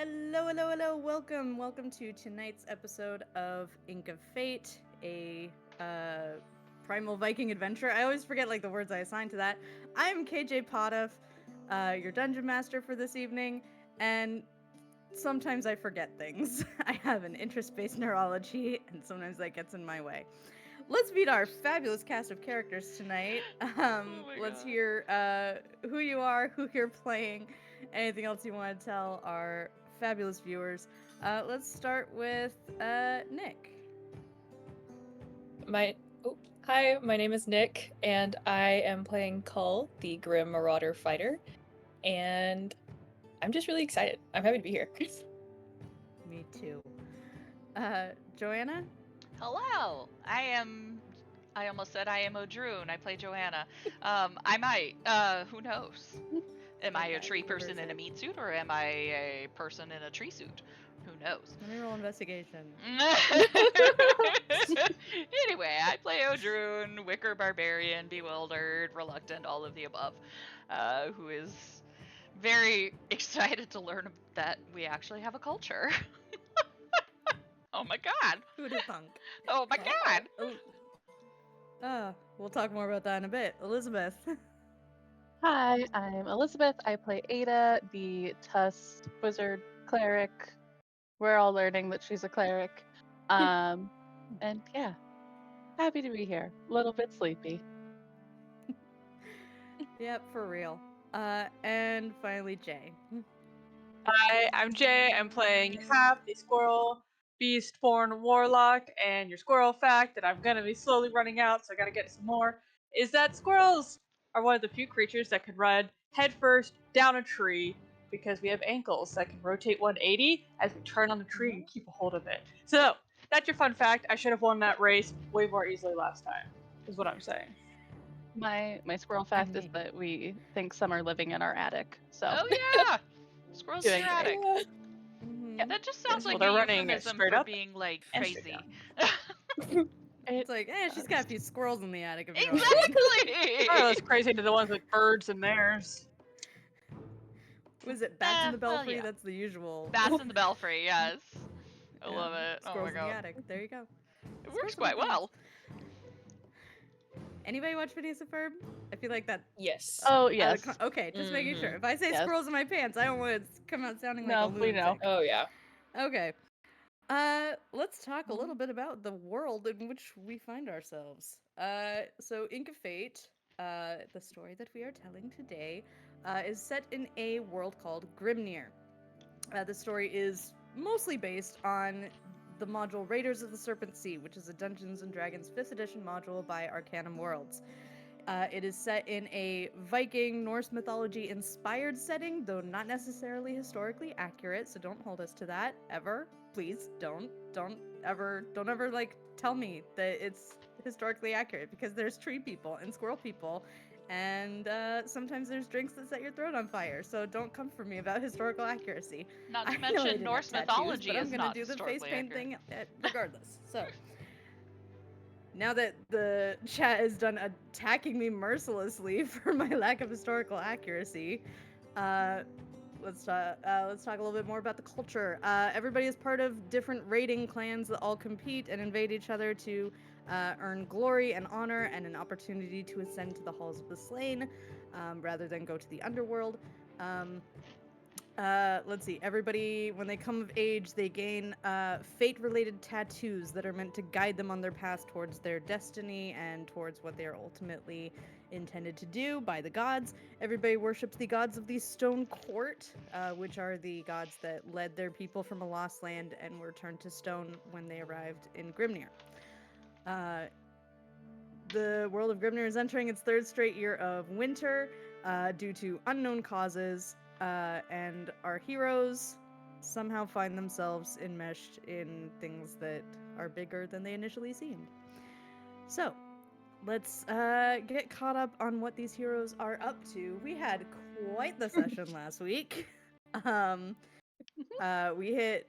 Hello, hello, hello. Welcome to tonight's episode of Ink of Fate, a primal Viking adventure. I always forget the words I assign to that. I'm KJ Potoff, your dungeon master for this evening, and sometimes I forget things. I have an interest-based neurology, and sometimes that gets in my way. Let's meet our fabulous cast of characters tonight. Let's hear who you are, who you're playing, anything else you want to tell our fabulous viewers. Let's start with Nick. Hi, my name is Nick, and I am playing Cull, the Grim Marauder Fighter, and I'm just really excited. I'm happy to be here. Me too. Joanna? Hello, I almost said I am Odrune. I play Joanna. I might. Who knows? Am I a tree person in a meat suit, or am I a person in a tree suit? Who knows? Let me roll investigation. Anyway, I play Odrune, Wicker Barbarian, Bewildered, Reluctant, all of the above, who is very excited to learn that we actually have a culture. Oh my god! Who'd have thunk? Oh my god! We'll talk more about that in a bit. Elizabeth. Hi, I'm Elizabeth. I play Ada, the Tusk Wizard Cleric. We're all learning that she's a cleric. And yeah, happy to be here. A little bit sleepy. Yep, for real. And finally, Jay. Hi, I'm Jay. I'm playing half the Squirrel Beast-born Warlock, and your squirrel fact that I'm gonna be slowly running out, so I gotta get some more, is that squirrels are one of the few creatures that can run headfirst down a tree because we have ankles that can rotate 180 as we turn on the tree and keep a hold of it. So, that's your fun fact. I should have won that race way more easily last time, is what I'm saying. My squirrel fact is that we think some are living in our attic. So. Oh yeah, squirrels in Doing your attic. Yeah, that just sounds like they're a running euphemism straight for up being like and crazy. It's like, she's got a few squirrels in the attic of her own. Exactly. Oh, that's crazy to the ones with birds in theirs. Was it bats in the well, belfry? yeah. That's the usual. Bats in the belfry, yes. I Yeah, love it. Squirrels Oh my in the god. attic. There you go. It works Squirrels quite in the well. Anybody watch Phineas and Ferb? I feel like that. Yes. Oh yes. Okay, just making sure. If I say Yes. squirrels in my pants, I don't want it to come out sounding like No, a we lunatic. know. Oh yeah. Okay. Let's talk a little bit about the world in which we find ourselves. So Ink of Fate, the story that we are telling today, is set in a world called Grimnir. The story is mostly based on the module Raiders of the Serpent Sea, which is a Dungeons and Dragons 5th edition module by Arcanum Worlds. It is set in a Viking Norse mythology inspired setting, though not necessarily historically accurate, so don't hold us to that ever. Please don't ever tell me that it's historically accurate, because there's tree people and squirrel people, and sometimes there's drinks that set your throat on fire, so don't come for me about historical accuracy. Not to I know I mention didn't Norse have tattoos, mythology but I'm is gonna not do the face historically paint accurate. thing regardless. So now that the chat has done attacking me mercilessly for my lack of historical accuracy, let's talk a little bit more about the culture. Everybody is part of different raiding clans that all compete and invade each other to earn glory and honor and an opportunity to ascend to the halls of the slain, rather than go to the underworld. Let's see. Everybody, when they come of age, they gain fate-related tattoos that are meant to guide them on their path towards their destiny and towards what they are ultimately intended to do by the gods. Everybody worships the gods of the Stone Court, which are the gods that led their people from a lost land and were turned to stone when they arrived in Grimnir. The world of Grimnir is entering its third straight year of winter due to unknown causes. And our heroes somehow find themselves enmeshed in things that are bigger than they initially seemed. So, let's get caught up on what these heroes are up to. We had quite the session last week. We hit,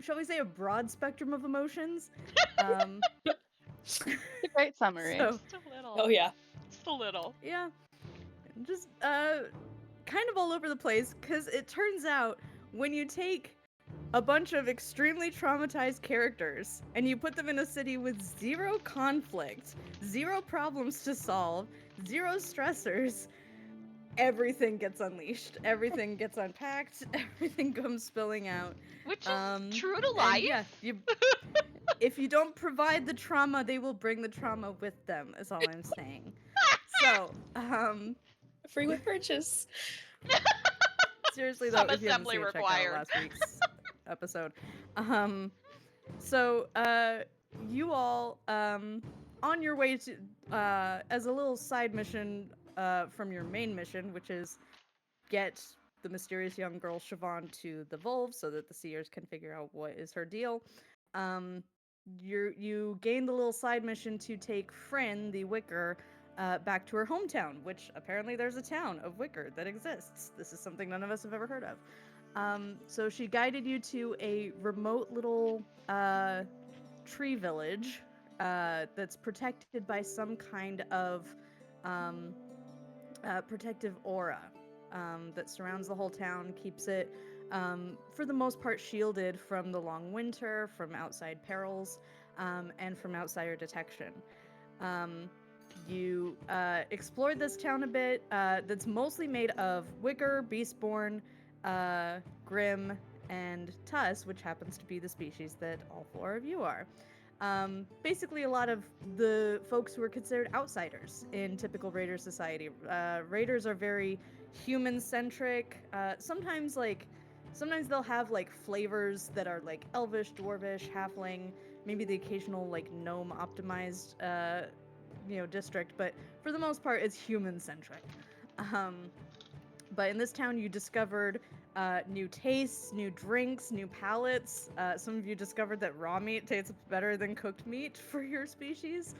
shall we say, a broad spectrum of emotions. It's a great summary. Just a little. Oh yeah. Just a little. Yeah. Just kind of all over the place, because it turns out when you take a bunch of extremely traumatized characters and you put them in a city with zero conflict, zero problems to solve, zero stressors, everything gets unleashed, everything gets unpacked, everything comes spilling out. Which is true to life. And yeah, if you don't provide the trauma, they will bring the trauma with them, is all I'm saying. So, Free with purchase. seriously though, Some if you haven't assembly seen it, check required. out last week's episode. So, you all, on your way to, as a little side mission, from your main mission, which is get the mysterious young girl Siobhan to the Volv so that the Seers can figure out what is her deal. You gain the little side mission to take Phrine, the Wicker, back to her hometown, which apparently there's a town of Wicker that exists. This is something none of us have ever heard of. So she guided you to a remote little tree village that's protected by some kind of protective aura that surrounds the whole town, keeps it, for the most part, shielded from the long winter, from outside perils, and from outsider detection. You explored this town a bit. That's mostly made of Wicker, Beastborn, Grim, and Tuss, which happens to be the species that all four of you are. Basically, a lot of the folks who are considered outsiders in typical Raider society. Raiders are very human-centric. Sometimes they'll have like flavors that are like elvish, dwarvish, halfling, maybe the occasional like gnome-optimized, district. But for the most part, it's human-centric. But in this town, you discovered new tastes, new drinks, new palates. Some of you discovered that raw meat tastes better than cooked meat for your species.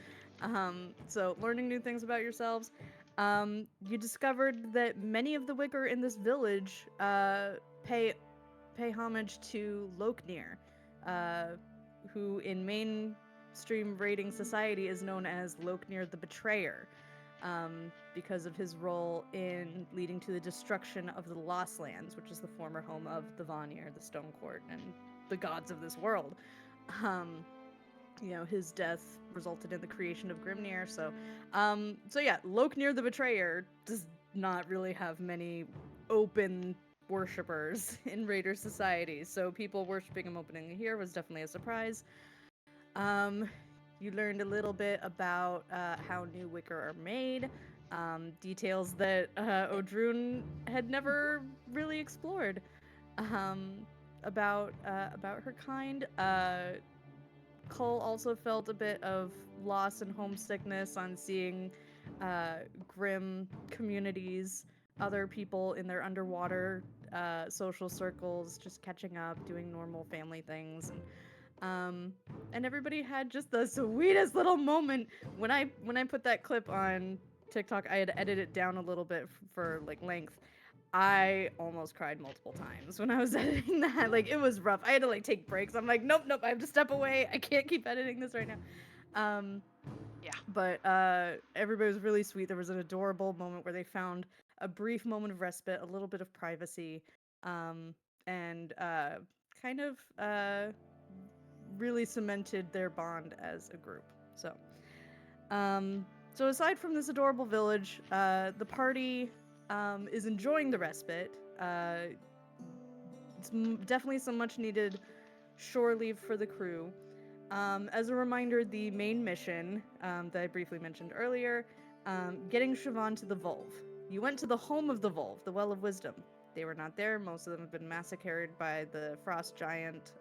So learning new things about yourselves. You discovered that many of the Wicker in this village pay homage to Loknir, who in mainstream raiding society is known as Loknir the Betrayer. Because of his role in leading to the destruction of the Lost Lands, which is the former home of the Vanir, the Stone Court, and the gods of this world. His death resulted in the creation of Grimnir, so yeah, Loknir the Betrayer does not really have many open worshippers in Raider society, so people worshipping him openly here was definitely a surprise. You learned a little bit about how new Wicker are made, details that Odrun had never really explored about her kind. Cull also felt a bit of loss and homesickness on seeing grim communities, other people in their underwater social circles, just catching up, doing normal family things, and everybody had just the sweetest little moment. When I put that clip on TikTok, I had edited it down a little bit for like length. I almost cried multiple times when I was editing that. Like, it was rough. I had to like take breaks. I'm like, nope, I have to step away. I can't keep editing this right now. Yeah. But everybody was really sweet. There was an adorable moment where they found a brief moment of respite, a little bit of privacy, and kind of really cemented their bond as a group. So aside from this adorable village, the party is enjoying the respite. It's definitely some much needed shore leave for the crew. As a reminder, the main mission that I briefly mentioned earlier, getting Siobhan to the Volv. You went to the home of the Volv, the Well of Wisdom. They were not there. Most of them have been massacred by the frost giant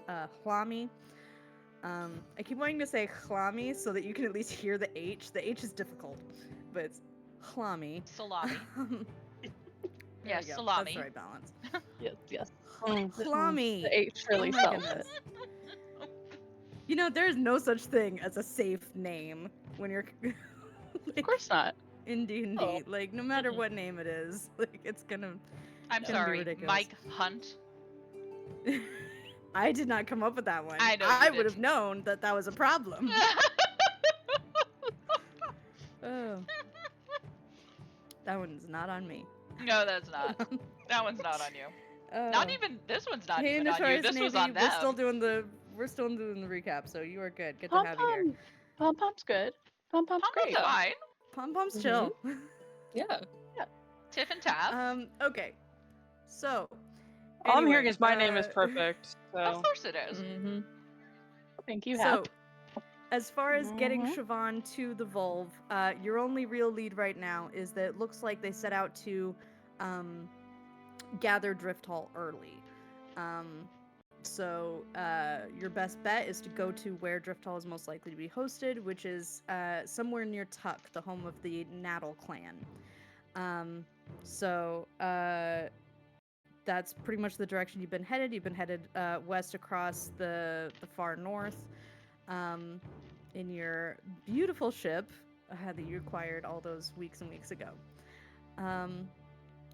Hlami. I keep wanting to say Hlami so that you can at least hear the H. The H is difficult, but it's Hlami. Salami. Yes, There we go. salami. That's the right balance. Yes. Hlami. The H really Oh my sells goodness. it. There's no such thing as a safe name when you're Of course not. in D&D. Oh. Like, no matter what name it is, like, it's gonna... I'm Gonna be sorry, ridiculous. Mike Hunt. I did not come up with that one. I know you I did. would have known that was a problem. Oh. That one's not on me. No, that's not. That one's not on you. Not even this one's not Hey, even on you. Notorious This Navy, was on them. we're still doing the recap, so you are good. Good to Pom have you here. Pom Pom's good. Pom Pom's Pom-Pom's great. fine. Pom Pom's chill. Yeah. Tiff and Taff. Okay. So, All I'm hearing anyway, is my name is perfect. Of So course it is. Mm-hmm. Thank you, So, Hap. as far as getting Mhm. Siobhan to the Volv, your only real lead right now is that it looks like they set out to gather Drifthall early. So your best bet is to go to where Drifthall is most likely to be hosted, which is somewhere near Tuck, the home of the Nattle clan. So that's pretty much the direction you've been headed. You've been headed west across the far north in your beautiful ship that you acquired all those weeks and weeks ago.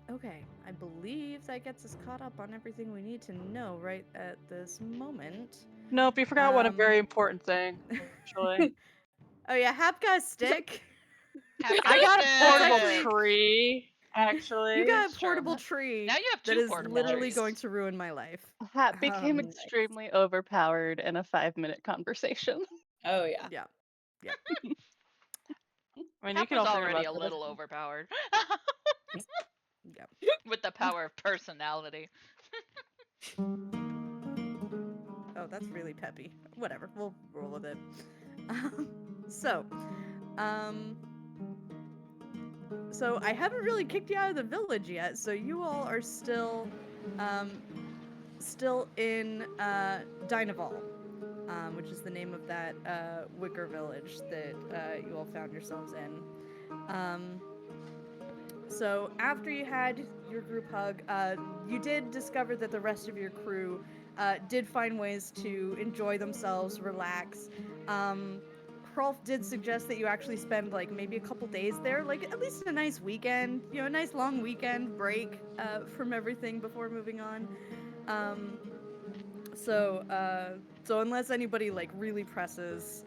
Okay, I believe that gets us caught up on everything we need to know right at this moment. nope, you forgot one very important thing. Actually, Oh yeah, Hap got a stick. I got a portable actually- tree. Actually, You got It's a true. portable tree Now you have that two is portable literally trees. going to ruin my life. Hap became nice. extremely overpowered in a 5-minute conversation. Oh yeah. Yeah. I mean, Hap you can was all think already about a that. little overpowered. Yeah. With the power of personality. Oh, that's really peppy. Whatever, we'll roll with it. So, so I haven't really kicked you out of the village yet. So you all are still in Dynaval, which is the name of that wicker village that you all found yourselves in. So after you had your group hug, you did discover that the rest of your crew did find ways to enjoy themselves, relax. Hrolf did suggest that you actually spend like maybe a couple days there, like at least a nice weekend, a nice long weekend break from everything before moving on. So unless anybody like really presses,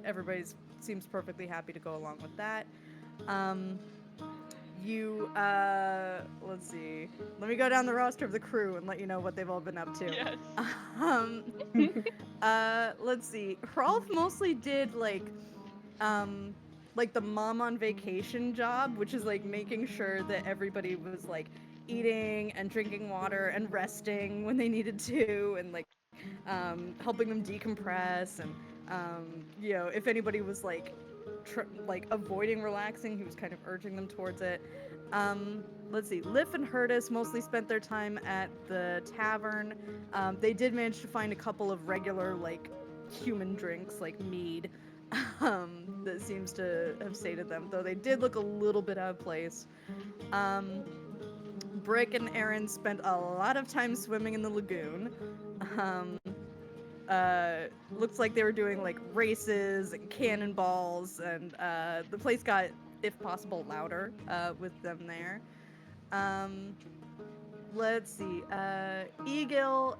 everybody seems perfectly happy to go along with that. Let's see. Let me go down the roster of the crew and let you know what they've all been up to. Yes. Let's see. Hrolf mostly did like the mom on vacation job, which is like making sure that everybody was like eating and drinking water and resting when they needed to, and like helping them decompress, and if anybody was like avoiding relaxing, he was kind of urging them towards it. Let's see. Liff and Hurtis mostly spent their time at the tavern. They did manage to find a couple of regular like human drinks like mead that seems to have sated them, though they did look a little bit out of place. Brick and Aaron spent a lot of time swimming in the lagoon. Looks like they were doing like races and cannonballs, and the place got, if possible, louder with them there. Let's see. Egil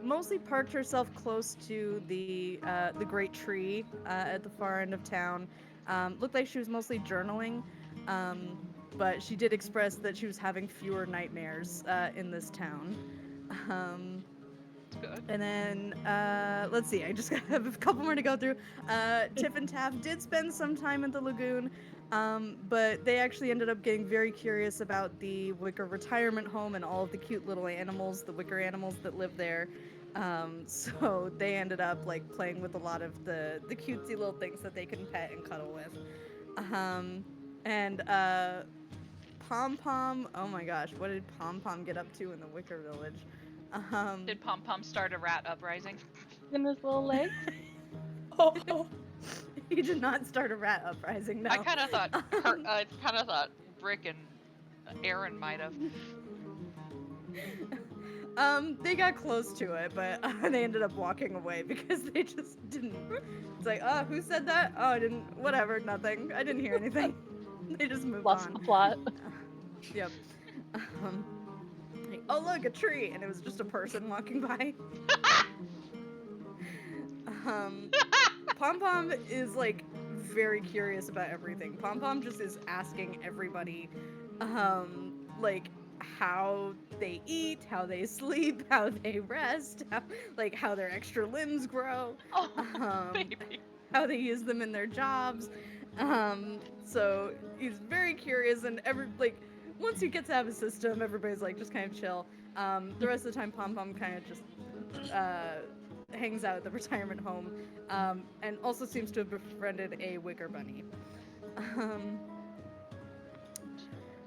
mostly parked herself close to the great tree at the far end of town. Looked like she was mostly journaling, but she did express that she was having fewer nightmares in this town. Good. And then, let's see, I just have a couple more to go through. Tiff and Taff did spend some time at the lagoon, but they actually ended up getting very curious about the Wicker retirement home and all of the cute little animals, the Wicker animals that live there. So they ended up like playing with a lot of the cutesy little things that they can pet and cuddle with. And Pom Pom, oh my gosh, what did Pom Pom get up to in the Wicker village? Did Pom Pom start a rat uprising? In his little legs. He did not start a rat uprising, no. I kind of thought Brick and Aaron might have. They got close to it, but they ended up walking away because they just didn't. It's like, oh, who said that? Oh, I didn't. Whatever, nothing. I didn't hear anything. They just moved Lost on. the plot. Yep. Like, oh look, a tree, and it was just a person walking by. Pom Pom is like very curious about everything. Pom Pom just is asking everybody, like, how they eat, how they sleep, how they rest, how their extra limbs grow, Oh, um, baby. how they use them in their jobs. So he's very curious, and once he gets out of his system, everybody's like just kind of chill. The rest of the time, Pom Pom kind of just hangs out at the retirement home, and also seems to have befriended a wicker bunny. Um,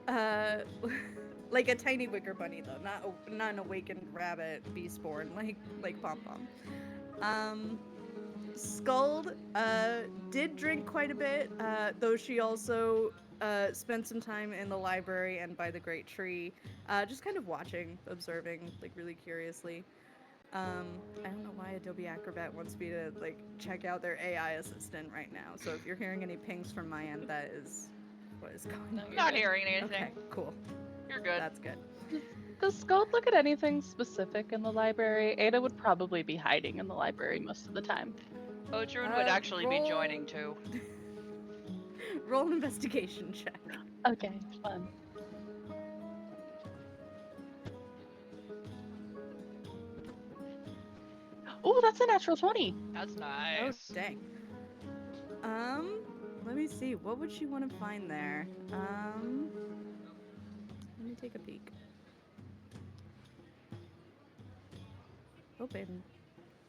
uh, like a tiny wicker bunny though, not an awakened rabbit beastborn like Pom Pom. Skuld did drink quite a bit, though she also spent some time in the library and by the great tree, just kind of watching, observing, like really curiously. I don't know why Adobe Acrobat wants me to like check out their AI assistant right now. So if you're hearing any pings from my end, that is what is going No, on. you're Not good. hearing anything. Okay, cool. You're good. That's good. Does Skuld look at anything specific in the library? Ada would probably be hiding in the library most of the time. Odrun would actually be roll- joining too. Roll an investigation check. Okay, fun. Oh, that's a natural 20. That's Oh, nice. dang. Let me see. What would she want to find there? Let me take a peek. Open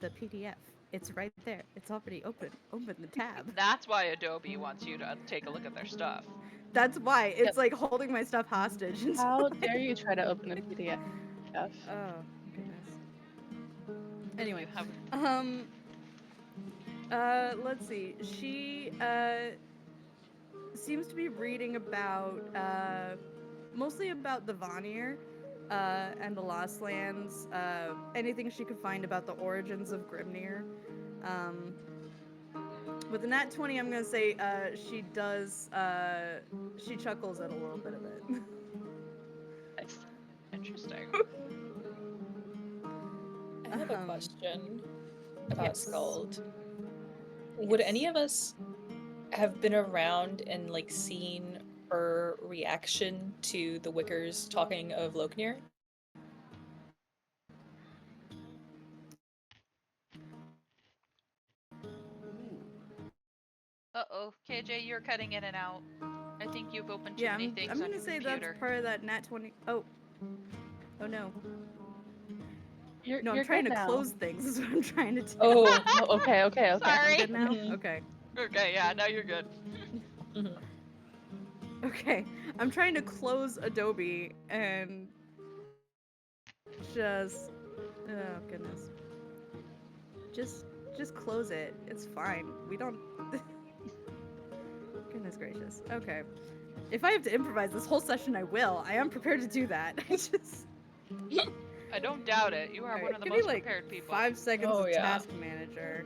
the PDF. It's right there. It's already open. Open the tab. That's why Adobe wants you to take a look at their stuff. That's why. It's Yep. like holding my stuff hostage. It's How like- dare you try to open a PDF? Oh, goodness. Anyway, You have- let's see. She seems to be reading about mostly about the Vanir and the Lost Lands. Anything she could find about the origins of Grimnir. With the nat 20, I'm gonna say she does. She chuckles at a little bit of it. Nice. Interesting. I have a Um, question about yes. Skuld. Would Yes. any of us have been around and like seen her reaction to the Wickers talking of Loknir? Uh-oh, KJ, you're cutting in and out. I think you've opened too Yeah, many I'm things gonna on your say computer. that's part of that nat 20. Oh no. You're No, I'm you're trying good to now. close things. Is what I'm trying to do. Oh, Oh, okay. I'm Sorry. good now. Mhm. Okay. Okay, yeah, now you're good. mhm. Okay. I'm trying to close Adobe and just. Oh goodness. Just close it. It's fine. We don't. Goodness gracious. Okay. If I have to improvise this whole session, I will. I am prepared to do that. I just. I don't doubt it. You are Alright, one of the give me most like prepared people. 5 seconds Oh, of yeah. task manager.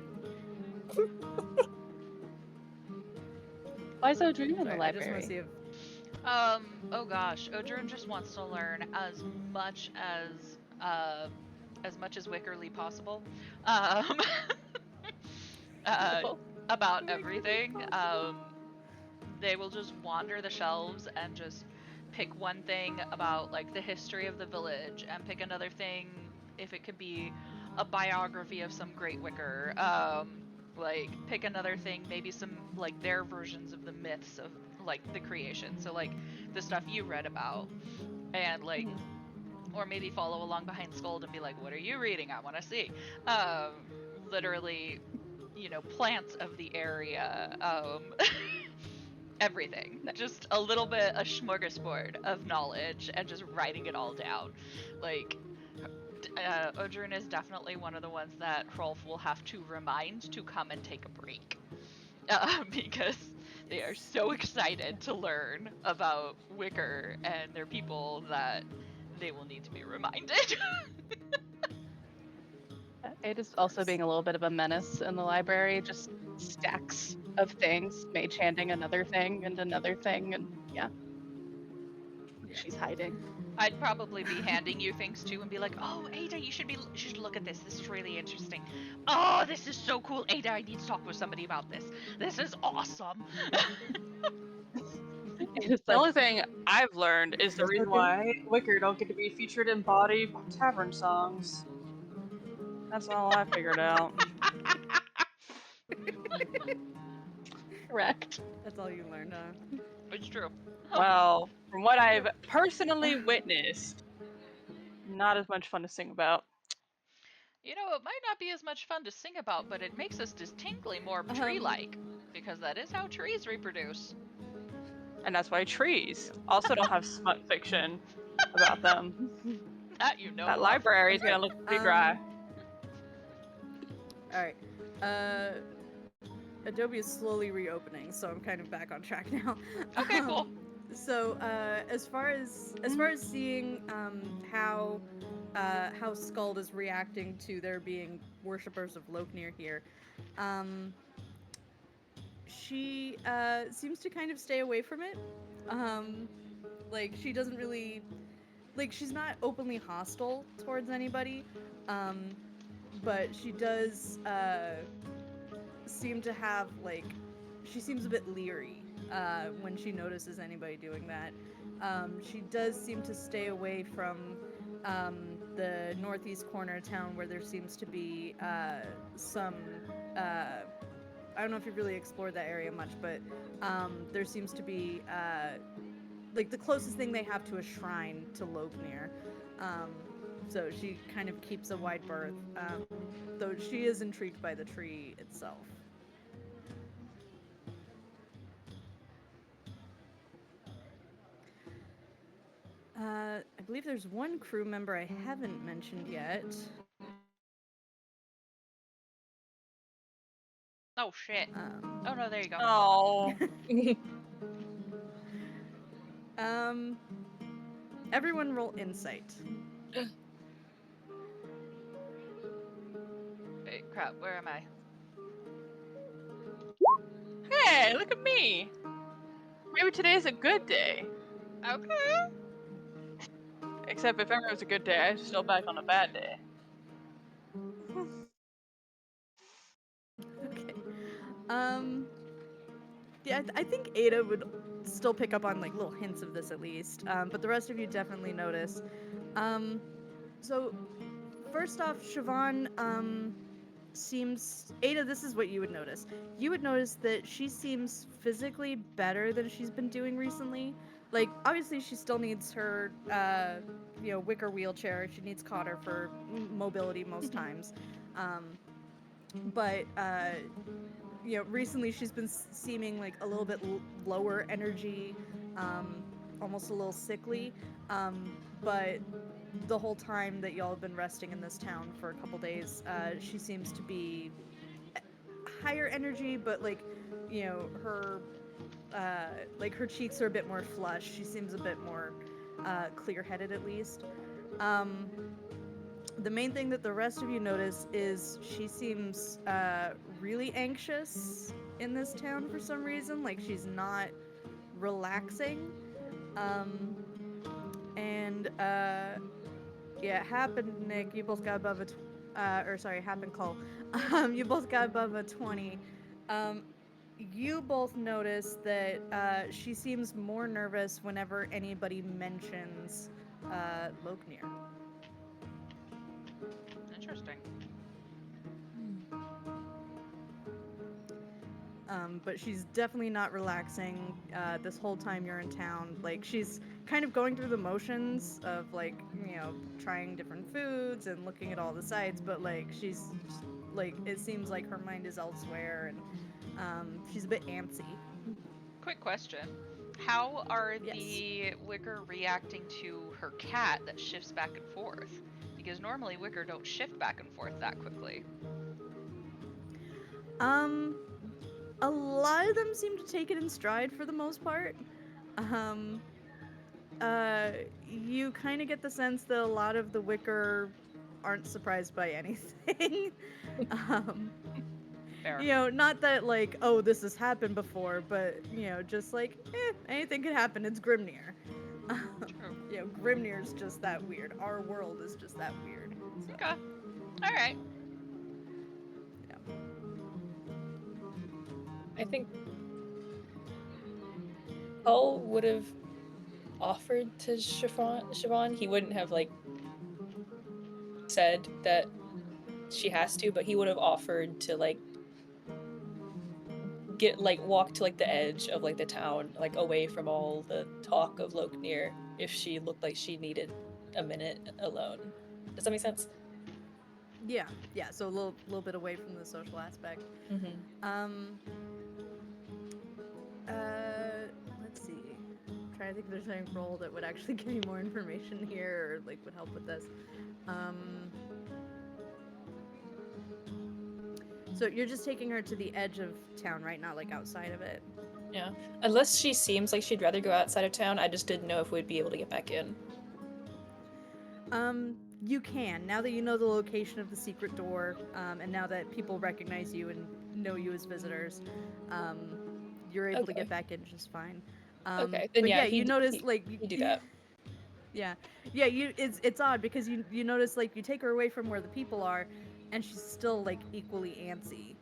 Why is Odrun in the Sorry, I just want library? to see if. Oh gosh, Odrun just wants to learn much as much as Wickerly possible. Um, Cool. about Wickerly everything. possible. They will just wander the shelves and just pick one thing about like the history of the village and pick another thing if it could be a biography of some great Wicker. Like pick another thing, maybe some like their versions of the myths of like the creation. So like the stuff you read about and like or maybe follow along behind Skuld and be like, what are you reading? I want to see. Literally, you know, plants of the area, everything. Just a little bit, a smorgasbord of knowledge and just writing it all down. Like, Odrun is definitely one of the ones that Hrolf will have to remind to come and take a break. Because they are so excited to learn about Wicker and their people that they will need to be reminded. Ada's also being a little bit of a menace in the library, just stacks of things, mage handing another thing and another thing, and yeah. She's hiding. I'd probably be handing you things too and be like, "Oh, Ada, you should look at this. This is really interesting. Oh, this is so cool, Ada. I need to talk with somebody about this. This is awesome." Ada's The like, only thing I've learned is the reason why Wicker don't get to be featured in bawdy tavern songs. That's all I figured out. correct. That's all you learned, huh? It's true. Well, from what I've personally witnessed, not as much fun to sing about. You know, it might not be as much fun to sing about, but it makes us distinctly more tree-like, because that is how trees reproduce. And that's why trees also don't have smut fiction about them. That you know That of. library is gonna look pretty dry. All right. Adobe is slowly reopening, so I'm kind of back on track now. Okay, cool. So as far as seeing how Skuld is reacting to there being worshippers of Loknir here, she seems to kind of stay away from it. Like she doesn't really like she's not openly hostile towards anybody, but she does seem to have like she seems a bit leery when she notices anybody doing that. She does seem to stay away from the northeast corner of town where there seems to be some I don't know if you've really explored that area much, but there seems to be like the closest thing they have to a shrine to Loknir. So she kind of keeps a wide berth, though she is intrigued by the tree itself. I believe there's one crew member I haven't mentioned yet. Oh shit. Oh no, there you go. Oh, Everyone roll insight. Wait, crap, where am I? hey, look at me. Maybe today's a good day. Okay. Except if ever it was a good day, I'm still back on a bad day. Okay. Yeah, I think Ada would still pick up on like little hints of this at least, but the rest of you definitely notice. So first off, Siobhan seems Ada. This is what you would notice. You would notice that she seems physically better than she's been doing recently. Like obviously she still needs her wicker wheelchair. She needs Cotter for mobility most times, but recently she's been seeming like a little bit lower energy, almost a little sickly. But the whole time that y'all have been resting in this town for a couple days, she seems to be higher energy, but like, her her cheeks are a bit more flushed. She seems a bit more clear-headed at least. The main thing that the rest of you notice is she seems really anxious in this town for some reason. Like she's not relaxing. Hap and Nick, you both got above Hap and Cole, you both got above a 20. You both notice that she seems more nervous whenever anybody mentions Loknir. Interesting. But she's definitely not relaxing this whole time you're in town. Like, she's kind of going through the motions of, like, trying different foods and looking at all the sights, but, like, she's, like, it seems like her mind is elsewhere, and she's a bit antsy. Quick question. How are Yes. the Wicker reacting to her cat that shifts back and forth? Because normally Wicker don't shift back and forth that quickly. A lot of them seem to take it in stride for the most part. You kind of get the sense that a lot of the Wicker aren't surprised by anything. Fair. Not that like, oh, this has happened before, but just like, anything could happen. It's Grimnir. True. Grimnir's just that weird. Our world is just that weird. So. Okay. All right. I think Cull would have offered to Siobhan. He wouldn't have like said that she has to, but he would have offered to like walk to like the edge of like the town, like away from all the talk of Loknir if she looked like she needed a minute alone. Does that make sense? Yeah, yeah. So a little bit away from the social aspect. Mm-hmm. Let's see. I'm trying to think if there's any role that would actually give you more information here, or like would help with this. So you're just taking her to the edge of town, right? Not like outside of it. Yeah. Unless she seems like she'd rather go outside of town, I just didn't know if we'd be able to get back in. You can, now that you know the location of the secret door, and now that people recognize you and know you as visitors, you're able to Okay. get back in just fine. Okay, then but yeah, you notice like you do that. Yeah, it's odd because you notice like you take her away from where the people are, and she's still like equally antsy.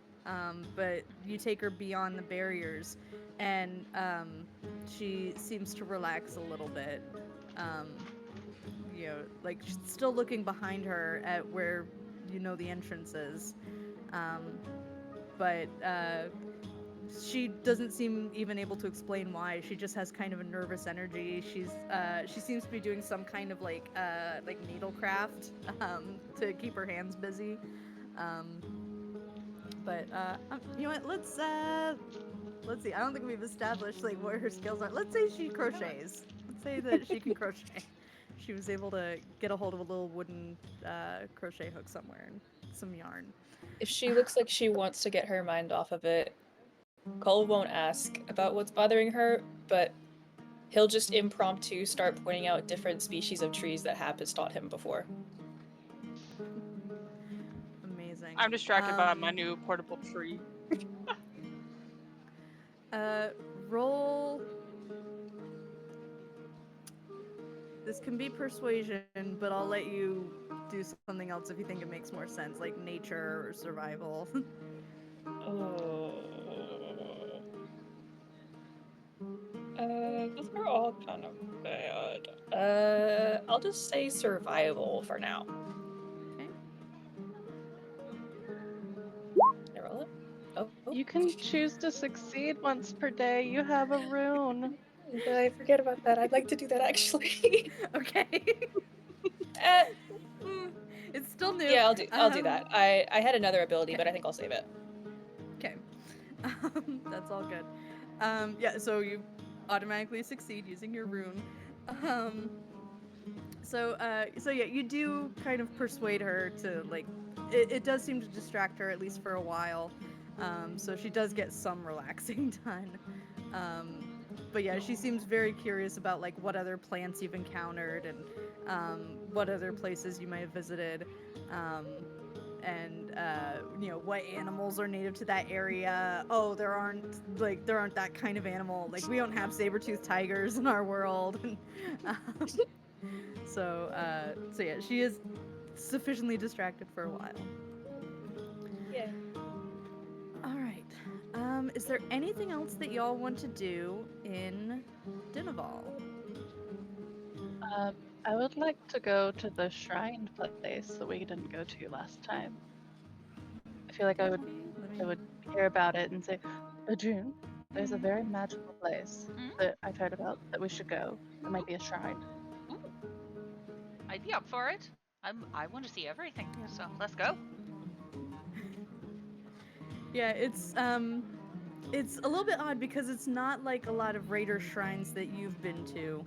But you take her beyond the barriers, and she seems to relax a little bit. You know, like she's still looking behind her at where you know the entrance is. But she doesn't seem even able to explain why. She just has kind of a nervous energy. She seems to be doing some kind of like needlecraft to keep her hands busy. But you know what? Let's see. I don't think we've established like what her skills are. Let's say she crochets. Let's say that she can crochet. She was able to get a hold of a little wooden crochet hook somewhere and some yarn. If she looks like she wants to get her mind off of it, Cole won't ask about what's bothering her, but he'll just impromptu start pointing out different species of trees that Hap has taught him before. Amazing. I'm distracted by my new portable tree. Roll. This can be persuasion, but I'll let you do something else if you think it makes more sense, like nature or survival. Those are all kind of bad. I'll just say survival for now. Okay. Can I roll it? Oh. You can choose to succeed once per day. You have a rune. Did I forget about that? I'd like to do that actually. Okay. It's still new. Yeah, I'll do that. I had another ability, okay. but I think I'll save it. Okay. That's all good. Yeah, so you automatically succeed using your rune. So yeah, you do kind of persuade her to like. It does seem to distract her at least for a while. So she does get some relaxing done. But yeah, she seems very curious about like what other plants you've encountered and what other places you might have visited, and you know what animals are native to that area. Oh, there aren't that kind of animal. Like we don't have saber-toothed tigers in our world. So yeah, she is sufficiently distracted for a while. Yeah. All right. Is there anything else that y'all want to do in Dinaval? I would like to go to the shrine place that we didn't go to last time. I feel like I would hear about it and say, June, there's a very magical place that I've heard about that we should go. It might be a shrine. Ooh. I'd be up for it. I want to see everything, so let's go. Yeah, it's a little bit odd because it's not like a lot of raider shrines that you've been to.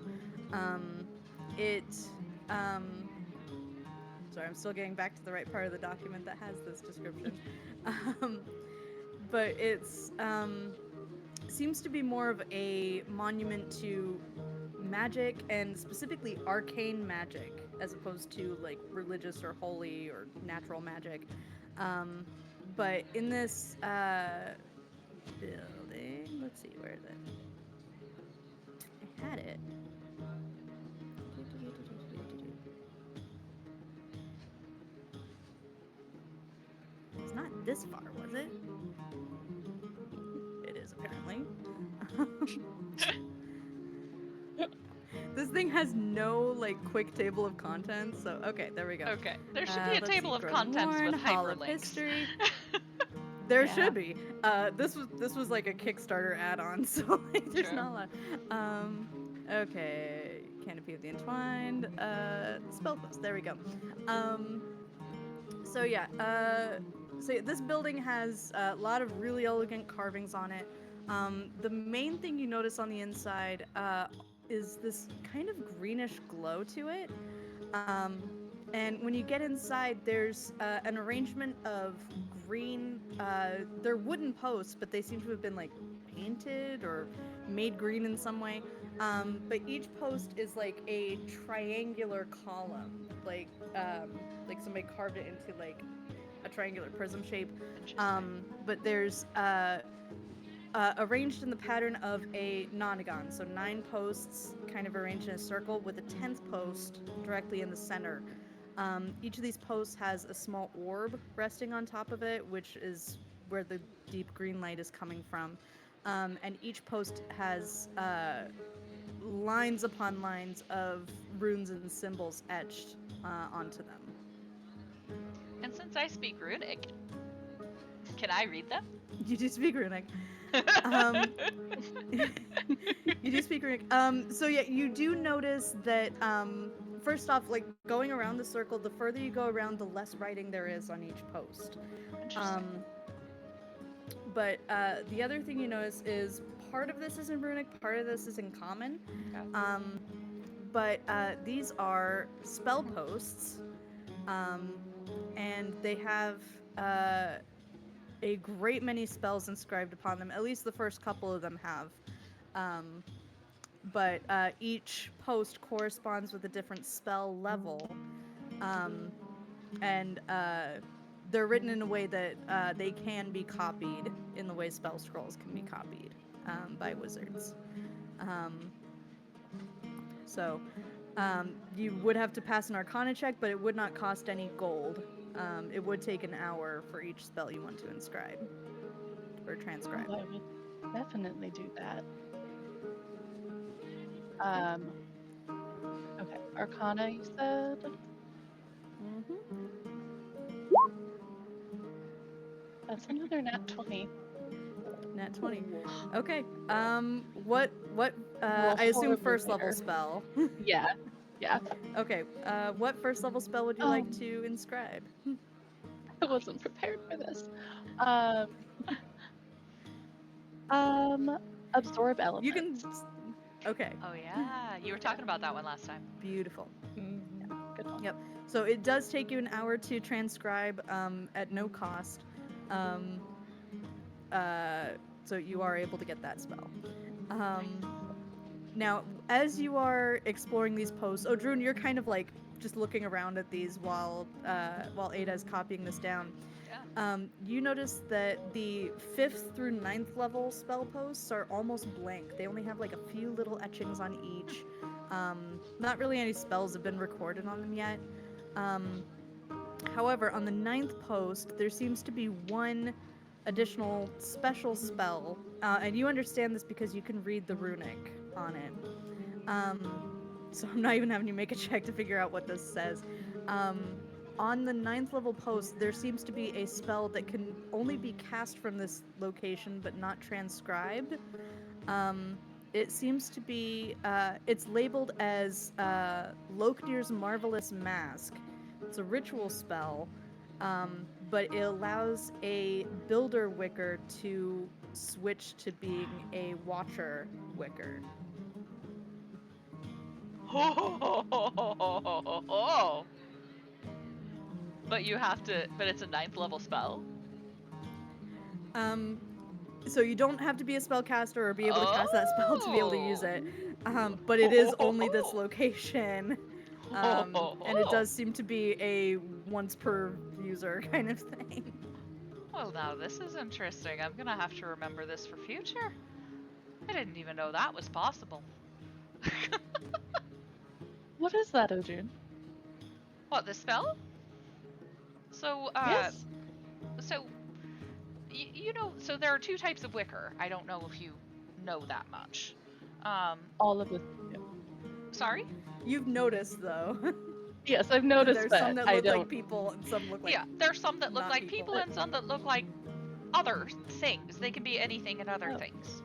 Sorry, I'm still getting back to the right part of the document that has this description. But it's seems to be more of a monument to magic, and specifically arcane magic, as opposed to like religious or holy or natural magic. But in this building, let's see, where is it? I had it. It's not this far, was it? It is, apparently. this thing has no like quick table of contents. So okay, there we go. Okay, there should be a Let's see, table of Frozen contents with Warn, Hall of hyperlinks. History. There Yeah. should be. This was like a Kickstarter add-on, so like, there's True. not a lot. Okay, Canopy of the Entwined. Spell post. There we go. So yeah. This building has a lot of really elegant carvings on it. The main thing you notice on the inside is this kind of greenish glow to it. And when you get inside, there's an arrangement of green. They're wooden posts, but they seem to have been like painted or made green in some way. But each post is like a triangular column, like somebody carved it into like a triangular prism shape. But there's arranged in the pattern of a nonagon, so 9 posts kind of arranged in a circle with a 10th post directly in the center. Each of these posts has a small orb resting on top of it, which is where the deep green light is coming from. And each post has lines upon lines of runes and symbols etched onto them. And since I speak Runic, can I read them? You do speak Runic. You do speak Runic. So yeah, you do notice that first off, like going around the circle, the further you go around, the less writing there is on each post. Interesting. But the other thing you notice is part of this is in Runic, part of this is in Common. Okay. But these are spell posts, and they have a great many spells inscribed upon them. At least the first couple of them have. But each post corresponds with a different spell level. And they're written in a way that they can be copied in the way spell scrolls can be copied by wizards. So you would have to pass an Arcana check, but it would not cost any gold. It would take an hour for each spell you want to inscribe or transcribe. I would definitely do that. Okay, Arcana, you said? Mm-hmm. That's another nat 20. Nat 20. Okay. What? Roll I assume horribly first level later. spell. Yeah, yeah. Okay. What first level spell would you like to inscribe? I wasn't prepared for this. Absorb elements. You can. Okay. Oh yeah, you were talking about that one last time. Beautiful. Good one. Yep. So it does take you an hour to transcribe at no cost. So you are able to get that spell. Now, as you are exploring these posts, Odrun, you're kind of like just looking around at these while Ada is copying this down. Yeah. You notice that the 5th through 9th level spell posts are almost blank. They only have like a few little etchings on each. Not really any spells have been recorded on them yet. However, on the 9th post, there seems to be one additional special spell, and you understand this because you can read the runic on it. So I'm not even having you make a check to figure out what this says. On the 9th level post, there seems to be a spell that can only be cast from this location but not transcribed. It seems to be, it's labeled as Loknir's Marvelous Mask. It's a ritual spell, but it allows a builder wicker to switch to being a watcher wicker. But you have to. But it's a 9th level spell. So you don't have to be a spellcaster or be able to cast that spell to be able to use it. But it is only this location. And it does seem to be a once per user kind of thing. Well, now this is interesting. I'm gonna have to remember this for future. I didn't even know that was possible. What is that, Odrun? What, the spell? So, Yes. So, you know, so there are 2 types of wicker. I don't know if you know that much. All of it. Sorry? You've noticed though. Yes, I've that noticed there's that. some that I look don't. like people and some look like Yeah, there's some that look not like people people. and some that look like other things. They can be anything and other Oh. things.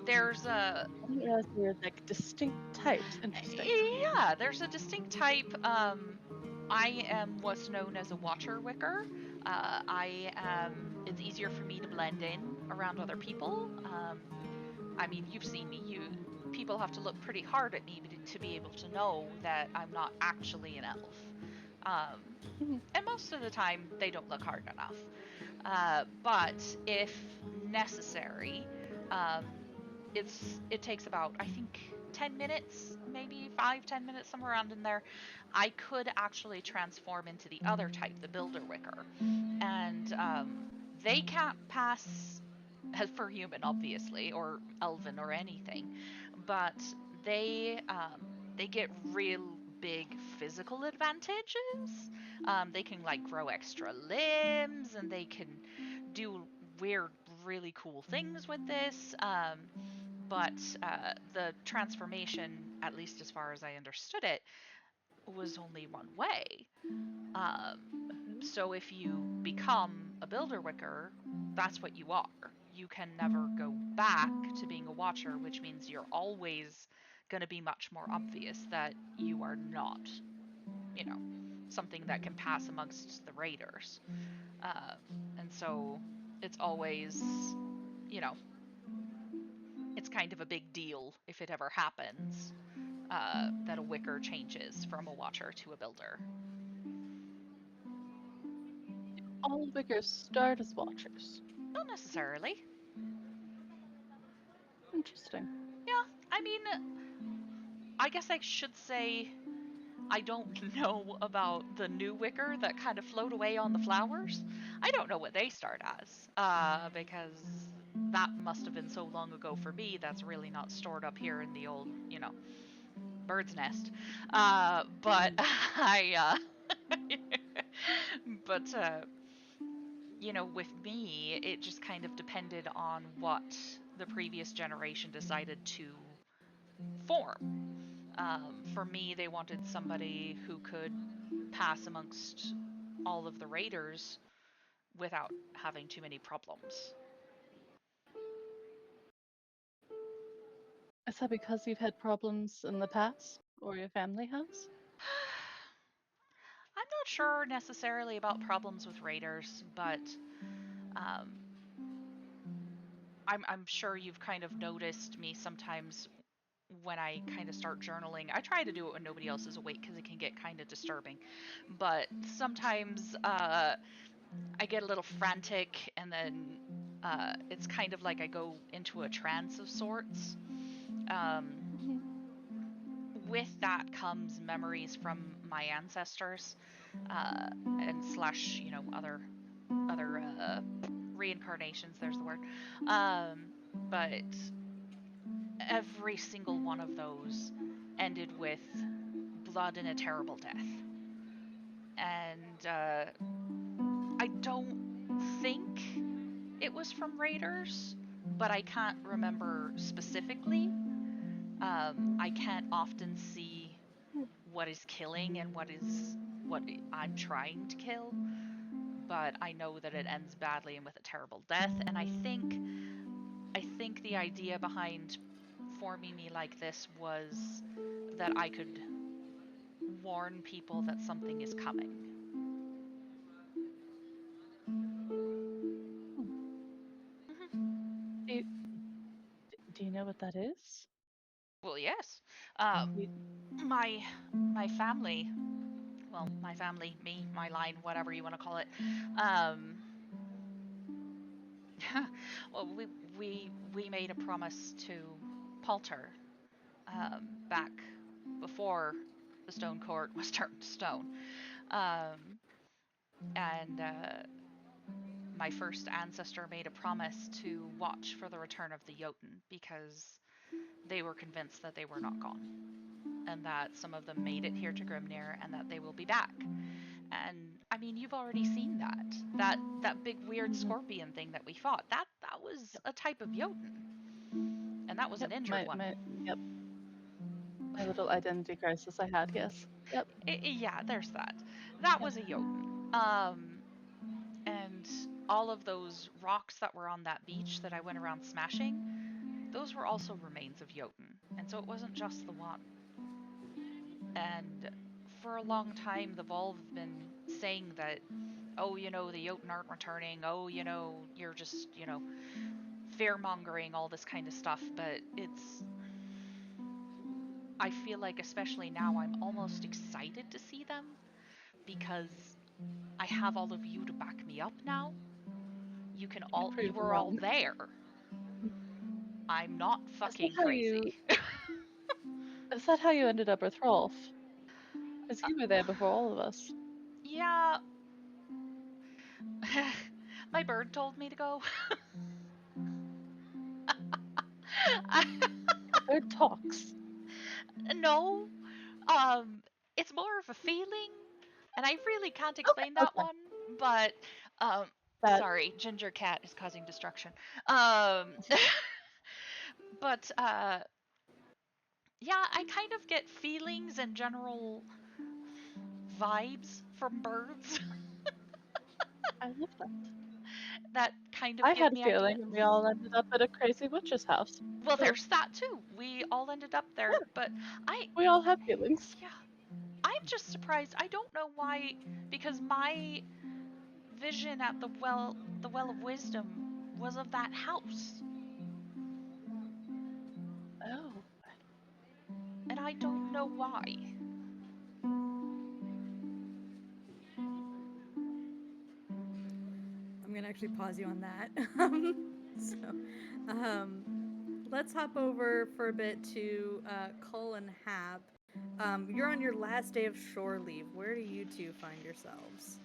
There's a I didn't realize there were like distinct types. Interesting. yeah, there's a distinct type. I am what's known as a watcher wicker. I am. It's easier for me to blend in around other people. I mean, you've seen me. People have to look pretty hard at me to be able to know that I'm not actually an elf. And most of the time, they don't look hard enough. But if necessary, um, it takes about, I think, 10 minutes, maybe 5-10 minutes, somewhere around in there. I could actually transform into the other type, the builder wicker, and they can't pass for human, obviously, or elven or anything, but they get real big physical advantages. They can like grow extra limbs, and they can do weird, really cool things with this. But the transformation, at least as far as I understood it, was only one way. Um, so if you become a builder wicker, that's what you are. You can never go back to being a watcher, which means you're always going to be much more obvious that you are not, you know, something that can pass amongst the raiders. And so it's always, you know, it's kind of a big deal if it ever happens that a wicker changes from a watcher to a builder. All Wickers start as watchers. Not necessarily. Interesting. Yeah, I mean, I guess I should say I don't know about the new wicker that kind of float away on the flowers. I don't know what they start as, because that must have been so long ago for me. That's really not stored up here in the old, bird's nest. But but with me, it just kind of depended on what the previous generation decided to form. For me, they wanted somebody who could pass amongst all of the raiders without having too many problems. Is that because you've had problems in the past, or your family has? I'm not sure necessarily about problems with raiders, but um, I'm sure you've kind of noticed me sometimes when I kind of start journaling. I try to do it when nobody else is awake because it can get kind of disturbing. But sometimes I get a little frantic, and then it's kind of like I go into a trance of sorts. With that comes memories from my ancestors, and slash, other reincarnations. There's the word. But every single one of those ended with blood and a terrible death. And I don't think it was from raiders, but I can't remember specifically. I can't often see what is killing and what I'm trying to kill, but I know that it ends badly and with a terrible death. And I think the idea behind forming me like this was that I could warn people that something is coming. Do you know what that is? Well, yes. You- My family, well, my family, me, my line, whatever you want to call it. Well, we made a promise to Palter, back before the stone court was turned to stone. And my first ancestor made a promise to watch for the return of the Jotun because they were convinced that they were not gone, and that some of them made it here to Grimnir, and that they will be back. And I mean, you've already seen that big weird scorpion thing that we fought. That was a type of Jotun, and that was Yep, an injured one. yep. My little identity crisis I had, yes. Yep. Yeah, there's that. That was a Jotun. And all of those rocks that were on that beach that I went around smashing, those were also remains of Jotun. And so it wasn't just the one. And for a long time, the Volv have been saying that, oh, the Jotun aren't returning. Oh, you're just, fear mongering, all this kind of stuff. But I feel like, especially now, I'm almost excited to see them because I have all of you to back me up now. You Prove them were all wrong. there. I'm not Is that fucking how crazy. is that how you ended up with Rolf? Because you were there before all of us. Yeah. My bird told me to go. The bird talks. No. It's more of a feeling, and I really can't explain that Okay. one, but That sorry, Ginger Cat is causing destruction. But yeah, I kind of get feelings and general vibes from birds I love that. that kind of I give had a me feeling ideas. and we all ended up at a crazy witch's house. Well, So, there's that too. We all ended up there, yeah, but I we all have feelings. yeah, I'm just surprised. I don't know why, because my vision at the well of wisdom was of that house, Oh. and I don't know why. I'm gonna actually pause you on that. So, um, let's hop over for a bit to Cull and Hap. You're on your last day of shore leave. Where do you two find yourselves?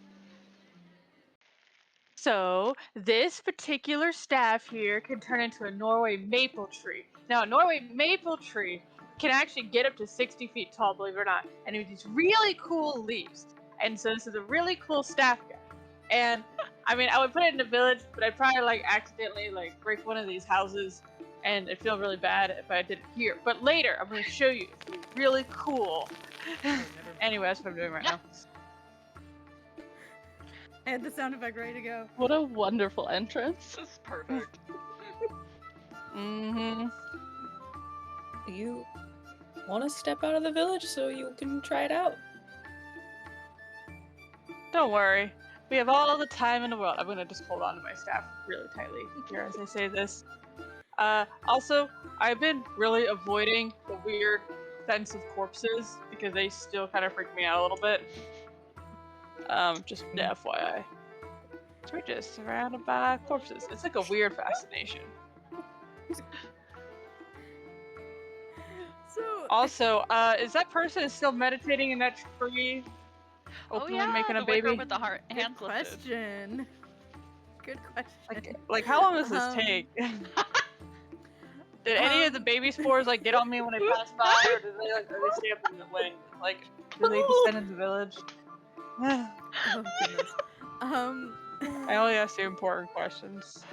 So this particular staff here can turn into a Norway maple tree. Now, a Norway maple tree can actually get up to 60 feet tall, believe it or not, and it has these really cool leaves. And so this is a really cool staff guy. And I mean, I would put it in a village, but I'd probably accidentally break one of these houses, and it'd feel really bad if I did it here. But later, I'm going to show you. It's gonna be really cool. Anyway, that's what I'm doing right now. I had the sound effect ready to go. What a wonderful entrance. This is perfect. Mm-hmm. You want to step out of the village so you can try it out? Don't worry. We have all the time in the world. I'm gonna just hold on to my staff really tightly here as I say this. Also, I've been really avoiding the weird sense of corpses because they still kind of freak me out a little bit. Just FYI. So we're just surrounded by corpses. It's like a weird fascination. So, Also, is that person still meditating in that tree? Openly making a the wicker baby? with the heart good hands lifted. question. Good question. Like how long does this Um, take? Did any of the baby spores get on me when I passed by, or did they are they stay up in the wing? Do they descend in the village? Oh goodness. I only ask the important questions.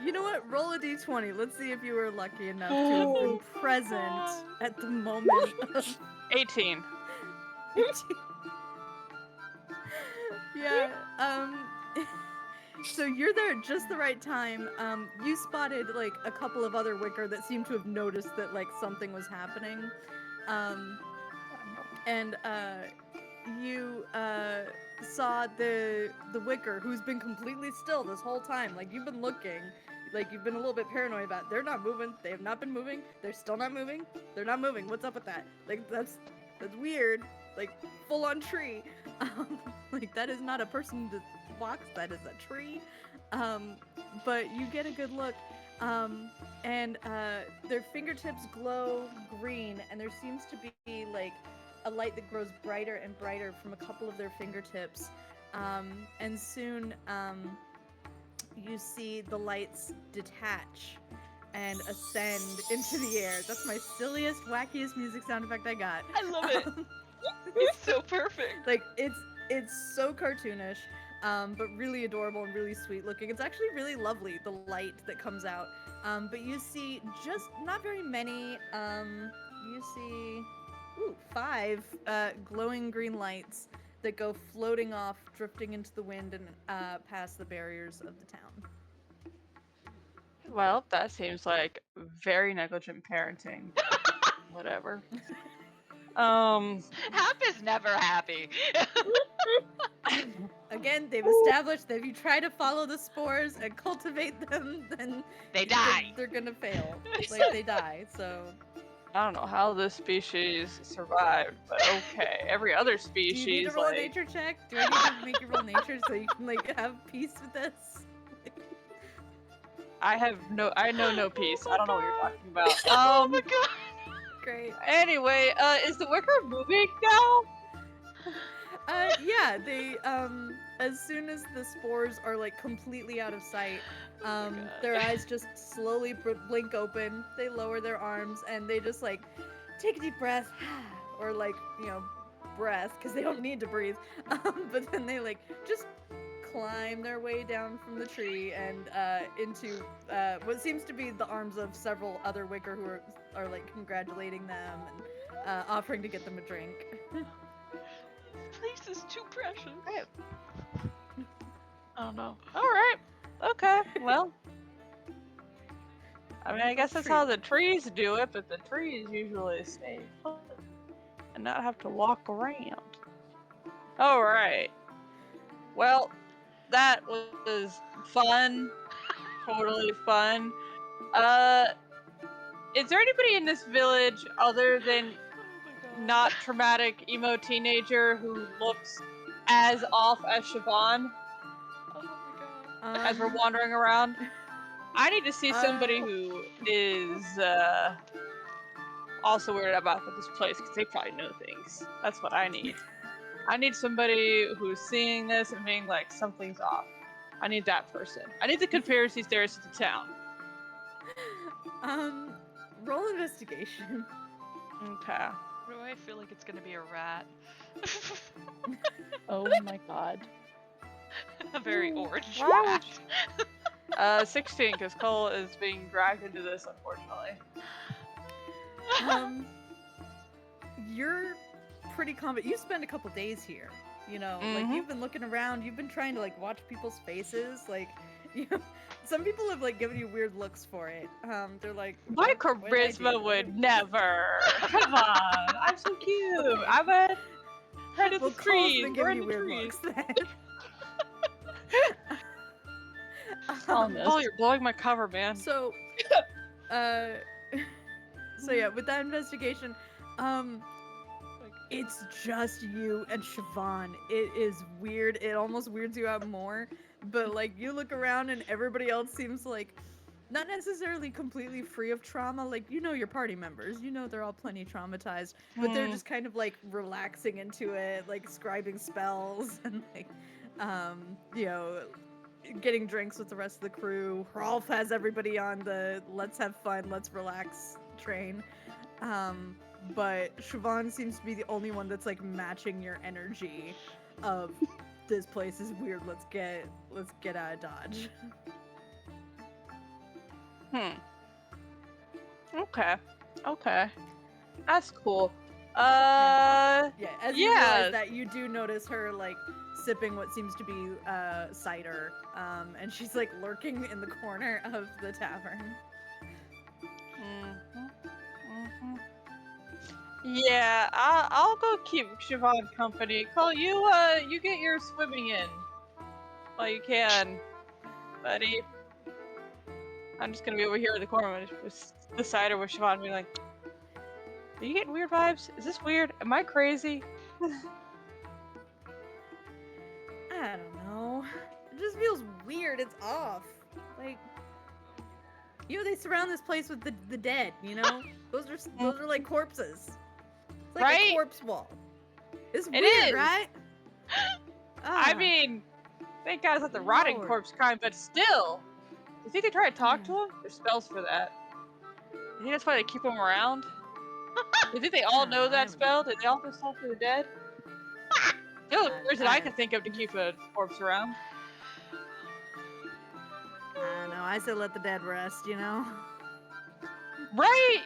You know what? Roll a d20. Let's see if you were lucky enough to have been present at the moment of 18. Yeah. So you're there at just the right time. You spotted a couple of other wicker that seemed to have noticed that something was happening. And you saw the wicker who's been completely still this whole time. You've been looking. You've been a little bit paranoid about. They're not moving. They have not been moving. They're still not moving. They're not moving. What's up with that? That's weird. Full on tree. That is not a person that walks. That is a tree. But you get a good look. And their fingertips glow green, and there seems to be a light that grows brighter and brighter from a couple of their fingertips. And soon you see the lights detach and ascend into the air. That's my silliest, wackiest music sound effect I got. I love it. It's so perfect. It's so cartoonish. but really adorable and really sweet looking. It's actually really lovely, the light that comes out. But you see just not very many. You see, 5 glowing green lights that go floating off, drifting into the wind and past the barriers of the town. Well, that seems like very negligent parenting. Whatever. Hap is never happy. Again, they've established that if you try to follow the spores and cultivate them, then They die. They're gonna fail. Like they die. So. I don't know how this species survived, but okay. Every other Do species, you need to roll a nature check? Do I need to make you roll nature so you can like have peace with this? I know no peace. I don't know what you're talking about. Oh my god. Great. Anyway, is the wicker moving now? Yeah, they as soon as the spores are like completely out of sight, their eyes just slowly blink open. They lower their arms and they just like take a deep breath, or like breath because they don't need to breathe. But then they like just climb their way down from the tree and into what seems to be the arms of several other wicker who are like congratulating them and offering to get them a drink. This place is too precious. I don't know. Alright. Okay, well. I mean, I guess that's how the trees do it, but the trees usually stay put and not have to walk around. Alright. Well, that was fun. Totally fun. Is there anybody in this village other than not traumatic emo teenager who looks as off as Siobhan Oh my god. as we're wandering around? I need to see somebody who is also weirded about this place because they probably know things. That's what I need. I need somebody who's seeing this and being like, something's off. I need that person. I need the conspiracy theorist of the town. Roll investigation. Okay. Why do I feel like it's gonna be a rat? Oh my god. A very orange Why rat. 16, because Cole is being dragged into this, unfortunately. You're pretty confident. You spend a couple days here. Like Mhm. you've been looking around. You've been trying to like watch people's faces. Like, some people have like given you weird looks for it. They're like, My "What did I charisma do?" would never. Come on, I'm so cute. I'm a head of Well, the Cole's trees. been We're giving in you the weird trees. looks then. Oh, you're blowing my cover, man. So, so yeah, with that investigation, it's just you and Siobhan. It is weird. It almost weirds you out more. But like, you look around and everybody else seems like not necessarily completely free of trauma. Like, your party members. They're all plenty traumatized, but they're just kind of like relaxing into it, like scribing spells and like, getting drinks with the rest of the crew. Rolf has everybody on the let's have fun, let's relax train. But Siobhan seems to be the only one that's like matching your energy of this place is weird, let's get out of Dodge. Okay. That's cool. Yeah, as you yeah. realize that, you do notice her like sipping what seems to be cider, and she's like lurking in the corner of the tavern. Yeah, I'll go keep Siobhan company. Cole, you get your swimming in while you can, buddy. I'm just gonna be over here in the corner with the cider with Siobhan, being like, "Are you getting weird vibes? Is this weird? Am I crazy?" I don't know. It just feels weird. It's off. Like, they surround this place with the dead. Those are like corpses. It's like Right? a corpse wall. It's It weird, is. right? I mean, thank God it's not the rotting Lord. corpse kind, but still. You think they try to talk to him? There's spells for that. You think that's why they keep him around? You think they all know that spell? Did they all just talk to the dead? The only reason I I- can think of to keep a corpse around. I don't know. I say let the dead rest, you know? Right?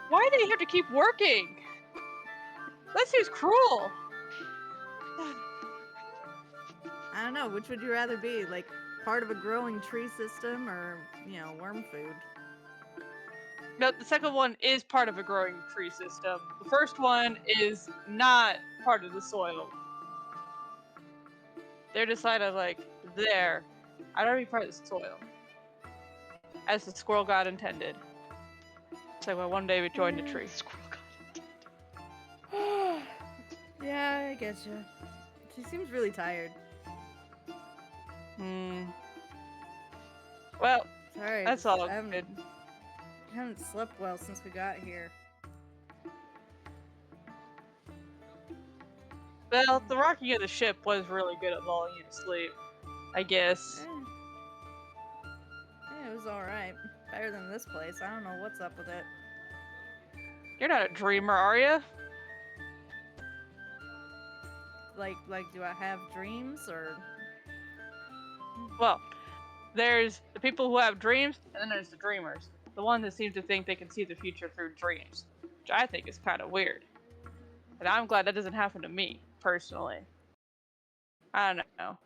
Why do they have to keep working? That seems cruel. I don't know. Which would you rather be? Like, part of a growing tree system or, you know, worm food? No, the second one is part of a growing tree system. The first one is not part of the soil. They're decided like, there, I don't be part of the soil. As the squirrel god intended. So well, one day we joined a tree. Squirrel god. Yeah, I get you. She seems really tired. Well, Sorry. that's just- all I haven't, good. haven't slept well since we got here. Well, the rocking of the ship was really good at lulling you to sleep. I guess. Yeah, it was alright. Better than this place. I don't know what's up with it. You're not a dreamer, are you? Like, do I have dreams or? Well, there's the people who have dreams, and then there's the dreamers. The ones that seem to think they can see the future through dreams. Which I think is kind of weird. And I'm glad that doesn't happen to me, personally. I don't know.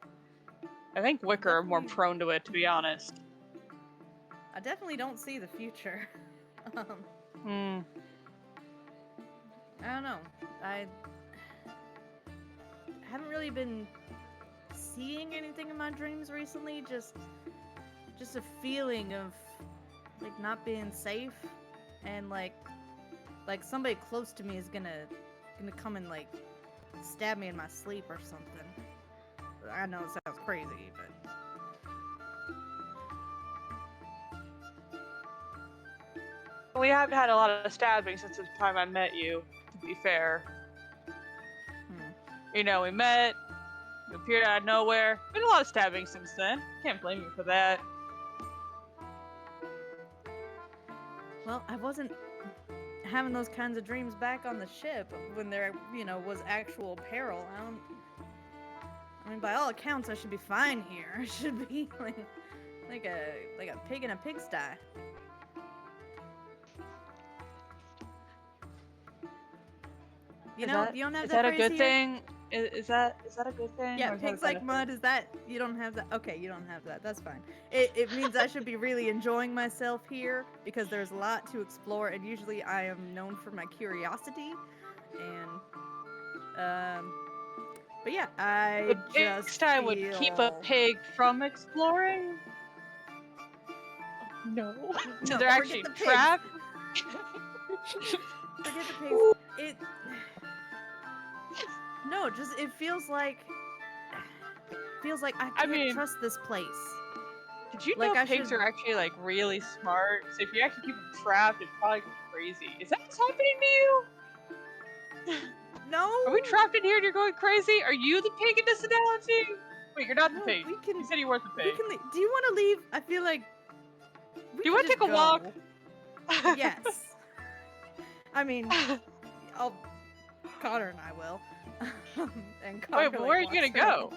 I think Wicker are more Definitely- prone to it, to be honest. I definitely don't see the future. Hmm. I don't know. I haven't really been seeing anything in my dreams recently. Just a feeling of like not being safe, and like somebody close to me is gonna come and like stab me in my sleep or something. I know it sounds crazy, but We haven't had a lot of stabbing since the time I met you, to be fair. You know, we met, you appeared out of nowhere. Been a lot of stabbing since then. Can't blame you for that. well, I wasn't having those kinds of dreams back on the ship when there, you know, was actual peril. I mean, by all accounts, I should be fine here. I should be like a pig in a pigsty. You know, you don't have is that that a phrase good here? thing? Is that a good thing? Yeah, or is that a pigs like benefit? mud. Is that you don't have that? Okay, you don't have that. That's fine. It means I should be really enjoying myself here because there's a lot to explore, and usually I am known for my curiosity, and but yeah, I The just pigsty would keep a feel- pig from exploring? No. So No, they're forget actually the pigs. trapped? Forget the pigs. It no, just it feels like I can't mean- trust this place. Did you Like, know I pigs should- are actually like really smart? So if you actually keep them trapped, it's probably crazy. Is that what's happening to you? No. Are we trapped in here and you're going crazy? Are you the pig in this analogy? Wait, you're not the No, pig. we can- You said you weren't the We pig. can leave. Do you want to leave? I feel like. Do you want to take a walk? Yes. I mean, Connor and I will. And Connor, Wait, but where are you gonna walks around. go?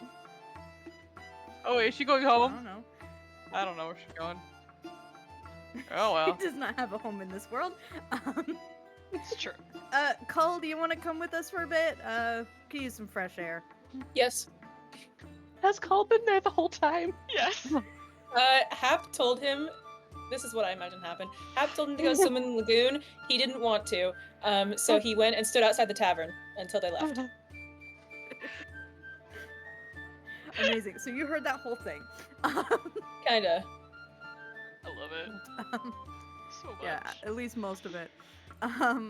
Oh, is she going I home? don't know. I don't know where she's going. Oh well. He does not have a home in this world. It's true. Cole, do you want to come with us for a bit? Could use some fresh air. Yes. Has Cole been there the whole time? Yes. Hap told him, this is what I imagine happened. Hap told him to go swim in the lagoon. He didn't want to. So he went and stood outside the tavern until they left. Amazing. So you heard that whole thing. Kinda. I love it so much. Yeah, at least most of it. I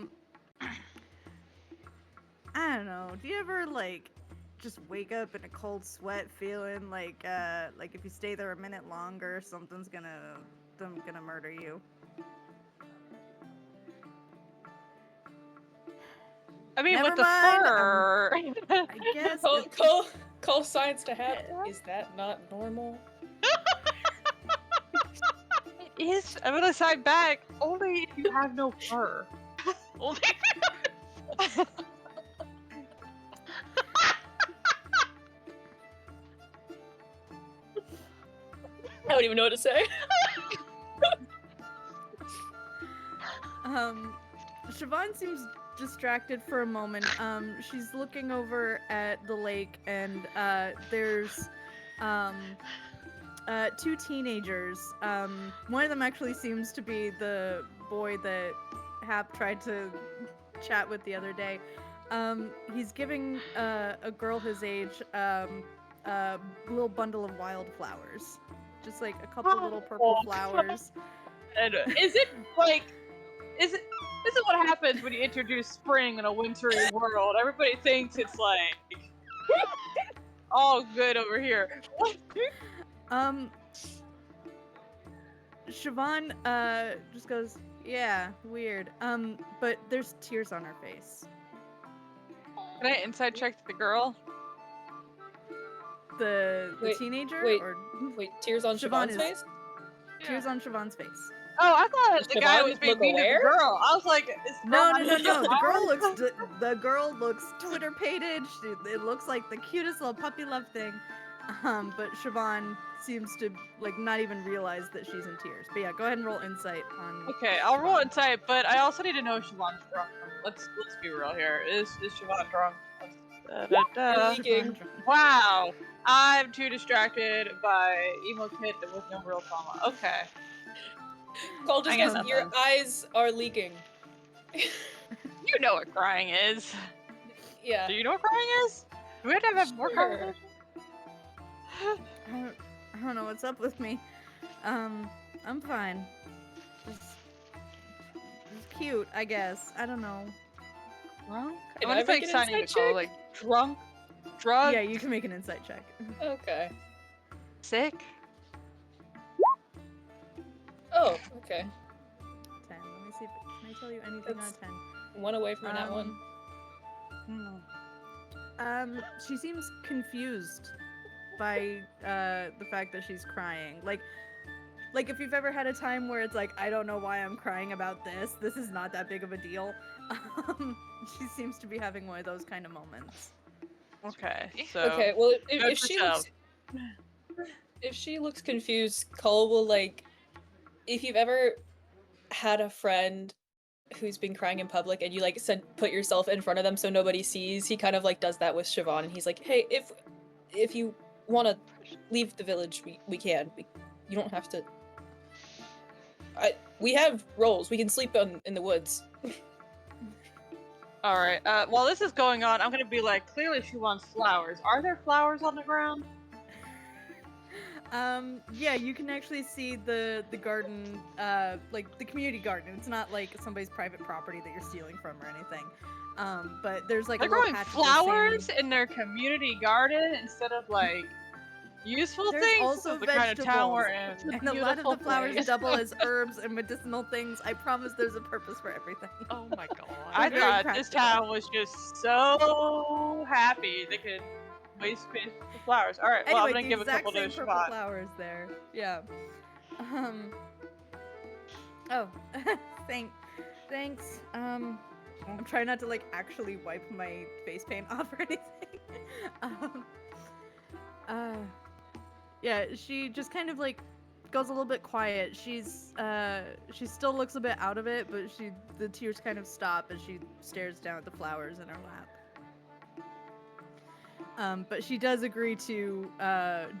don't know. Do you ever like just wake up in a cold sweat, feeling like if you stay there a minute longer, something's gonna murder you? I mean, Never with the mind, fur. I guess. Call science to Hap. Is that not normal? It is. I'm gonna side back. Only if you have no fur. Only don't even know what to say. Siobhan seems distracted for a moment. She's looking over at the lake, and there's two teenagers. One of them actually seems to be the boy that Hap tried to chat with the other day. He's giving a girl his age a little bundle of wildflowers. Just like a couple little purple flowers. And is it like, this is what happens when you introduce spring in a wintry world. Everybody thinks it's like all good over here. Siobhan just goes, yeah, weird. But there's tears on her face. Can I inside check the girl? The Wait, teenager? wait, or Wait, tears on Siobhan Siobhan's is- face? tears on Siobhan's face. Oh, I thought Does the guy Siobhan was being look mean to the aware? girl. I was like, is No. girl The girl looks Twitter-pated. It looks like the cutest little puppy love thing. But Siobhan seems to like not even realize that she's in tears. But yeah, go ahead and roll insight on. Okay, I'll roll Siobhan. insight, but I also need to know if Siobhan's drunk. Let's be real here. Is Siobhan drunk? You're leaking. Siobhan drunk. Wow, I'm too distracted by emo kid with no real trauma. Okay. Cole just I got goes, nothing. your eyes are leaking. You know what crying is. Yeah. Do you know what crying is? Do we have to have more Sure. conversation? I don't know what's up with me. I'm fine. Just cute, I guess. I don't know. Drunk? Can I wonder I if make like an signing insight to call check? like drunk, drug, Yeah, you can make an insight check. Okay. sick. Oh, okay. 10. Let me see. Can I tell you anything That's- on 10? One away from that one. She seems confused by the fact that she's crying. Like if you've ever had a time where it's like, I don't know why I'm crying about this. This is not that big of a deal. She seems to be having one of those kind of moments. Okay, so Okay, well, note if to she self. looks confused, Cole will like. If you've ever had a friend who's been crying in public and you like put yourself in front of them so nobody sees, he kind of like does that with Siobhan, and he's like, hey, if you want to leave the village, we can. You don't have to. We have roles. We can sleep in the woods. All right. While this is going on, I'm gonna be like, clearly she wants flowers. Are there flowers on the ground? Yeah, you can actually see the garden, like the community garden. It's not like somebody's private property that you're stealing from or anything. But there's like They're a little growing patch of the flowers same- in their community garden instead of like useful There's things. also This is the kind of town we're vegetables, in. and a lot of Beautiful the flowers place. double as herbs and medicinal things. I promise there's a purpose for everything. Oh my god. I very thought this practical. town was just so happy they could waste space for flowers. All right, well, Anyway, I'm gonna the give a exact couple to same purple Siobhan. flowers there. Yeah. Oh, thanks. I'm trying not to like actually wipe my face paint off or anything. Yeah, she just kind of like goes a little bit quiet. She still looks a bit out of it, but the tears kind of stop as she stares down at the flowers in her lap. But she does agree to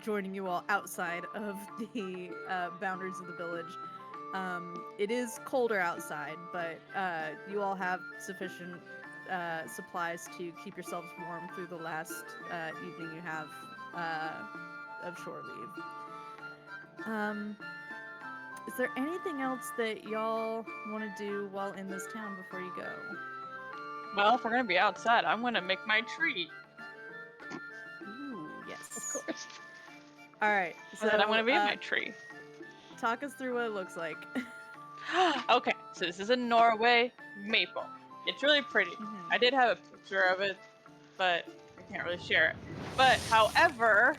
joining you all outside of the boundaries of the village. It is colder outside, but you all have sufficient supplies to keep yourselves warm through the last evening you have of shore leave. Is there anything else that y'all want to do while in this town before you go? Well, if we're gonna be outside, I'm gonna make my tree. Ooh, yes. Of course. All right. So So I'm gonna be in my tree. talk us through what it looks like. Okay, so this is a Norway maple. It's really pretty. I did have a picture of it, but I can't really share it. But however,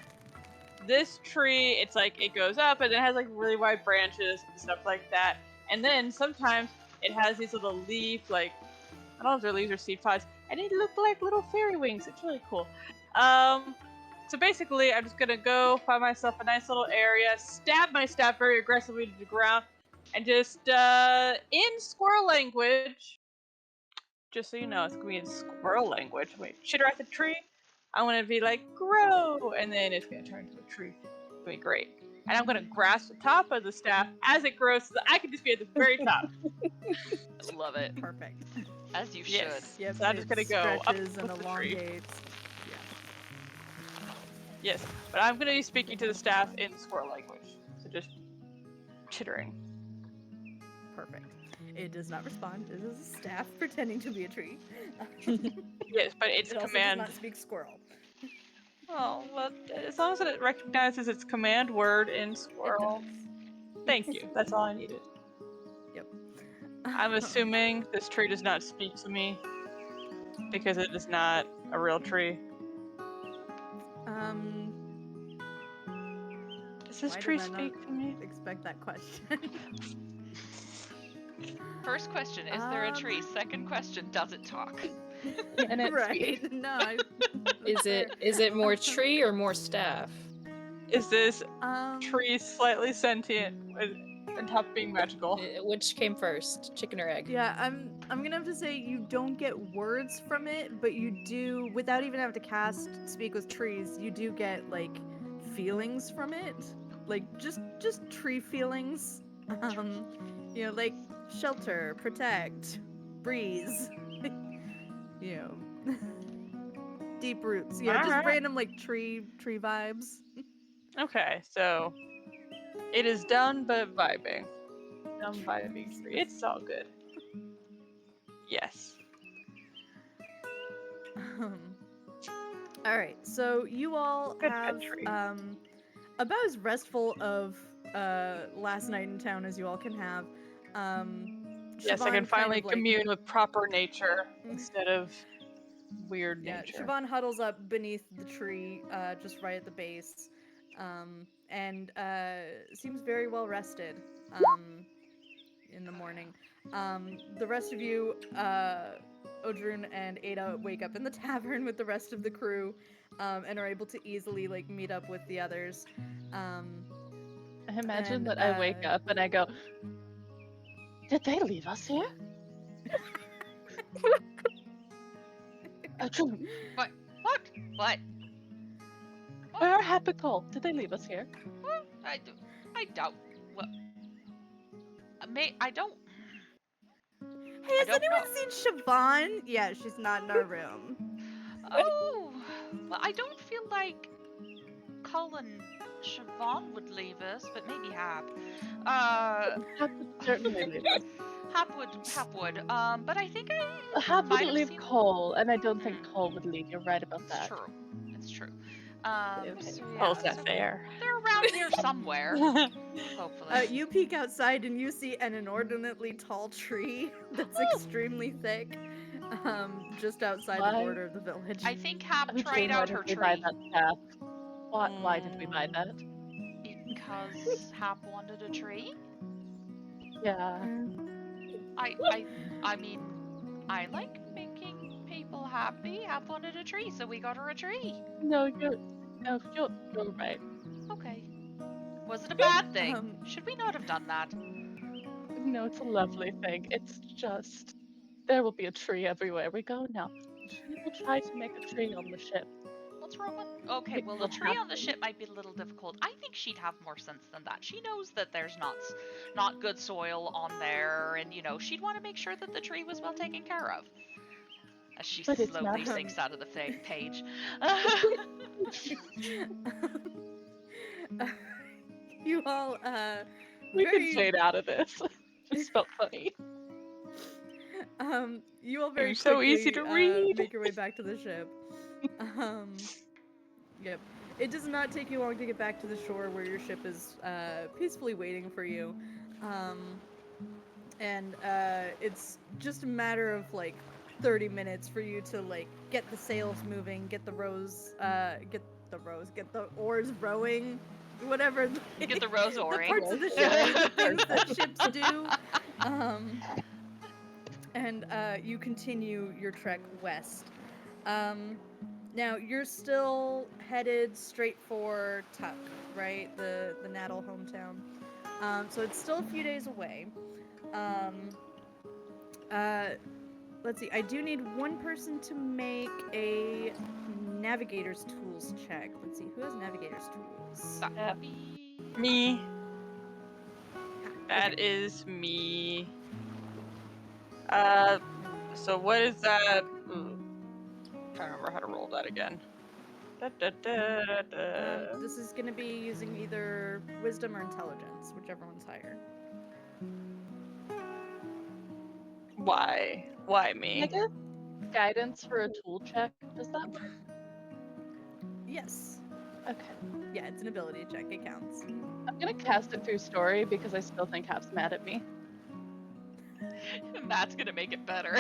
this tree, it's like it goes up and it has like really wide branches and stuff like that. And then sometimes it has these little leaf, like I don't know if they're leaves or seed pods, and they look like little fairy wings. It's really cool. So basically, I'm just gonna go find myself a nice little area, stab my staff very aggressively to the ground, and just in squirrel language. Just so you know, it's gonna be in squirrel language. Wait, chitter at the tree. I'm gonna be like, grow, and then it's gonna turn into a tree. It's gonna be great. And I'm gonna grasp the top of the staff as it grows so that I can just be at the very top. I love it. Perfect. As you should. Yes. Yep. So I'm just gonna go up stretches and with the tree. elongates. Yeah. Yes, but I'm gonna be speaking to the staff in squirrel language. So just chittering. Perfect. It does not respond. It is a staff pretending to be a tree. Yes, but its It also command. does not speak squirrel. Oh, well, as long as it recognizes its command word in It squirrel. does. Thank you. That's all I needed. Yep. I'm assuming this tree does not speak to me because it is not a real tree. Does this Why tree did I not speak to me? expect that question? First question, is there a tree? Second question, does it talk? And it speaks. right. No. Is it more tree or more staff? Is this Um, tree slightly sentient on top of being magical? Which came first, chicken or egg? Yeah, I'm gonna have to say you don't get words from it, but you do, without even having to cast Speak with Trees, you do get like feelings from it, like just tree feelings. You know, like shelter, protect, breeze. You know, deep roots. Yeah, just Alright. random like tree vibes. Okay, so it is done but vibing. Done vibing tree. It's all good. Yes. All right, so you all Good have tree. about as restful of last night in town as you all can have. Yes, I Siobhan can finally kind of, like, commune with proper nature instead of weird yeah, nature. Siobhan huddles up beneath the tree, just right at the base, and seems very well rested. In the morning, the rest of you, Odrun and Ada, wake up in the tavern with the rest of the crew, and are able to easily like meet up with the others. I imagine And, that I wake up and I go, did they leave us here? June, What? What? What? where are Happy Cole? Did they leave us here? What? I doubt. Well, I don't. Hey, has don't anyone know. seen Siobhan? Yeah, she's not in our room. Oh, well, I don't feel like Colin Siobhan would leave us, but maybe Hap. Hap would certainly leave us. Hap would. But I think I Hap might wouldn't have leave seen. Cole, and I don't think Cole would leave. You're right about It's that. true. It's true. Okay. So yeah, Cole's not so there. they're around here somewhere, hopefully. You peek outside and you see an inordinately tall tree that's extremely thick, just outside the Why? border of the village. I think Hap I'm tried saying, why out did her we buy tree that staff? Why did we buy that? because Hap wanted a tree. Yeah. I mean, I like making people happy. Hap wanted a tree, so we got her a tree. No, you're right. Okay. Was it a bad thing? Should we not have done that? No, it's a lovely thing. It's just there will be a tree everywhere we go now. She will try to make a tree on the ship. What's wrong with? Okay, It well, will the tree on the happen. ship might be a little difficult. I think she'd have more sense than that. She knows that there's not good soil on there, and you know she'd want to make sure that the tree was well taken care of. As she But it's slowly not- sinks out of the page. You all, We very, can fade out of this. Just felt funny. you all very You're so quickly, easy to read. make your way back to the ship. Yep. It does not take you long to get back to the shore where your ship is peacefully waiting for you. And it's just a matter of like 30 minutes for you to like get the sails moving, get the oars rowing, whatever. Get the rose The oaring. parts of the ship, the things that ships do. And you continue your trek west. Now you're still headed straight for Tuck, right? The Natal hometown. So it's still a few days away. Um, let's see. I do need one person to make a navigator's tools check. Let's see. Who has navigator's tools? Yep. Me. Ah, That okay. is me. So what is that? Ooh, trying to remember how to roll that again. This is going to be using either wisdom or intelligence, whichever one's higher. Why? Why Can I me? get guidance for a tool check? Does that work? Yes. Okay. Yeah, it's an ability check. It counts. I'm gonna cast it through story because I still think Hap's mad at me. And that's gonna make it better.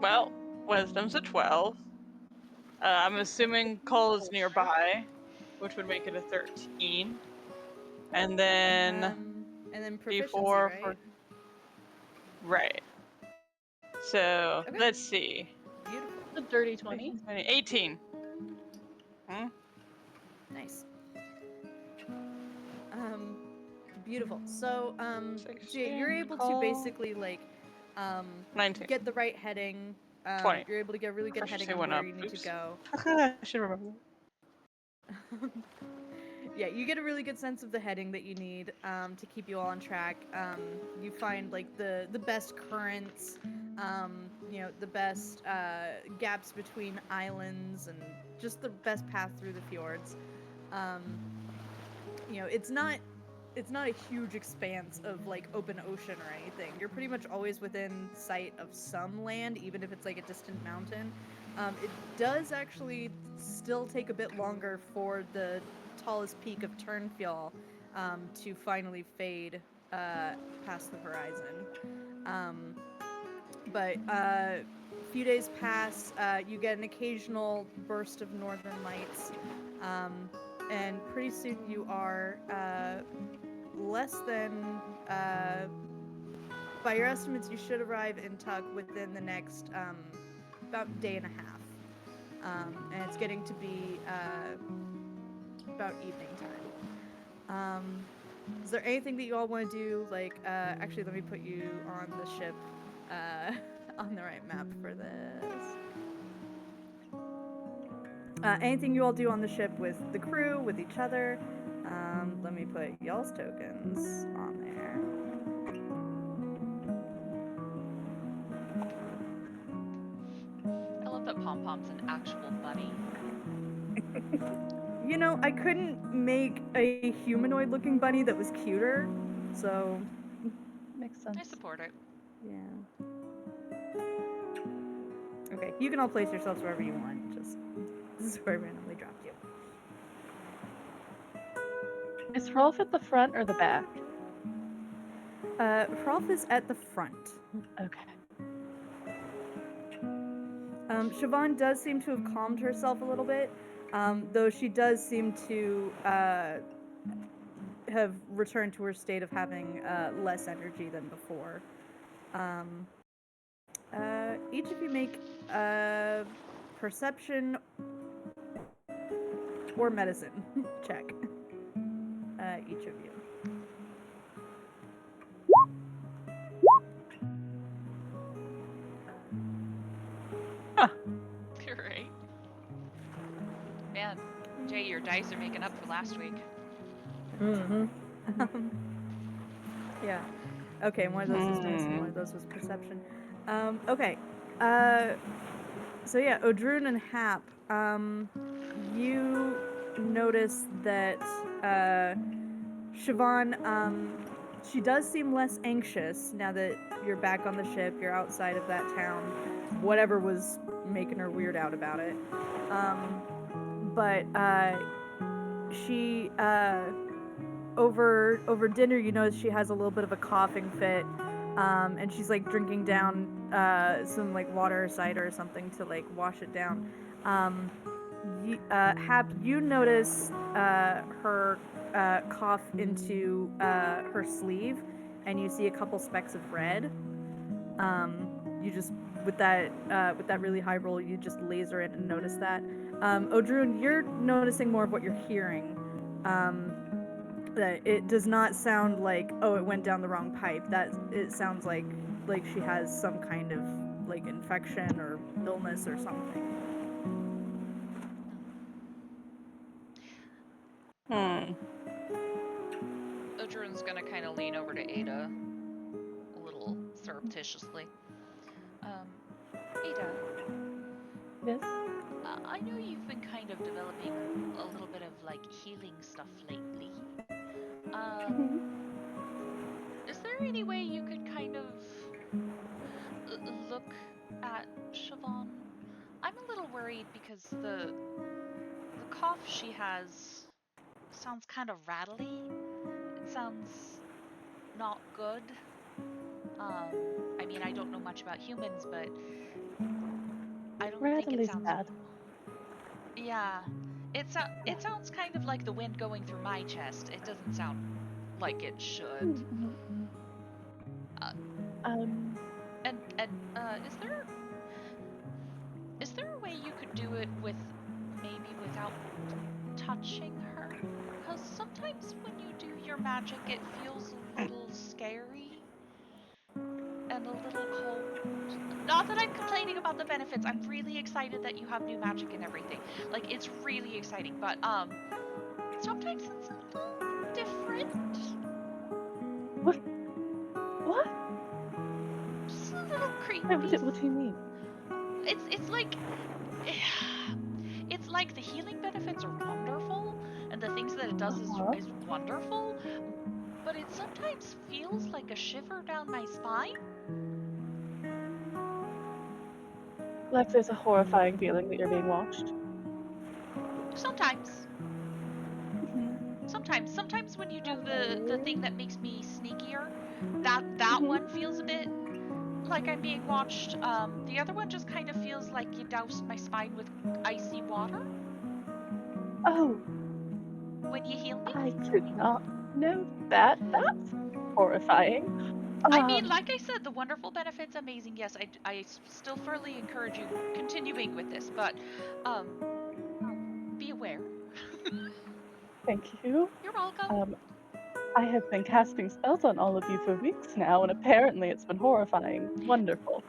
Well, wisdom's a 12. I'm assuming Cole is nearby, which would make it a 13. And then And then proficiency, D4 right? for right. So Okay. let's see. Beautiful. A dirty 20. 18. Hmm? Nice. Beautiful. So, you're able to basically like, 19. get the right heading. 20. You're able to get a really good heading Proficiency on went where up. you need to Oops. go. I should remember. Yeah, you get a really good sense of the heading that you need to keep you all on track. You find like the best currents, the best gaps between islands, and just the best path through the fjords. Um, it's not a huge expanse of like open ocean or anything. You're pretty much always within sight of some land, even if it's like a distant mountain. It does actually still take a bit longer for the tallest peak of Turnfjall to finally fade past the horizon. But a few days pass, you get an occasional burst of northern lights, and pretty soon you are less than, by your estimates, you should arrive in Tuck within the next about day and a half. And it's getting to be about evening time. Is there anything that you all want to do? Like, actually, let me put you on the ship, on the right map for this. Anything you all do on the ship with the crew, with each other? Let me put y'all's tokens on there. I love that Pom Pom's an actual bunny. You know, I couldn't make a humanoid-looking bunny that was cuter, so Makes sense. I support it. yeah. Okay, you can all place yourselves wherever you want. Just this is where I randomly dropped you. Is Rolf at the front or the back? Hrolf is at the front. Okay. Siobhan does seem to have calmed herself a little bit, though she does seem to have returned to her state of having less energy than before. Each of you make a perception or medicine check. Each of you. You're right. Man, Jay, your dice are making up for last week. Mm-hmm. Yeah. Okay, one of those is dice and one of those was perception. Okay. So yeah, Odrun and Hap, you notice that Siobhan, she does seem less anxious now that you're back on the ship, you're outside of that town, whatever was making her weird out about it. But she, over dinner, you notice she has a little bit of a coughing fit, and she's like drinking down some like water or cider or something to like wash it down. Hap, you notice her cough into her sleeve, and you see a couple specks of red. you just with that really high roll, you just laser it and notice that. Odrun, you're noticing more of what you're hearing. That it does not sound like, oh, it went down the wrong pipe. That it sounds like she has some kind of like infection or illness or something. Odrun's gonna kind of lean over to Ada a little surreptitiously. Ada, Yes. I know you've been kind of developing a little bit of like healing stuff lately. Mhm. Is there any way you could kind of look at Siobhan? I'm a little worried because the cough she has sounds kind of rattly. It sounds not good. I mean, I don't know much about humans, but I don't think it Rattly's sounds. bad. Yeah, it sounds kind of like the wind going through my chest. It doesn't sound like it should. Mm-hmm. Uh, Um. and is there a way you could do it with maybe without touching her? Because sometimes when you do your magic, it feels a little scary and a little cold. Not that I'm complaining about the benefits. I'm really excited that you have new magic and everything. Like, it's really exciting, but sometimes it's a little different. What? Just a little creepy. What do you mean? It's like it's like the healing benefits are wonderful and the things that it does Uh-huh. is wonderful, but it sometimes feels like a shiver down my spine. Like there's a horrifying feeling that you're being watched. Sometimes. Mhm. Sometimes when you do the Okay. thing that makes me sneakier, that Mhm. one feels a bit like I'm being watched. The other one just kind of feels like you doused my spine with icy water Oh, when you heal me. I did not know that. That's horrifying. I mean, like I said, the wonderful benefits, amazing. Yes, I still firmly encourage you continuing with this, but um, be aware. Thank you. You're welcome. I have been casting spells on all of you for weeks now, and apparently it's been horrifying. Wonderful.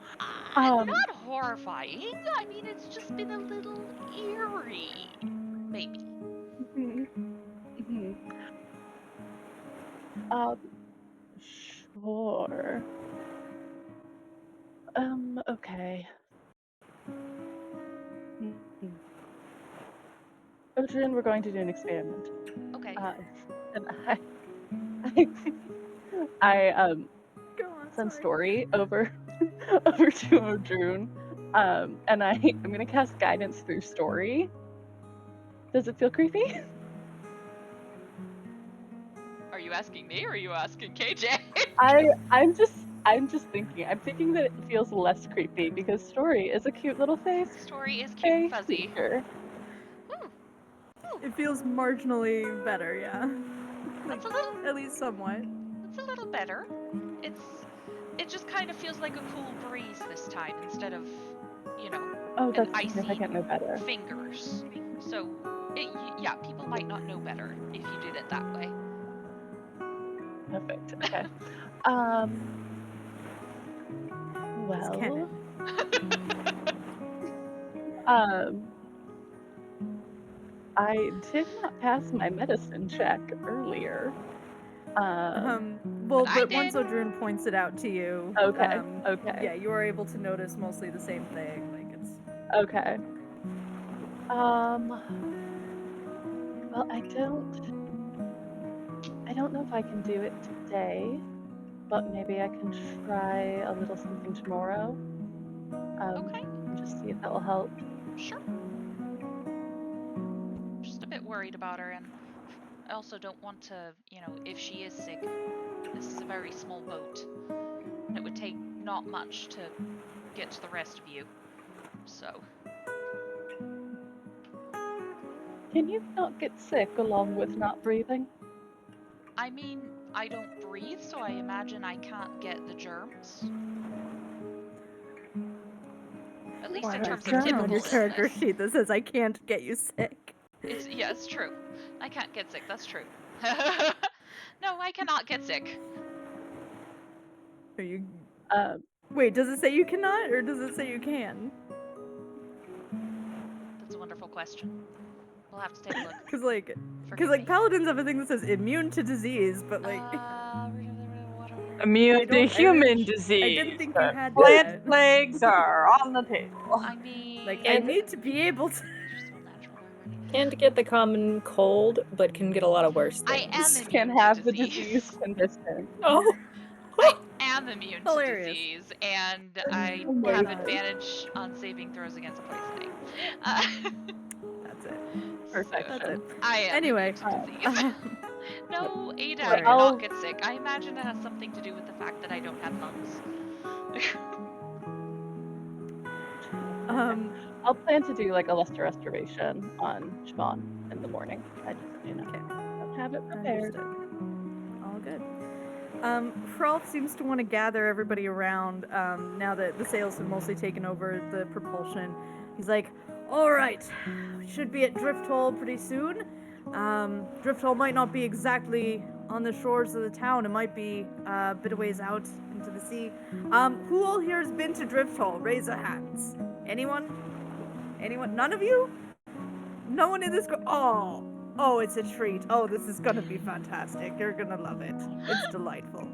Not horrifying. I mean, it's just been a little eerie, maybe. Mhm. Mhm. Um, sure. Okay. Mhm. Odrin, we're going to do an experiment. Okay. And I, I Go on, send sorry. Story over over to Odrun. And I'm gonna cast guidance through Story. Does it feel creepy? Are you asking me or are you asking KJ? I'm just thinking. I'm thinking that it feels less creepy because Story is a cute little Story is cute and fae fuzzy. creature. It feels marginally better, yeah. Like, That's a little. at least somewhat. It's a little better. It's. It just kind of feels like a cool breeze this time instead of, you know, Oh, an that's icy significantly better. fingers. So, yeah, people might not know better if you did it that way. Perfect. Okay. It's Well, canon. um, I did not pass my medicine check earlier. Well, But I but once did. Odrun points it out to you, Okay. yeah, Okay. you are able to notice mostly the same thing. Like it's Okay. Well, I don't know if I can do it today, but maybe I can try a little something tomorrow. Okay, And just see if that will help. sure. Just a bit worried about her, and I also don't want to, if she is sick, this is a very small boat, and it would take not much to get to the rest of you. So, Can you not get sick along with not breathing? I mean, I don't breathe, so I imagine I can't get the germs. least Why in do I terms have of something on your typical character illness. sheet that says I can't get you sick? It's true. I can't get sick. That's true. No, I cannot get sick. Are you? Um, Wait, does it say you cannot, or does it say you can? That's a wonderful question. We'll have to take a look. Because like Forgive me. paladins have a thing that says immune to disease, but like Immune I to don't- I human didn't- disease. I didn't think you but had plant that. plagues are on the table. I mean, like I need to be able to. you're so natural already. Can't get the common cold, but can get a lot of worse I am things. immune can to have the disease. disease condition. Oh, I am immune to Hilarious. disease, and I Oh my have God. advantage on saving throws against poisoning. That's it. Perfect. So, That's it. I am Anyway, immune to disease. No, Ada, I Hilarious. cannot get sick. I imagine it has something to do with the fact that I don't have lungs. I'll plan to do like a lesser restoration on Siobhan in the morning. I just, Okay. don't have it prepared. Understood. All good. Hrolf seems to want to gather everybody around now that the sails have mostly taken over the propulsion. He's like, all right, we should be at Drifthall pretty soon. Drifthall might not be exactly on the shores of the town. It might be a bit of ways out into the sea. Who all here has been to Drifthall? Raise your hands. Anyone? Anyone? None of you? No one in this group? Oh, it's a treat. Oh, this is gonna be fantastic. You're gonna love it. It's delightful.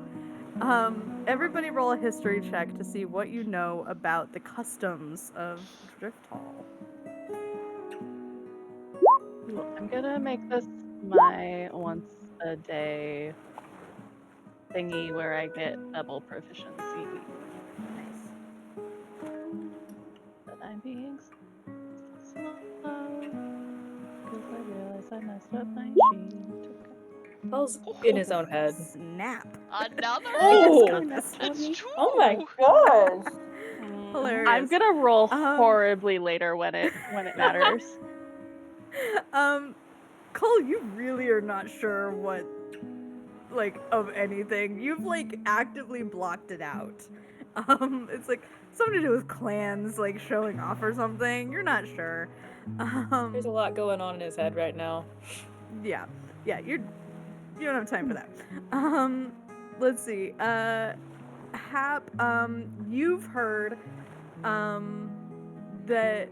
Everybody roll a history check to see what you know about the customs of Drifthall. I'm gonna make this my once a day thingy where I get double proficiency. Nice. But I'm being slow because I realize I messed up my sheet. Paul's in his own head. Snap. Another? Oh! It's messed up. That's two! Oh my gosh! Hilarious. I'm gonna roll Um, horribly later when it matters. Cole, you really are not sure what, like, of anything. You've, like, actively blocked it out. It's, like, something to do with clans, like, showing off or something. You're not sure. There's a lot going on in his head right now. Yeah, you don't have time for that. Let's see. Hap, you've heard, that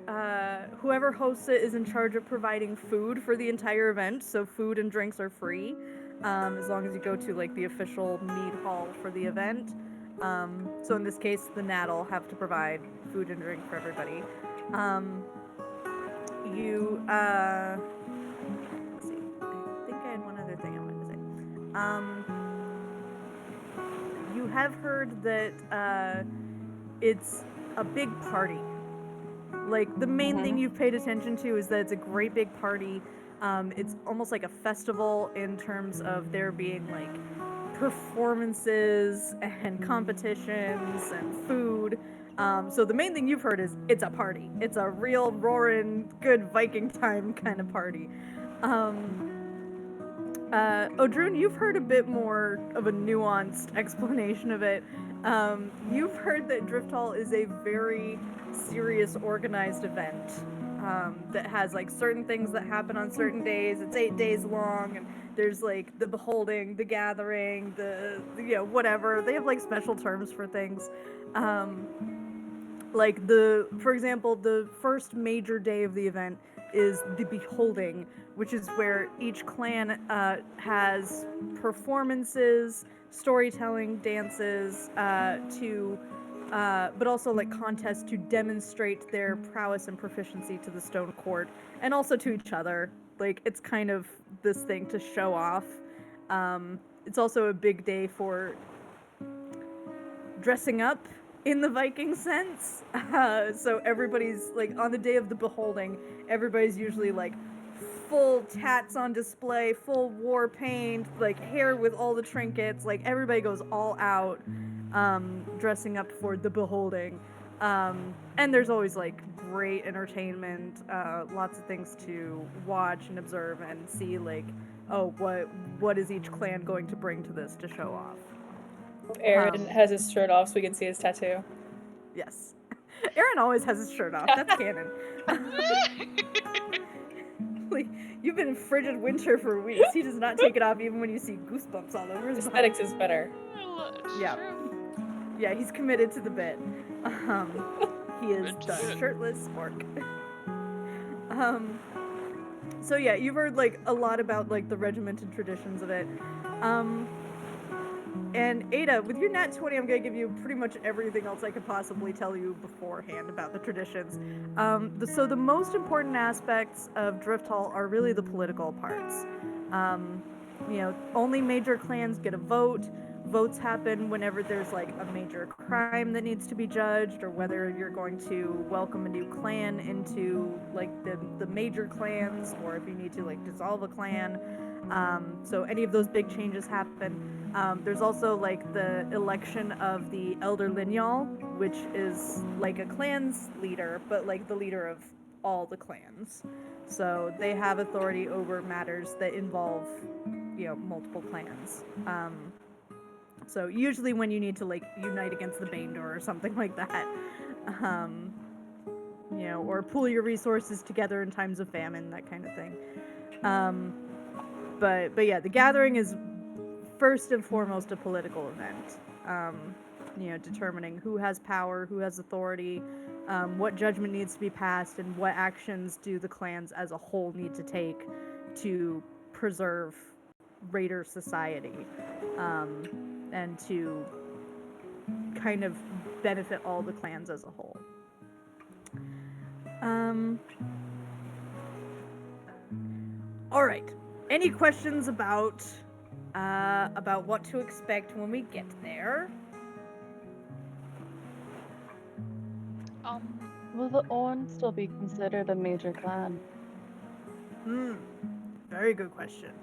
whoever hosts it is in charge of providing food for the entire event. So food and drinks are free, as long as you go to like the official mead hall for the event. So in this case, the Nat'll have to provide food and drink for everybody. Let's see. I think I had one other thing I wanted to say. You have heard that it's a big party. Like, the main thing you've paid attention to is that it's a great big party. It's almost like a festival in terms of there being, like, performances and competitions and food. So the main thing you've heard is it's a party. It's a real roaring, good Viking time kind of party. Odrun, you've heard a bit more of a nuanced explanation of it. You've heard that Drifthall is a very serious, organized event that has like certain things that happen on certain days. It's 8 days long, and there's like the beholding, the gathering, the whatever. They have like special terms for things. Like for example, the first major day of the event is the beholding, which is where each clan has performances, storytelling, dances, but also like contests to demonstrate their prowess and proficiency to the Stone Court, and also to each other. Like, it's kind of this thing to show off. It's also a big day for dressing up in the Viking sense. So everybody's like, on the day of the beholding, everybody's usually like full tats on display, full war paint, like hair with all the trinkets. Like, everybody goes all out, dressing up for the beholding. And there's always like great entertainment, lots of things to watch and observe and see, like, oh, what is each clan going to bring to this to show off. Aaron has his shirt off so we can see his tattoo. Yes. Aaron always has his shirt off. That's canon. Like, you've been in frigid winter for weeks. He does not take it off even when you see goosebumps all over his body. Aesthetics is better. Yeah. True. Yeah, he's committed to the bit. He is Committed to the the bit. shirtless orc. So yeah, you've heard like a lot about like the regimented traditions of it. And Ada, with your nat 20, I'm gonna give you pretty much everything else I could possibly tell you beforehand about the traditions. So the most important aspects of Drifthall are really the political parts. Only major clans get a vote. Votes happen whenever there's like a major crime that needs to be judged, or whether you're going to welcome a new clan into like the major clans, or if you need to like dissolve a clan. So any of those big changes happen. There's also like the election of the Elder Lignal, which is like a clan's leader, but like the leader of all the clans. So they have authority over matters that involve, multiple clans. So usually when you need to like unite against the Baindor or something like that, or pool your resources together in times of famine, that kind of thing. But yeah, the gathering is first and foremost a political event. Determining who has power, who has authority, what judgment needs to be passed, and what actions do the clans as a whole need to take to preserve raider society, and to kind of benefit all the clans as a whole. All right. Any questions about what to expect when we get there? Will the Orn still be considered a major clan? Very good question.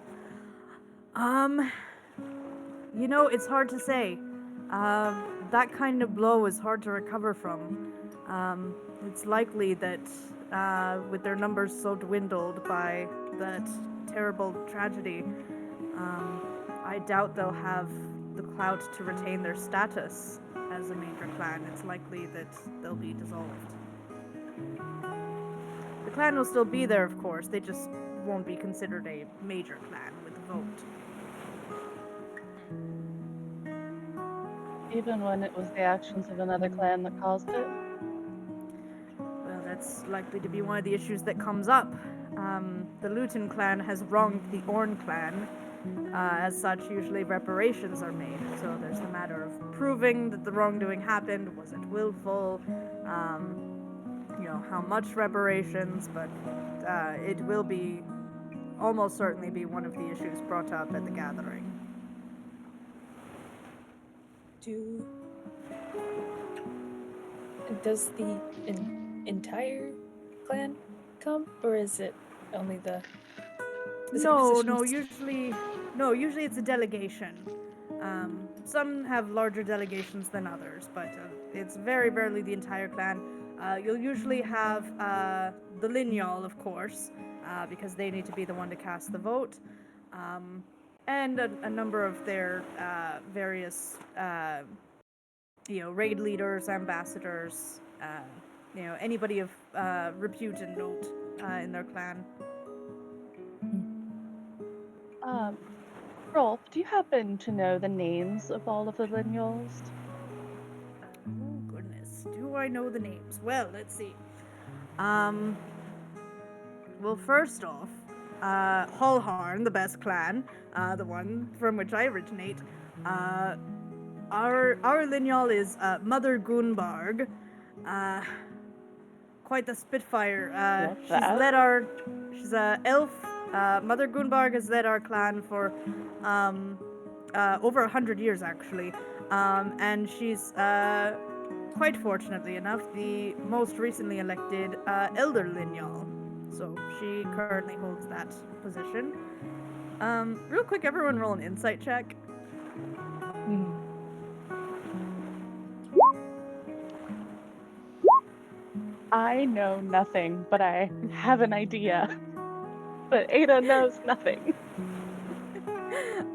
It's hard to say. That kind of blow is hard to recover from. It's likely that, with their numbers so dwindled by that terrible tragedy, I doubt they'll have the clout to retain their status as a major clan. It's likely that they'll be dissolved. The clan will still be there, of course. They just won't be considered a major clan with a vote. Even when it was the actions of another clan that caused it? Well, that's likely to be one of the issues that comes up. The Luton clan has wronged the Orn clan. As such, usually reparations are made. So there's the matter of proving that the wrongdoing happened. Was it willful? How much reparations? But it will be almost certainly be one of the issues brought up at the gathering. Does the entire clan come, or is it only the No, usually it's a delegation. Some have larger delegations than others, but it's very rarely the entire clan. You'll usually have the Lignal, of course, because they need to be the one to cast the vote, and a number of their various, raid leaders, ambassadors, anybody of repute and note in their clan. Rolf, do you happen to know the names of all of the Lignals? Oh, goodness. Do I know the names? Well, let's see. Well, first off, Hallharn, the best clan, the one from which I originate. Our Lignal is Mother Gunbarg. Quite the spitfire. She's a elf. Mother Gunbarg has led our clan for over 100 years, actually. And she's, quite fortunately enough, the most recently elected Elder Lignal. So she currently holds that position. Real quick, everyone roll an insight check. I know nothing, but I have an idea. But Ada knows nothing.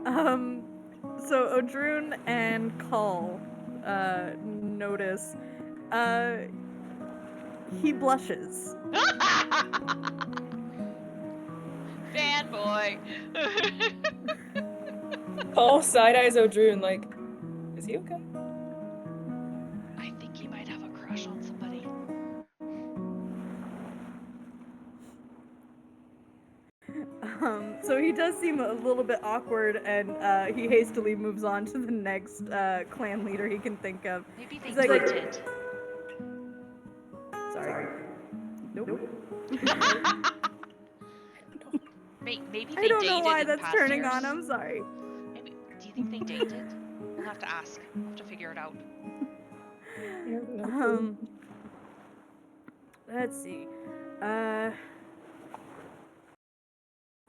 So Odrun and Call notice he blushes. Fanboy. Paul side-eyes Odrune like, is he okay? I think he might have a crush on somebody. So he does seem a little bit awkward, and he hastily moves on to the next clan leader he can think of. Maybe they He's like, dated. Sorry. Nope. Maybe I they don't know dated why in that's past turning years. on him. Sorry. Maybe. Do you think they dated? We'll have to ask. We'll have to figure it out. Let's see.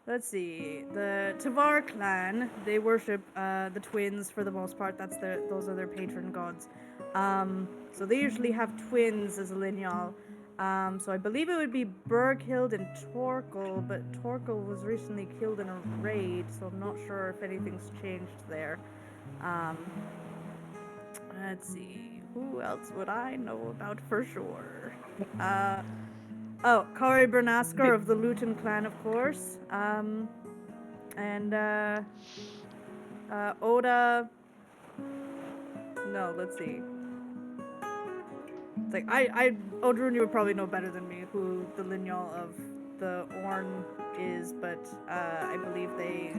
Let's see. The Tavar clan, they worship the twins for the most part. Those are their patron gods. So they usually have twins as a lineal. So I believe it would be Berghild and Torkel, but Torkel was recently killed in a raid, so I'm not sure if anything's changed there. Let's see. Who else would I know about for sure? Kari Bernaskar of the Luton clan, of course. And Oda. No, let's see. It's like Odrune, you would probably know better than me who the lineal of the Orn is, but I believe they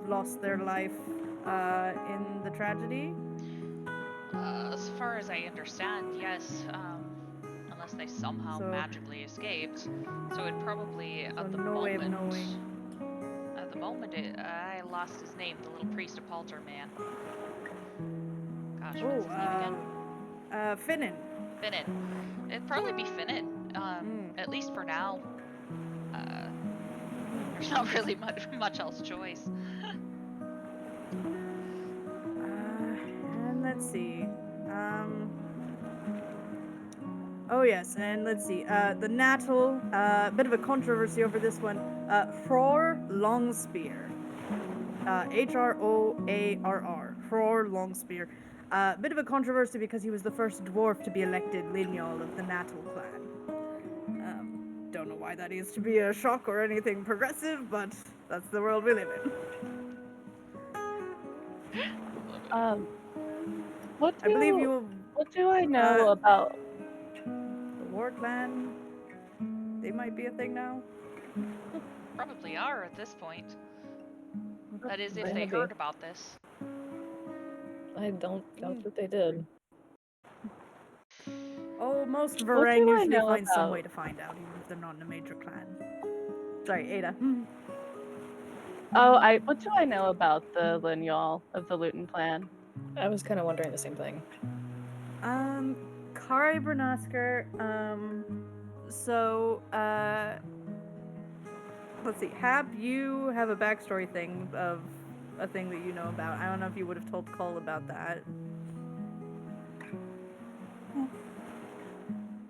lost their life in the tragedy. As far as I understand, yes. Unless they somehow magically escaped. So it probably So at the no way of knowing. At the moment, I lost his name. The little priest of Palter man. Gosh, what's his name again? Finnan. Finnan. It'd probably be Finnan. At least for now. There's not really much else choice. And let's see. Oh yes, and let's see. The Natal, bit of a controversy over this one. Hror Longspear. H-R-O-A-R-R. Hror Longspear. Bit of a controversy because he was the first dwarf to be elected lineal of the Natal clan. Don't know why that is to be a shock or anything progressive, but that's the world we live in. What I believe you. What do I know about the War Clan? They might be a thing now. Probably are at this point. That is, if they heard about this. I don't doubt that they did. Oh, most Varang usually find some way to find out, even if they're not in a major clan. Sorry, Ada. What do I know about the lineal of the Luton clan? I was kind of wondering the same thing. Kari Bernaskar, let's see, you have a backstory thing of a thing that you know about. I don't know if you would have told Cole about that.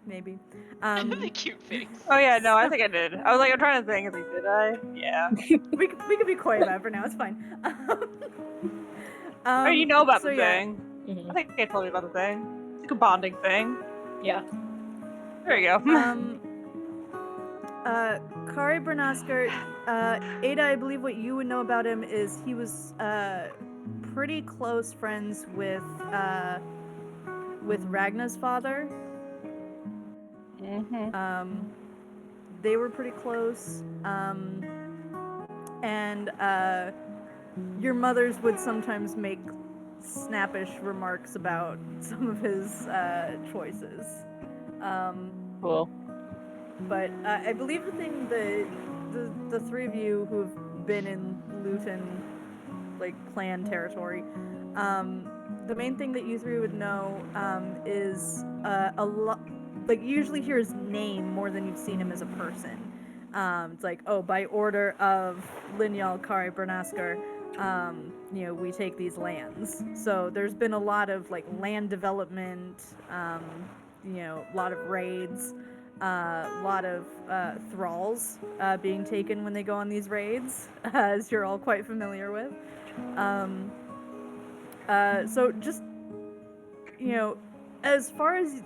Maybe. The cute face. Oh yeah, no, I think I did. I was like, I'm trying to think. Like, did I? Yeah. we can be quiet about it for now. It's fine. Oh, you know about the yeah. thing. Mm-hmm. I think they told me about the thing. It's like a bonding thing. Yeah. There you go. Kari Bernaskar, Ada, I believe what you would know about him is he was pretty close friends with Ragna's father. Mm-hmm. They were pretty close. And your mothers would sometimes make snappish remarks about some of his choices. Cool. But I believe the thing the three of you who've been in Luton, like, clan territory, the main thing that you three would know is a lot. Like, you usually hear his name more than you've seen him as a person. It's like, oh, by order of Lineal Kari Bernaskar, we take these lands. So there's been a lot of, like, land development, a lot of raids, a lot of thralls being taken when they go on these raids, as you're all quite familiar with. So just, as far as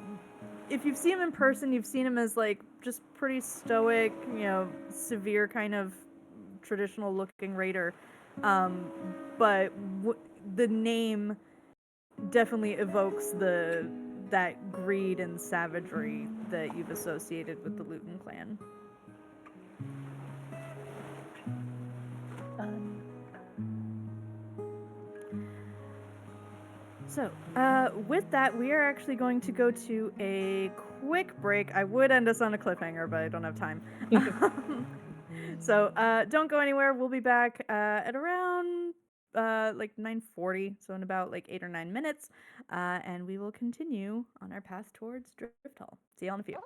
if you've seen him in person, you've seen him as like just pretty stoic, severe kind of traditional looking raider. But the name definitely evokes that greed and savagery that you've associated with the Luton clan. So, with that, we are actually going to go to a quick break. I would end us on a cliffhanger, but I don't have time. So, don't go anywhere. We'll be back at around like 9:40, so in about like 8 or 9 minutes, and we will continue on our path towards Drifthall. See y'all in a few.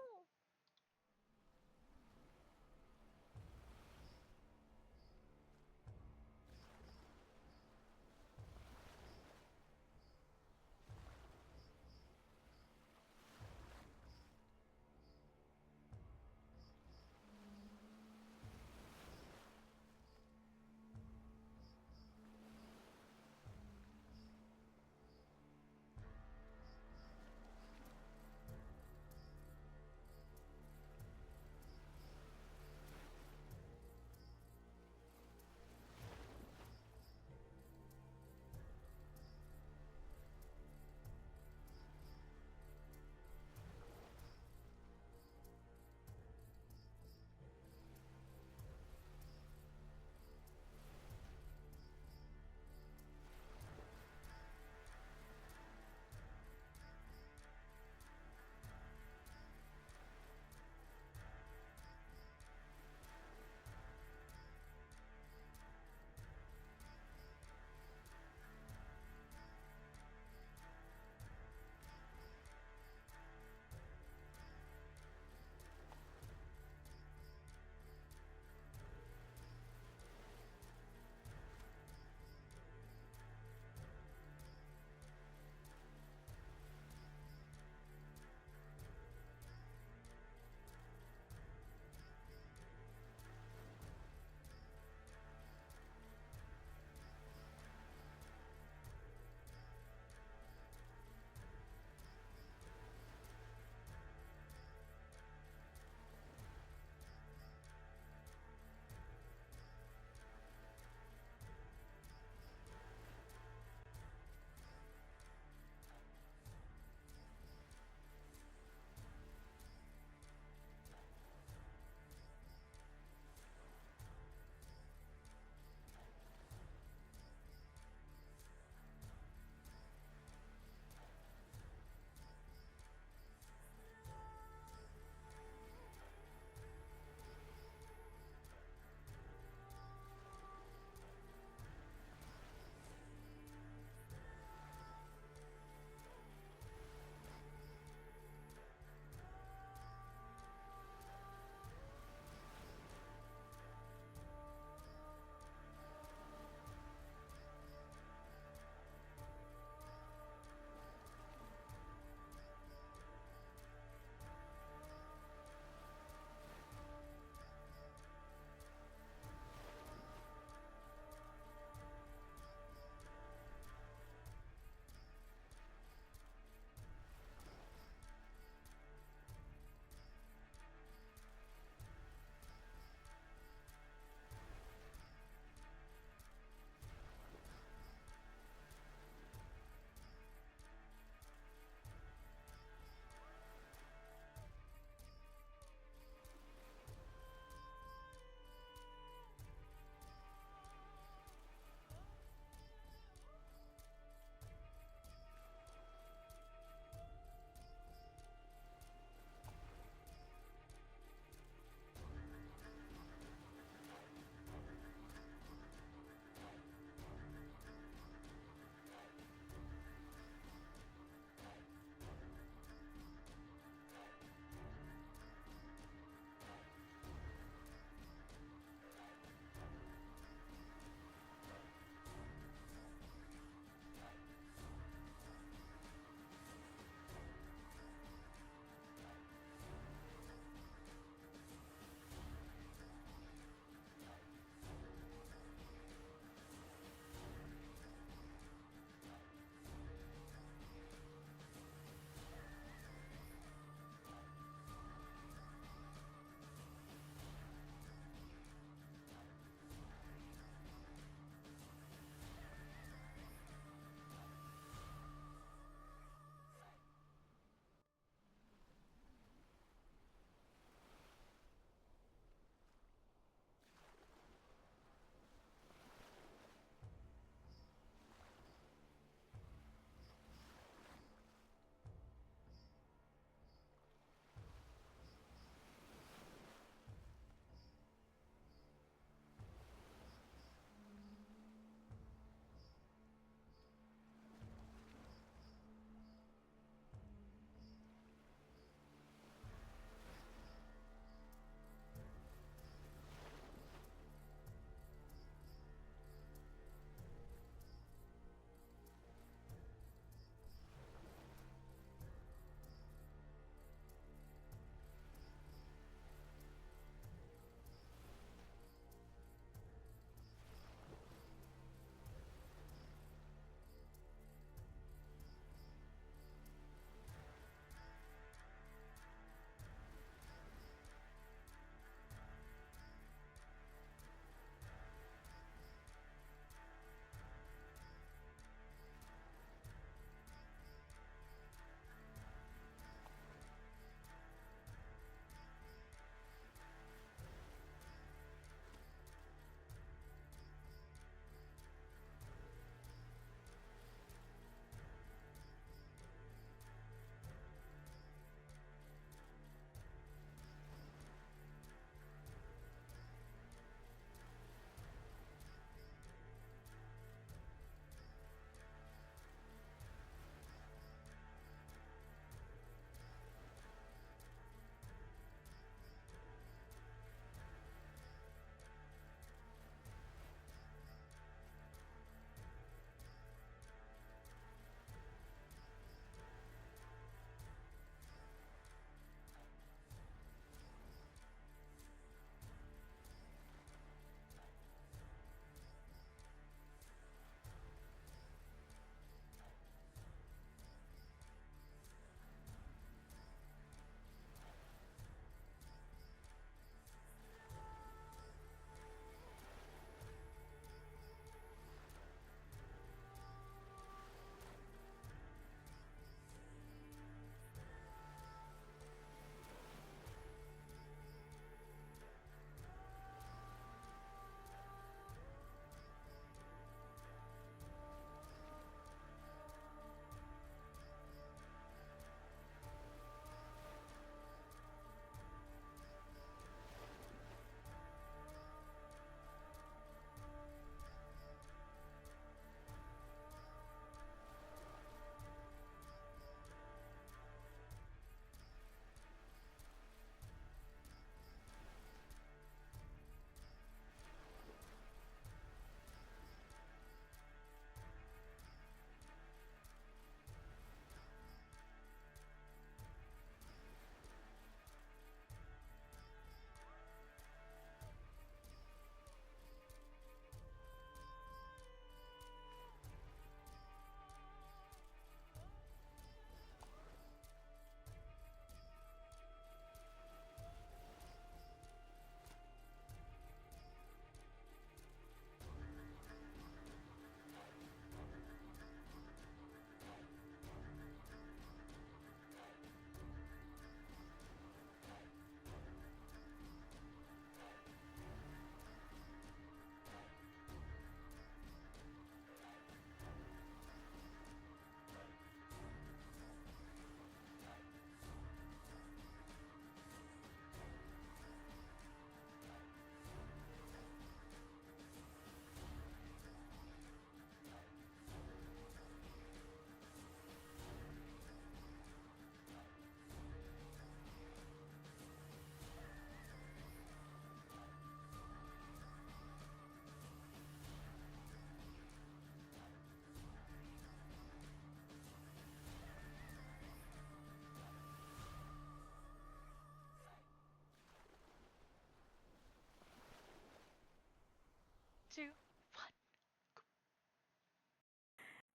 2,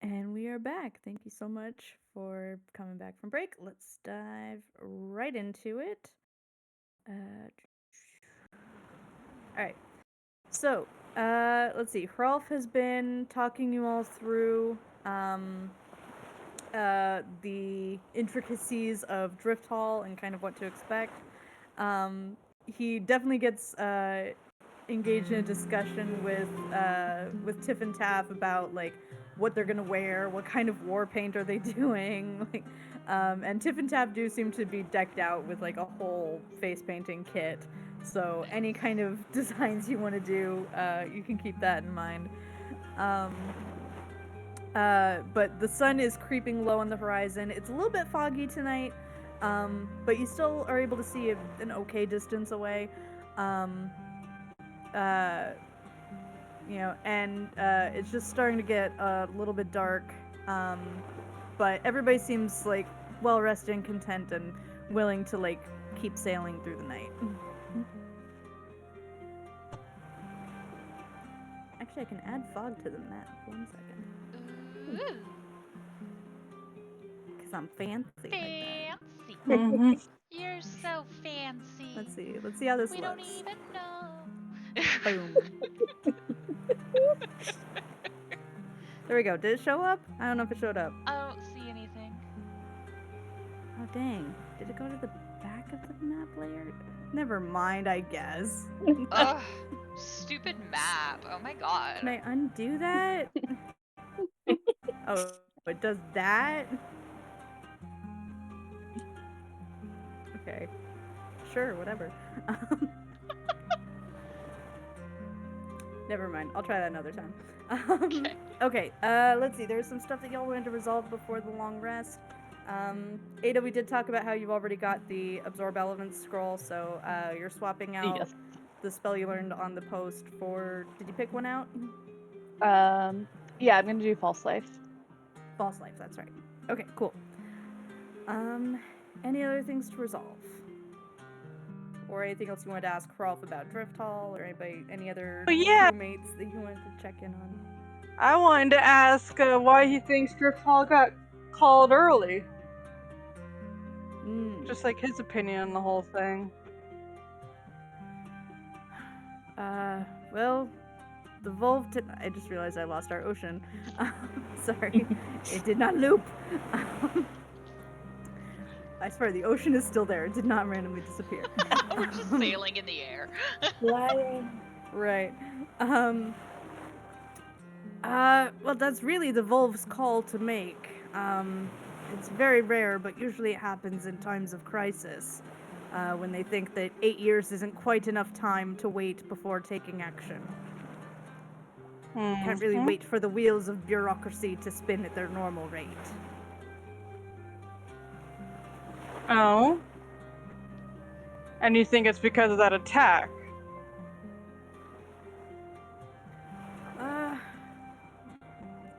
1. And we are back. Thank you so much for coming back from break. Let's dive right into it. All right. So, let's see. Hrolf has been talking you all through the intricacies of Drifthall and kind of what to expect. He definitely gets engaged in a discussion with Tiff and Taff about like what they're gonna wear, what kind of war paint are they doing, like, and Tiff and Taff do seem to be decked out with like a whole face painting kit. So any kind of designs you want to do, you can keep that in mind. But the sun is creeping low on the horizon. It's a little bit foggy tonight, but you still are able to see an okay distance away. And it's just starting to get a little bit dark. But everybody seems like well rested and content and willing to like keep sailing through the night. Actually, I can add fog to the map. 1 second. Ooh, Because I'm fancy like that. fancy. Mm-hmm. You're so fancy. Let's see how this We looks. don't even know. Boom. There we go. Did it show up? I don't know if it showed up. I don't see anything. Oh, dang. Did it go to the back of the map layer? Never mind, I guess. Ugh, stupid map. Oh my god. Can I undo that? Oh, it does that? Okay. Sure, whatever. Never mind. I'll try that another time. Okay. Let's see. There's some stuff that y'all wanted to resolve before the long rest. Ada, we did talk about how you've already got the Absorb Elements scroll, so you're swapping out Yes. the spell you learned on the post for... Did you pick one out? Yeah, I'm gonna do False Life. False Life, that's right. Okay, cool. Any other things to resolve? Or anything else you wanted to ask Hrolf about Drifthall, or any other Oh, yeah. crewmates that you wanted to check in on? I wanted to ask why he thinks Drifthall got called early. Just like his opinion on the whole thing. Well, the Volv I just realized I lost our ocean. Sorry, it did not loop. I swear, the ocean is still there. It did not randomly disappear. We're just sailing in the air. Flying. Right. Well, that's really the Volv's call to make. It's very rare, but usually it happens in times of crisis, when they think that 8 years isn't quite enough time to wait before taking action. Can't really wait for the wheels of bureaucracy to spin at their normal rate. Oh. And you think it's because of that attack?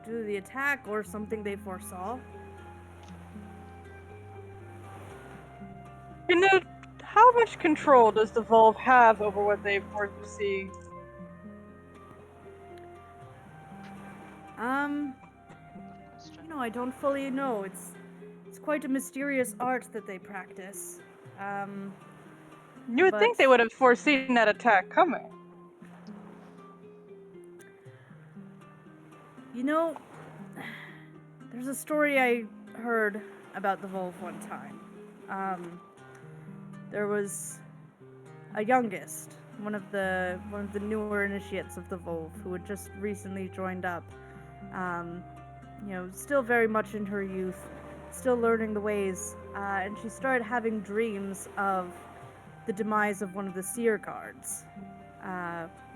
Due to the attack or something they foresaw. How much control does the Volv have over what they foresee? I don't fully know. It's quite a mysterious art that they practice. You would think they would have foreseen that attack coming. You know, there's a story I heard about the Volv one time. There was a youngest, one of the newer initiates of the Volv, who had just recently joined up. Still very much in her youth, still learning the ways, and she started having dreams of the demise of one of the seer guards,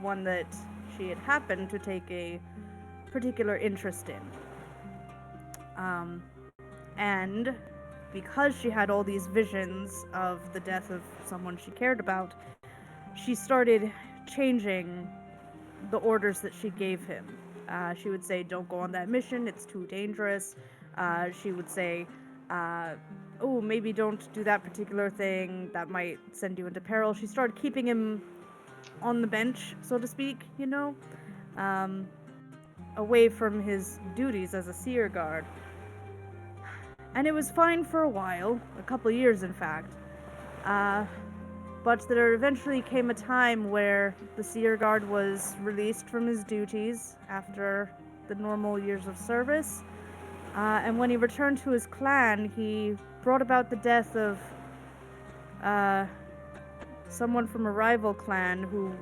one that she had happened to take a particular interest in. And because she had all these visions of the death of someone she cared about, she started changing the orders that she gave him. She would say, don't go on that mission, it's too dangerous. She would say, oh, maybe don't do that particular thing, that might send you into peril. She started keeping him on the bench, so to speak, away from his duties as a seer guard. And it was fine for a while, a couple years in fact. But there eventually came a time where the seer guard was released from his duties after the normal years of service. And when he returned to his clan, he brought about the death of someone from a rival clan who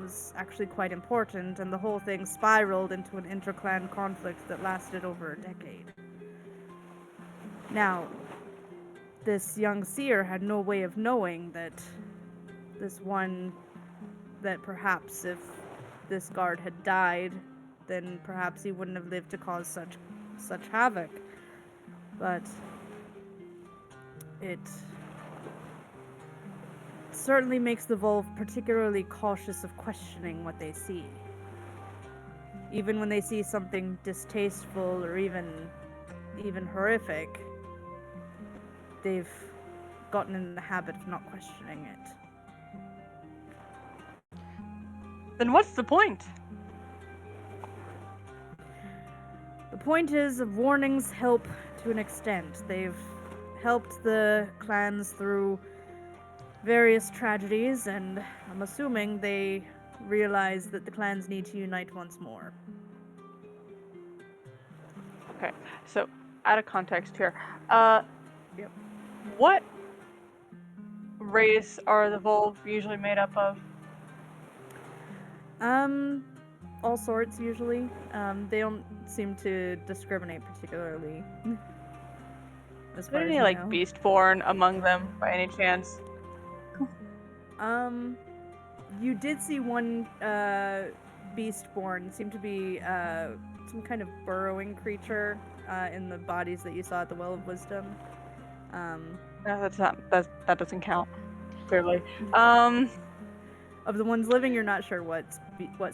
was actually quite important, and the whole thing spiraled into an inter-clan conflict that lasted over a decade. Now, this young seer had no way of knowing that perhaps if this guard had died, then perhaps he wouldn't have lived to cause such havoc. But it certainly makes the Volv particularly cautious of questioning what they see. Even when they see something distasteful or even horrific, they've gotten in the habit of not questioning it. Then what's the point? The point is, warnings help to an extent. They've helped the clans through various tragedies, and I'm assuming they realize that the clans need to unite once more. Okay, so out of context here. Yep. What race are the Volv usually made up of? All sorts usually. They don't seem to discriminate particularly. As Is far there as any you like know. beastborn among them by any chance? You did see one beastborn, seemed to be some kind of burrowing creature in the bodies that you saw at the Well of Wisdom. No, that's not. That doesn't count. Clearly. Of the ones living, you're not sure what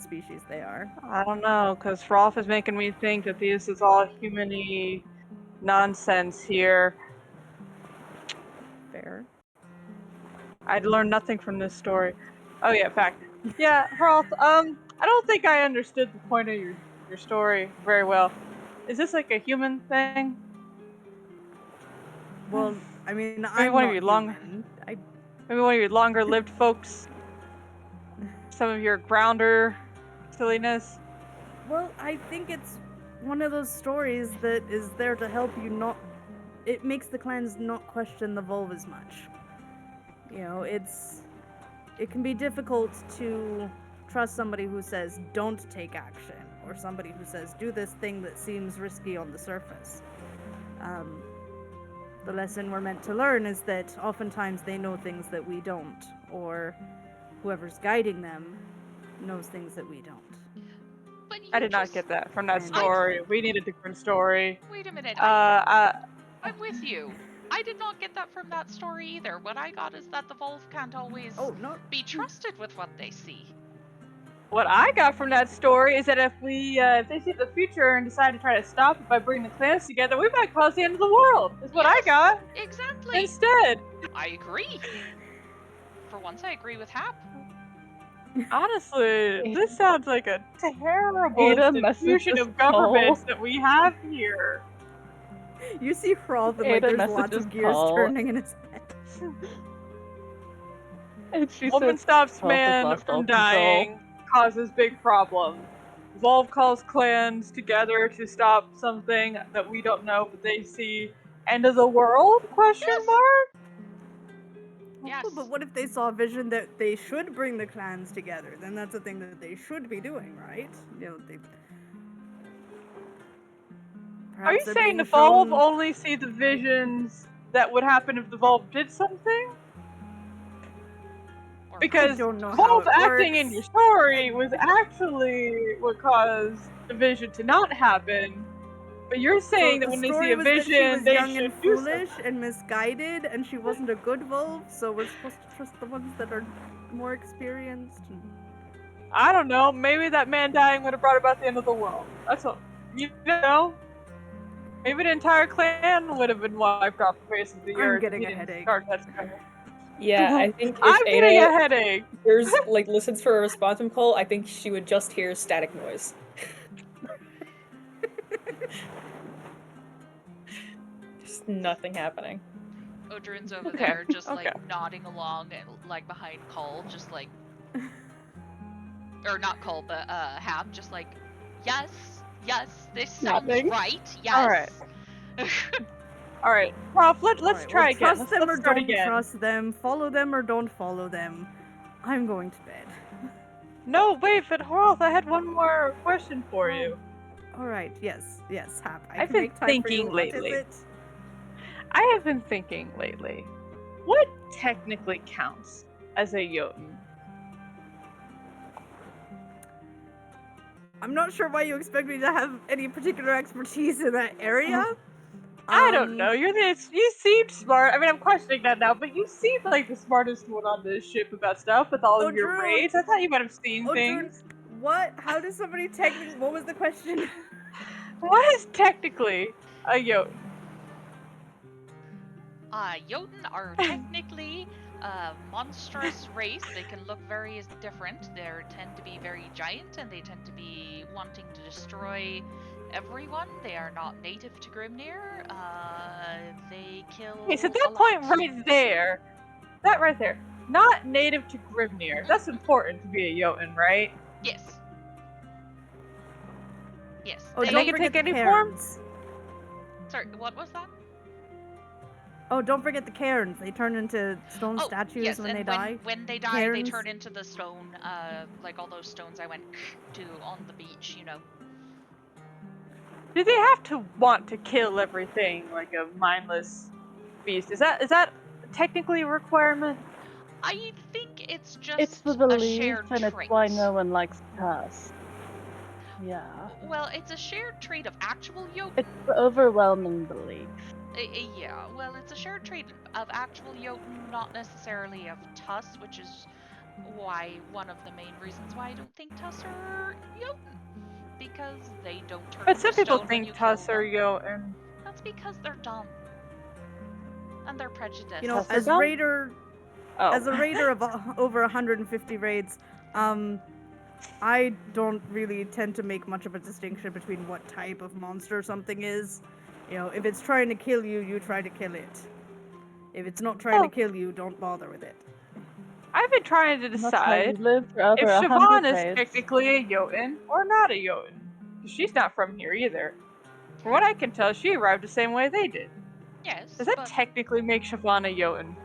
species they are. I don't know, because Rolf is making me think that this is all human-y nonsense here. Fair. I'd learned nothing from this story. Oh yeah, fact. Yeah, Rolf, I don't think I understood the point of your story very well. Is this like a human thing? Well, I mean, Maybe I'm one of not your human. Maybe one of your longer-lived folks. Some of your grounder silliness. Well, I think it's one of those stories that is there to help you not. It makes the clans not question the Volv as much. You know, it can be difficult to trust somebody who says don't take action, or somebody who says do this thing that seems risky on the surface. The lesson we're meant to learn is that oftentimes they know things that we don't, or whoever's guiding them knows things that we don't. But you I did not just... get that from that And- story. We need a different story. Wait a minute. I'm I'm with you. I did not get that from that story either. What I got is that the Volv can't always be trusted with what they see. What I got from that story is that if they see the future and decide to try to stop it by bringing the clans together, we might cause the end of the world. Is what I Yes, got. Exactly. Instead. I agree. For once, I agree with Hap. Honestly, this sounds like a terrible Ada messes institution his of governments that we have here. You see Hrolf and Ada there's lots messages of gears Paul. turning in his head. And she Woman says, stops "Rolf has man lost all from control." dying, causes big problems. Volv calls clans together to stop something that we don't know, but they see end of the world? Question Yes. mark? Yes. But what if they saw a vision that they should bring the clans together? Then that's a thing that they should be doing, right? You know, they. Are you Perhaps they're saying the being Volv shown- only see the visions that would happen if the Volv did something? Or Because I don't know how Volv it acting works. in your story was actually what caused the vision to not happen. But you're saying So that when the they see story a was that she vision, was they young should and do foolish something. and misguided, and she wasn't a good Volv. So we're supposed to trust the ones that are more experienced. I don't know. Maybe that man dying would have brought about the end of the world. That's all. You know? Maybe the entire clan would have been wiped off the face of the I'm earth. getting He a didn't headache. start that together. Yeah, I think if I'm getting a Ada headache. listens for a response from Cole, I think she would just hear static noise. Just nothing happening. Odrin's over Okay, there, just okay. like nodding along, and like behind Cole, just like, or not Cole, but Hap, just like, yes, this sounds Nothing. right. Yes. All right. All right, Prof. Let's Alright, try well, again. trust them Let's or start don't again. trust them, follow them or don't follow them. I'm going to bed. No, wait, but Horolth, I had one more question for you. Alright, yes, Hap. I I've can been make time for you. thinking What lately. is it? I have been thinking lately. What technically counts as a Jotun? I'm not sure why you expect me to have any particular expertise in that area. I don't know. You seemed smart. I mean, I'm questioning that now, but you seemed like the smartest one on this ship about stuff with all of your Odrun! raids. I thought you might have seen Odrun, things. what? How does somebody technically? What was the question? What is technically a Jotun? Jotun are technically a monstrous race. They can look very different. They tend to be very giant, and they tend to be wanting to destroy everyone. They are not native to Grimnir. They kill. Okay, so a that lot. point right there, not native to Grimnir. That's important to be a Jotun, right? Yes. Yes. Oh, And don't they can forget take the any form? Cairns. Sorry, what was that? Oh, don't forget the Cairns. They turn into stone Oh, statues yes, when and they die. when they die, they Cairns. turn into the stone, like all those stones I went to on the beach, you know. Do they have to want to kill everything like a mindless beast? Is that technically a requirement? I think it's just It's the a belief, shared and trait. it's why no one likes us. Yeah. Well, it's a shared trait of actual Jotun. It's the overwhelming belief. Yeah, well, it's a shared trait of actual Jotun, not necessarily of Tuss, which is why one of the main reasons why I don't think Tuss are Jotun. Because they don't turn But into some people stone when you think kill Tuss are them. Jotun. That's because they're dumb. And they're prejudiced. You know, Tuss are as dumb? raider, Oh. as a raider of over 150 raids, I don't really tend to make much of a distinction between what type of monster something is. You know, if it's trying to kill you, you try to kill it. If it's not trying to kill you, don't bother with it. I've been trying to And that's why we decide lived for over if 100 Siobhan is raids. technically a Jotun or not a Jotun. 'Cause she's not from here either. From what I can tell, she arrived the same way they did. Yes, Does that but technically make Siobhan a Jotun?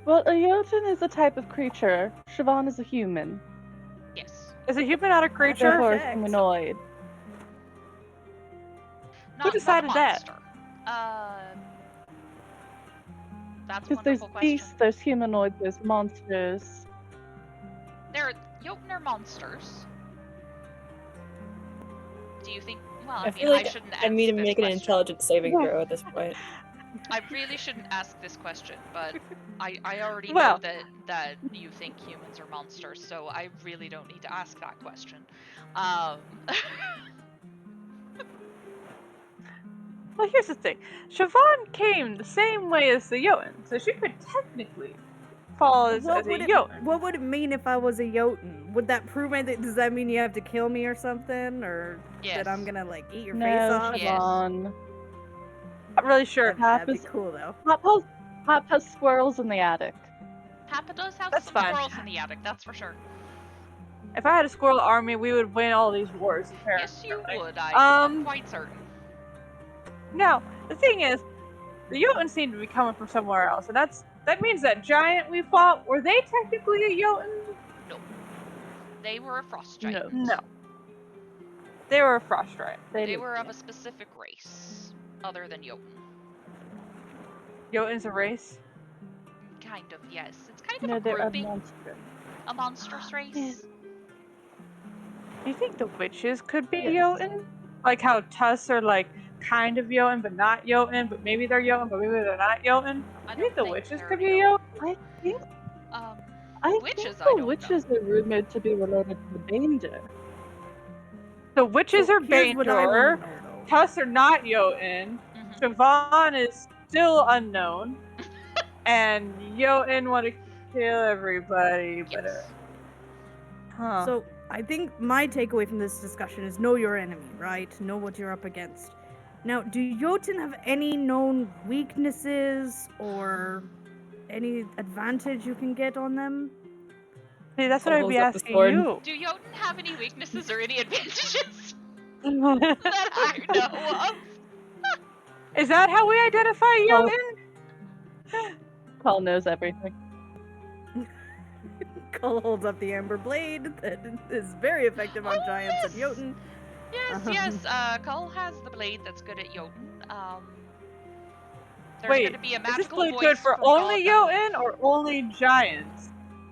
Well, a Jotun is a type of creature. Siobhan is a human. yes. Is a human not a creature? Therefore, a Checked. humanoid. Not decided a that? monster. That's a Because there's wonderful question. beasts, there's humanoids, there's monsters. Jotun are monsters. Do you think? Well, I feel like shouldn't I need ask to this make an question. intelligence saving throw at this point. I really shouldn't ask this question, but I already Well- know that you think humans are monsters, so I really don't need to ask that question. Well, here's the thing. Siobhan came the same way as the Jotun, so she could technically fall as a Jotun. What would it mean if I was a Jotun? Would that prove anything? Does that mean you have to kill me or something, or Yes. that I'm gonna like eat your No, face off? Yes. Siobhan. Not really sure. That'd be cool though. Hop has squirrels in the attic. Papa does have That's some fine. squirrels in the attic, that's for sure. If I had a squirrel army, we would win all these wars, apparently. Yes, you would. I'm quite certain. Now, the thing is, the Jotun seem to be coming from somewhere else, and that means that giant we fought, were they technically a Jotun? No. They were a frost giant. No. They were a frost giant. They were of a specific race, other than Jotun. Jotun's a race? Kind of, yes. It's kind No, of a they're a grouping. monster. A monstrous race. Do you think the witches could be Yes. Jotun? Like how Tuss are like kind of Jotun, but not Jotun, but maybe they're Jotun, but maybe they're not Jotun? I Do you think the don't witches they're could be Jotun? I think Witches, I the don't witches are rumored to be related to the Danger. The witches are Here's what I Bangor. wanna know, though. Tuss are not Jotun. Mhm. Siobhan is still unknown. and Jotun want to kill everybody, but Yes. huh? So I think my takeaway from this discussion is know your enemy, right? Know what you're up against. Now, do Jotun have any known weaknesses or any advantage you can get on them? See, that's what Cole I'd be holds up the asking sword. you. Do Jotun have any weaknesses or any advantages that I know of? Is that how we identify Oh. Jotun? Call knows everything. Cull holds up the amber blade that is very effective on Oh, giants and yes! Jotun. Yes. Cole has the blade that's good at Jotun. There's Wait, gonna be a is this magical blade voice good for from only God Jotun or only giants?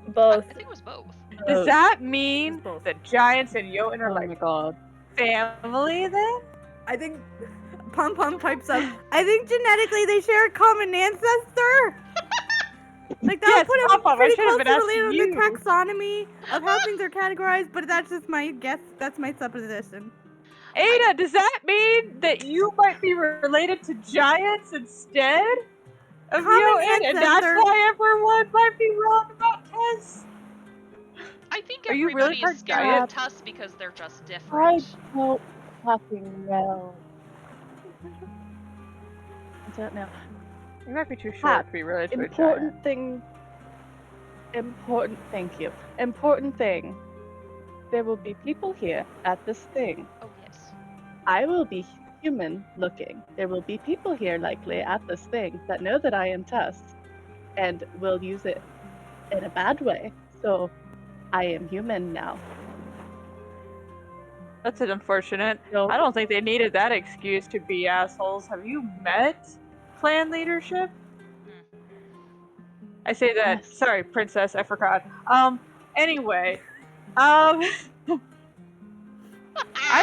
Both. I think it was both. Does that mean It's both. that giants and Jotun are Oh like my god. family then? I think Pom Pom pipes up. I think genetically they share a common ancestor. Like that Yes, would put them Pop-Pop, I pretty should have closely been related asking on you. the taxonomy of how things are categorized, but that's just my guess. That's my supposition. Ada, does that mean that you might be related to giants instead of Common Jotun, and that's ancestor. why everyone might be wrong about Tess? I think Are you really everybody is part scared giant? of Tuss because they're just I different. don't fucking know. I don't know. You might be too short Hap, to be related to a giant. Important thing. Thank you. Important thing. There will be people here at this thing. Oh yes. I will be human looking. There will be people here likely at this thing that know that I am Tuss and will use it in a bad way. So I am human now. That's an unfortunate. So I don't think they needed that excuse to be assholes. Have you met clan leadership? I say that. Yes. Sorry, princess. I forgot. Anyway, I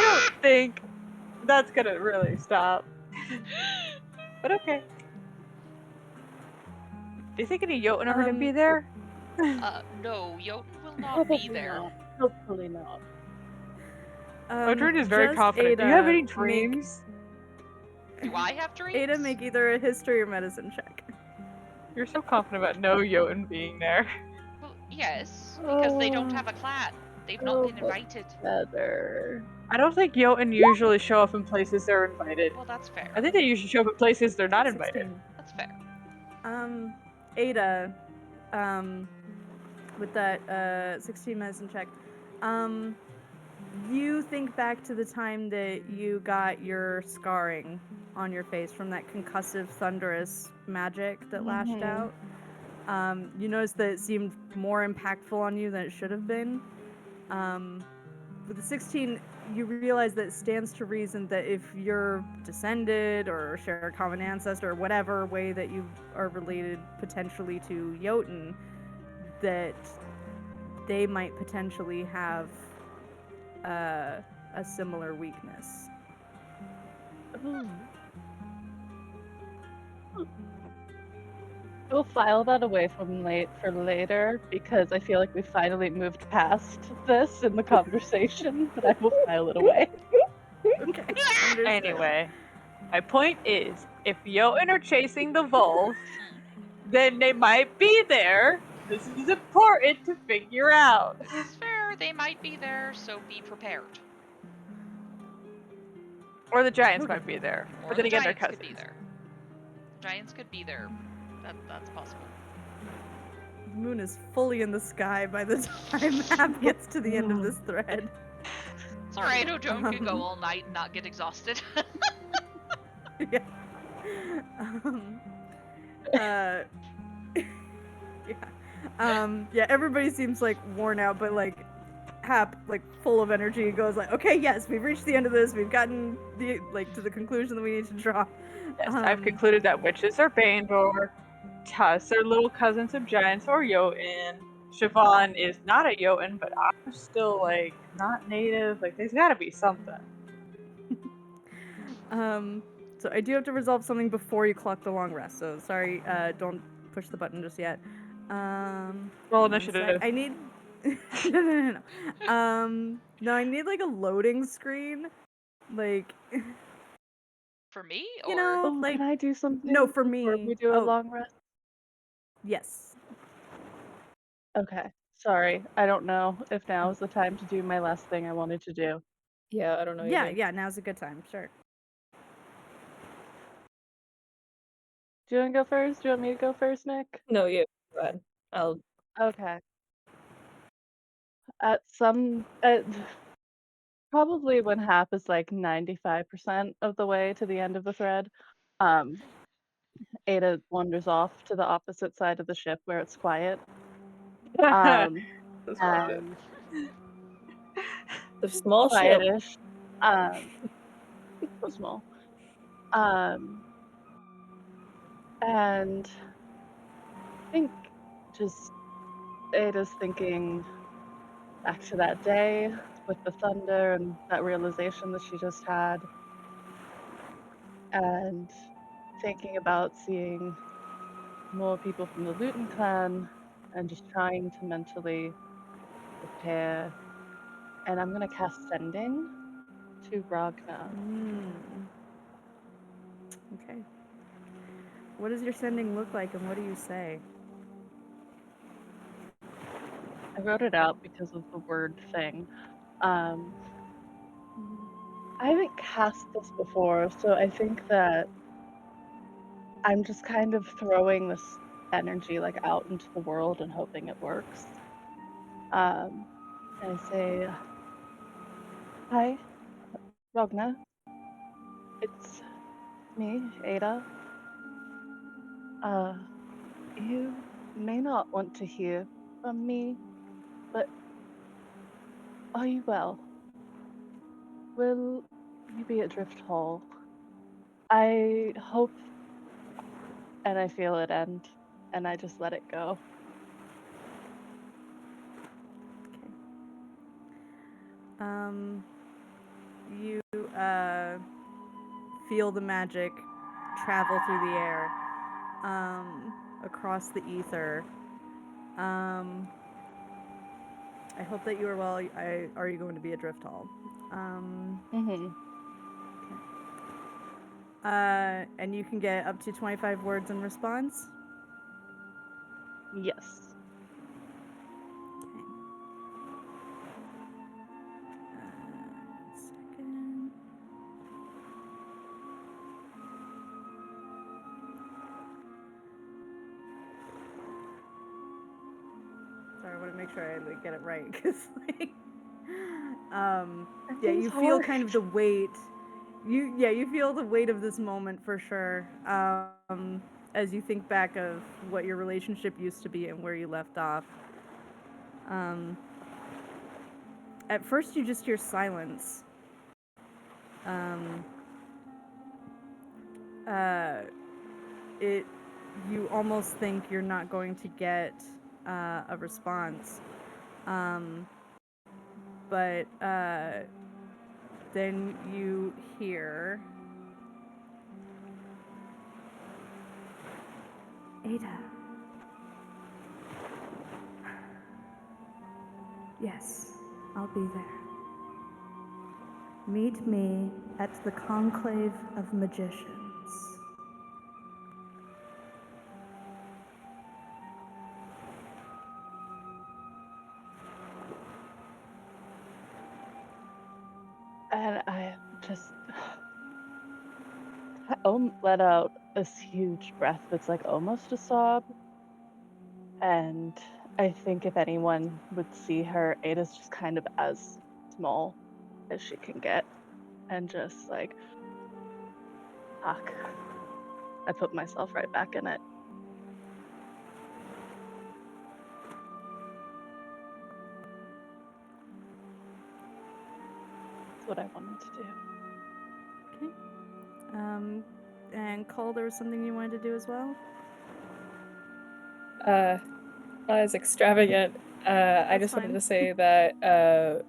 don't think that's gonna really stop. But okay. Do you think any Jotun are gonna be there? No, Jotun will not Probably be there. not. Hopefully not. Odrin is very Just confident. Do you have Ada, any dreams? Do I have dreams? Ada, make either a history or medicine check. You're so confident about no Jotun being there. Well, yes, because they don't have a clan. They've not been invited. Better. I don't think Jotun usually show up in places they're invited. Well, that's fair. I think they usually show up in places they're not invited. 16. That's fair. Ada, with that 16 medicine check, you think back to the time that you got your scarring on your face from that concussive, thunderous magic that lashed out. You notice that it seemed more impactful on you than it should have been. With the 16, you realize that it stands to reason that if you're descended or share a common ancestor or whatever way that you are related potentially to Jotun, that they might potentially have a similar weakness. We'll file that away for later because I feel like we finally moved past this in the conversation, but I will file it away. Okay. Understood. Anyway, my point is, if Jotun are chasing the Volv, then they might be there. This is important to figure out. This is fair. They might be there, so be prepared. Or the giants Okay. might be there. Or But then the again, they're giants cousins. could be there. Giants could be there. That's possible. The moon is fully in the sky by the time Hap gets to the end of this thread. It's alright, O'Joan can go all night and not get exhausted. Yeah. Yeah. Yeah, everybody seems like worn out, but like Hap, like full of energy, goes like, okay, yes, we've reached the end of this. We've gotten the to the conclusion that we need to draw. Yes, I've concluded that witches are Bandor, Tuss are little cousins of giants or Jotun. Siobhan is not a Jotun, but I'm still like not native. Like there's gotta be something. So I do have to resolve something before you clock the long rest. So sorry, don't push the button just yet. Roll one initiative. sec. I need. No. No, I need like a loading screen, like. For me? You Or know, Oh, like can I do something? no, for before me. we do a Oh, long rest? Yes. Okay. Sorry. I don't know if now is the time to do my last thing I wanted to do. Yeah, I don't know Yeah, either. yeah, now's a good time. Sure. Do you want to go first? Do you want me to go first, Nick? No, you go ahead. I'll Okay. Probably when Hap is like 95% of the way to the end of the thread, um, Ada wanders off to the opposite side of the ship where it's quiet. Um, That's funny. and the small ship. quietish. So small. And I think just Ada's thinking back to that day with the thunder and that realization that she just had, and thinking about seeing more people from the Luton clan and just trying to mentally prepare. And I'm gonna cast Sending to Ragna. Okay. What does your sending look like, and what do you say? I wrote it out because of the word thing. Um, I haven't cast this before, so I think that I'm just kind of throwing this energy like out into the world and hoping it works. And I say, "Hi, Ragna. It's me, Ada. Uh, you may not want to hear from me, but are you well? Will you be at Drifthall? I hope," and I feel it end, and I just let it go. You feel the magic travel through the air, across the ether. I hope that you are well. Are you going to be at Drifthall? Mm-hmm. And you can get up to 25 words in response. Yes. Okay. 1 second. Sorry, I want to make sure I like get it right because yeah, Everything's you feel hard. kind of the weight. You feel the weight of this moment for sure. As you think back of what your relationship used to be and where you left off. At first, you just hear silence. Um, it you almost think you're not going to get a response, but then you hear, Ada. Yes, I'll be there. Meet me at the Conclave of Magicians. And I just let out this huge breath that's like almost a sob. And I think if anyone would see her, Ada's just kind of as small as she can get. And just like, fuck. I put myself right back in it. That's what I wanted to do. Okay. And Cole, there was something you wanted to do as well? Not as extravagant. I just wanted fine. to say that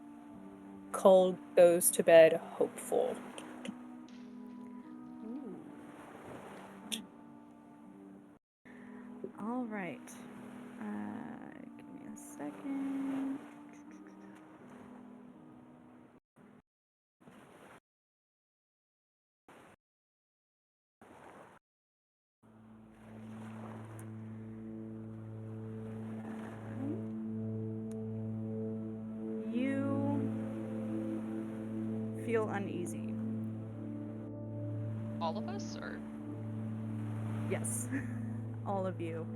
Cole goes to bed hopeful. All right. Give me a second. feel uneasy. All of us, or Yes, all of you.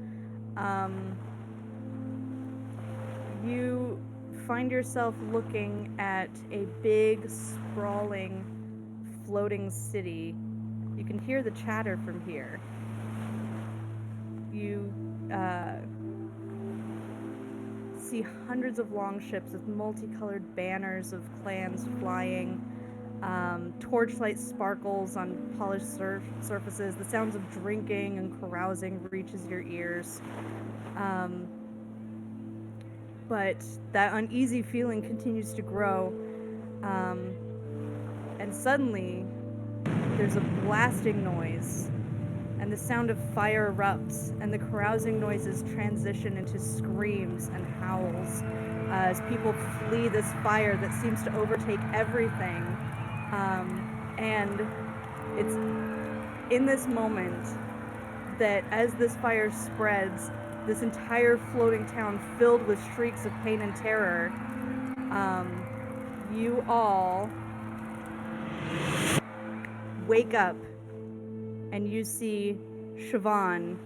You find yourself looking at a big, sprawling, floating city. You can hear the chatter from here. You see hundreds of longships with multicolored banners of clans flying. Torchlight sparkles on polished surfaces. The sounds of drinking and carousing reaches your ears. But that uneasy feeling continues to grow. And suddenly, there's a blasting noise, and the sound of fire erupts, and the carousing noises transition into screams and howls as people flee this fire that seems to overtake everything. And it's in this moment that as this fire spreads, this entire floating town filled with shrieks of pain and terror, you all wake up and you see Siobhan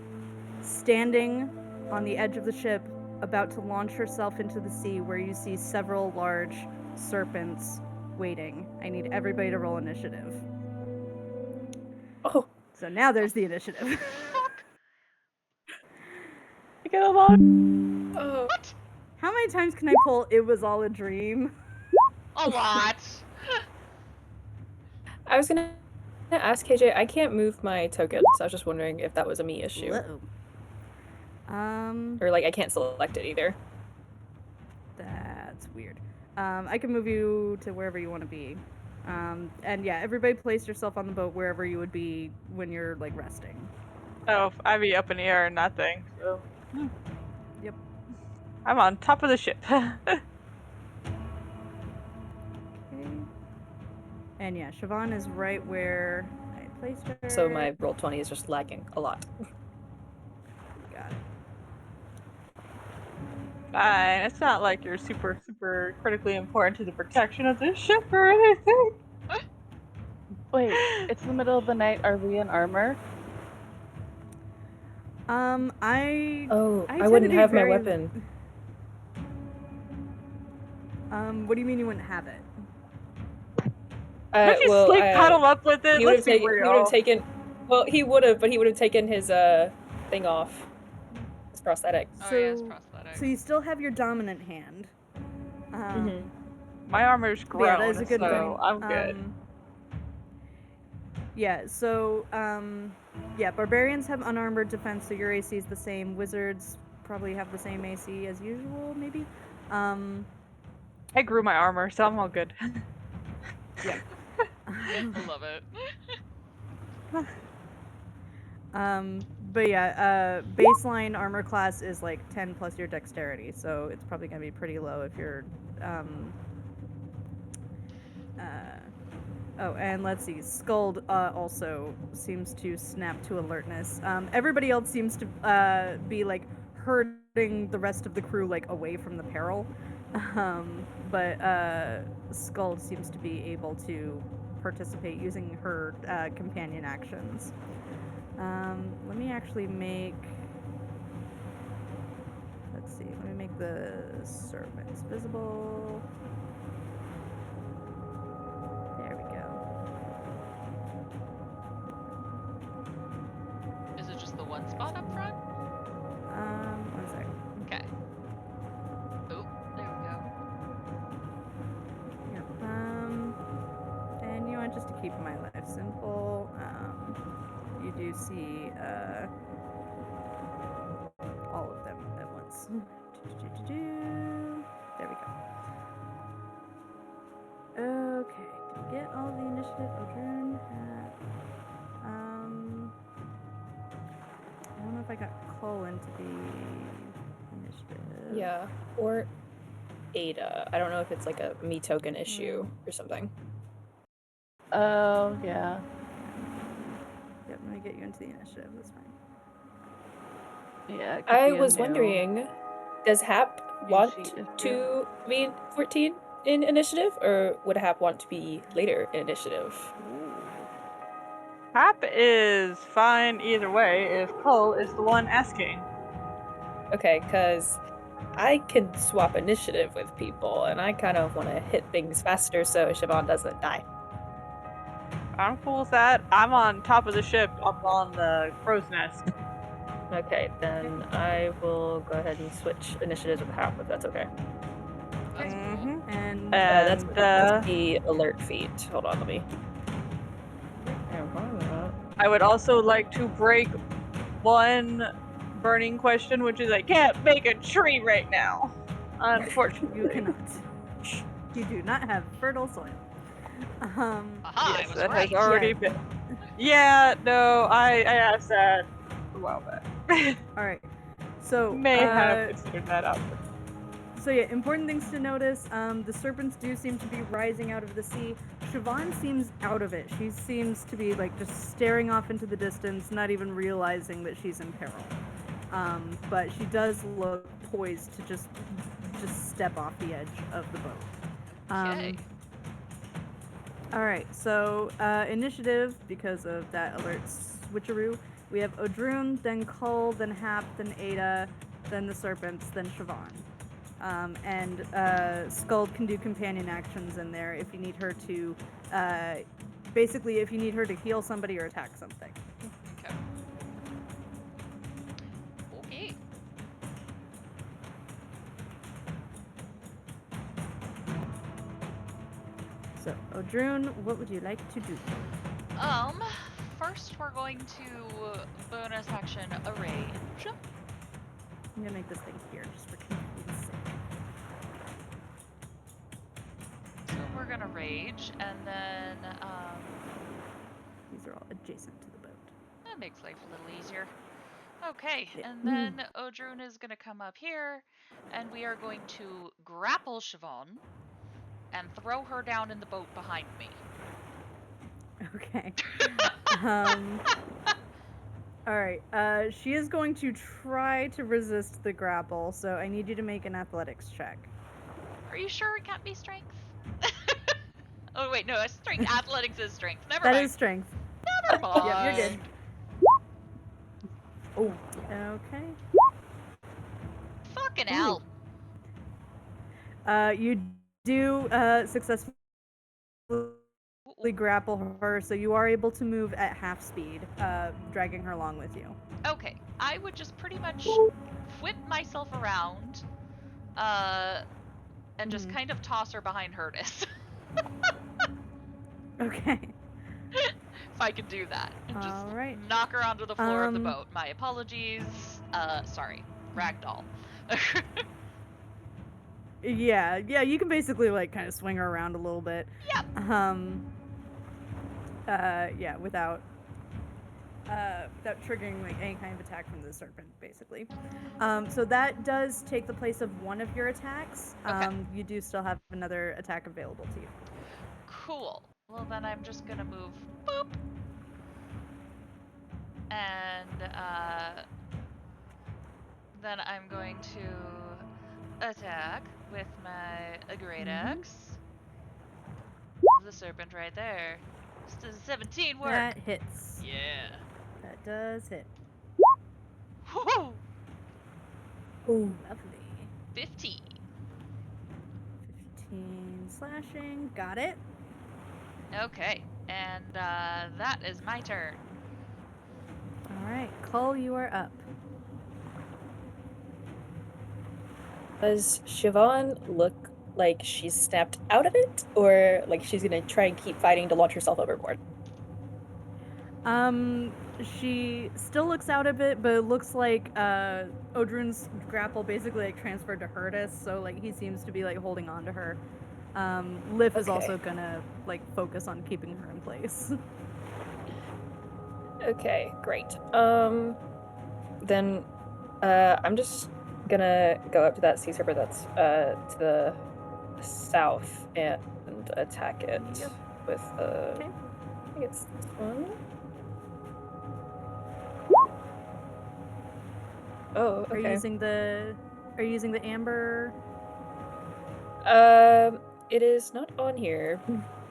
standing on the edge of the ship, about to launch herself into the sea, where you see several large serpents waiting. I need everybody to roll initiative. Oh, So now there's the initiative. fuck? I get a lot. oh. What? How many times can I pull "It was all a dream"? A lot. I was gonna ask KJ. I can't move my token, so I was just wondering if that was a me issue, Whoa. or like I can't select it either. That's weird. I can move you to wherever you want to be. And yeah, everybody place yourself on the boat wherever you would be when you're like resting. Oh, I'd be up in the air and nothing. So. Yep. I'm on top of the ship. Okay. And yeah, Siobhan is right where I placed her. So my roll 20 is just lagging a lot. Got it. Fine. It's not like you're super critically important to the protection of this ship or anything. Wait, it's the middle of the night. Are we in armor? Oh, I tend wouldn't to be have my very- weapon. What do you mean you wouldn't have it? Don't you well, sleep cuddle up with it? he would Let's have be real. He would have taken. Well, he would have, but he would have taken his thing off. His prosthetic. Oh yeah, it's prosthetic. So you still have your dominant hand. Mhm. My armor's Yeah, grown, that is a good so thing. I'm good. Yeah, so, yeah, barbarians have unarmored defense, so your AC is the same. Wizards probably have the same AC as usual, maybe. I grew my armor, so I'm all good. Yeah. I love it. But yeah, baseline armor class is like 10 plus your dexterity, so it's probably gonna be pretty low if you're, oh, and let's see, Skuld also seems to snap to alertness. Everybody else seems to be like herding the rest of the crew like away from the peril. But Skuld seems to be able to participate using her companion actions. Let me actually make, let's see, let me make the serpents visible. There we go. Is it just the one spot up front? One sec. Okay. Oh, there we go. Yep. And you want just to keep my life simple. You do see all of them at once. There we go. Okay, did we get all the initiative? Odrin had. I don't know if I got Colin to be initiative. Yeah, or Ada. I don't know if it's like a me token issue or something. Oh, yeah. Yep, let me get you into the initiative. That's fine. Yeah. It could I be a was new- wondering, does Hap new want sheet issue. to be 14? in initiative, or would Hap want to be later in initiative? Hap is fine either way if Cole is the one asking. Okay, because I can swap initiative with people, and I kind of want to hit things faster so Siobhan doesn't die. I'm cool with that. I'm on top of the ship up on the crow's nest. Okay, then I will go ahead and switch initiatives with Hap, if that's okay. That's cool. Mhm. And That's And the alert feat. Hold on, let me. I would also like to break one burning question, which is I can't make a tree right now. Unfortunately. you cannot. You do not have fertile soil. Aha, Yes, I was that right. has already Yeah. been. Yeah, no, I asked that a while back. All right. So May have considered that option. So yeah, important things to notice. The serpents do seem to be rising out of the sea. Siobhan seems out of it. She seems to be like just staring off into the distance, not even realizing that she's in peril. But she does look poised to just step off the edge of the boat. Okay. All right, so initiative, because of that alert switcheroo, we have Odrun, then Cull, then Hap, then Ada, then the serpents, then Siobhan. And Skuld can do companion actions in there if you need her to, basically if you need her to heal somebody or attack something. Okay. Okay. So, Odrun, what would you like to do? First we're going to bonus action a rage. I'm gonna make this thing here just for convenience sake. So we're gonna rage, and then These are all adjacent to the boat. that makes life a little easier. Okay, Yeah. and then Odrun is gonna come up here, and we are going to grapple Siobhan and throw her down in the boat behind me. Okay. All right. She is going to try to resist the grapple, so I need you to make an athletics check. Are you sure it can't be strength? Oh wait, no, strength. Athletics is strength. Never That mind. is strength. Never mind. Yep, you're good. Oh. Okay. Fucking Ooh. hell. You do successfully grapple her, so you are able to move at half speed, dragging her along with you. Okay, I would just pretty much whip myself around, and just kind of toss her behind Hurtis. Okay. If I could do that. And just All right. knock her onto the floor of the boat. My apologies. Sorry. Ragdoll. Yeah, you can basically like kind of swing her around a little bit. Yep. Yeah, without triggering like any kind of attack from the serpent, basically. So that does take the place of one of your attacks. Okay. You do still have another attack available to you. Cool. Well, then I'm just gonna move boop. And then I'm going to attack with my great axe. The serpent right there. Does 17 work? That hits. Yeah. That does hit. Woohoo! Ooh, lovely. 15. 15 slashing. Got it. Okay, and that is my turn. All right, Cole, you are up. Does Siobhan look like she's snapped out of it, or like she's gonna try and keep fighting to launch herself overboard? She still looks out of it, but it looks like Odrun's grapple basically like transferred to Hurtis, so like he seems to be like holding on to her. Liv is also gonna like focus on keeping her in place. Okay, great. Then I'm just gonna go up to that sea serpent that's to the south and attack it with Okay. I think it's this one. Oh, okay. Are you using the amber? It is not on here.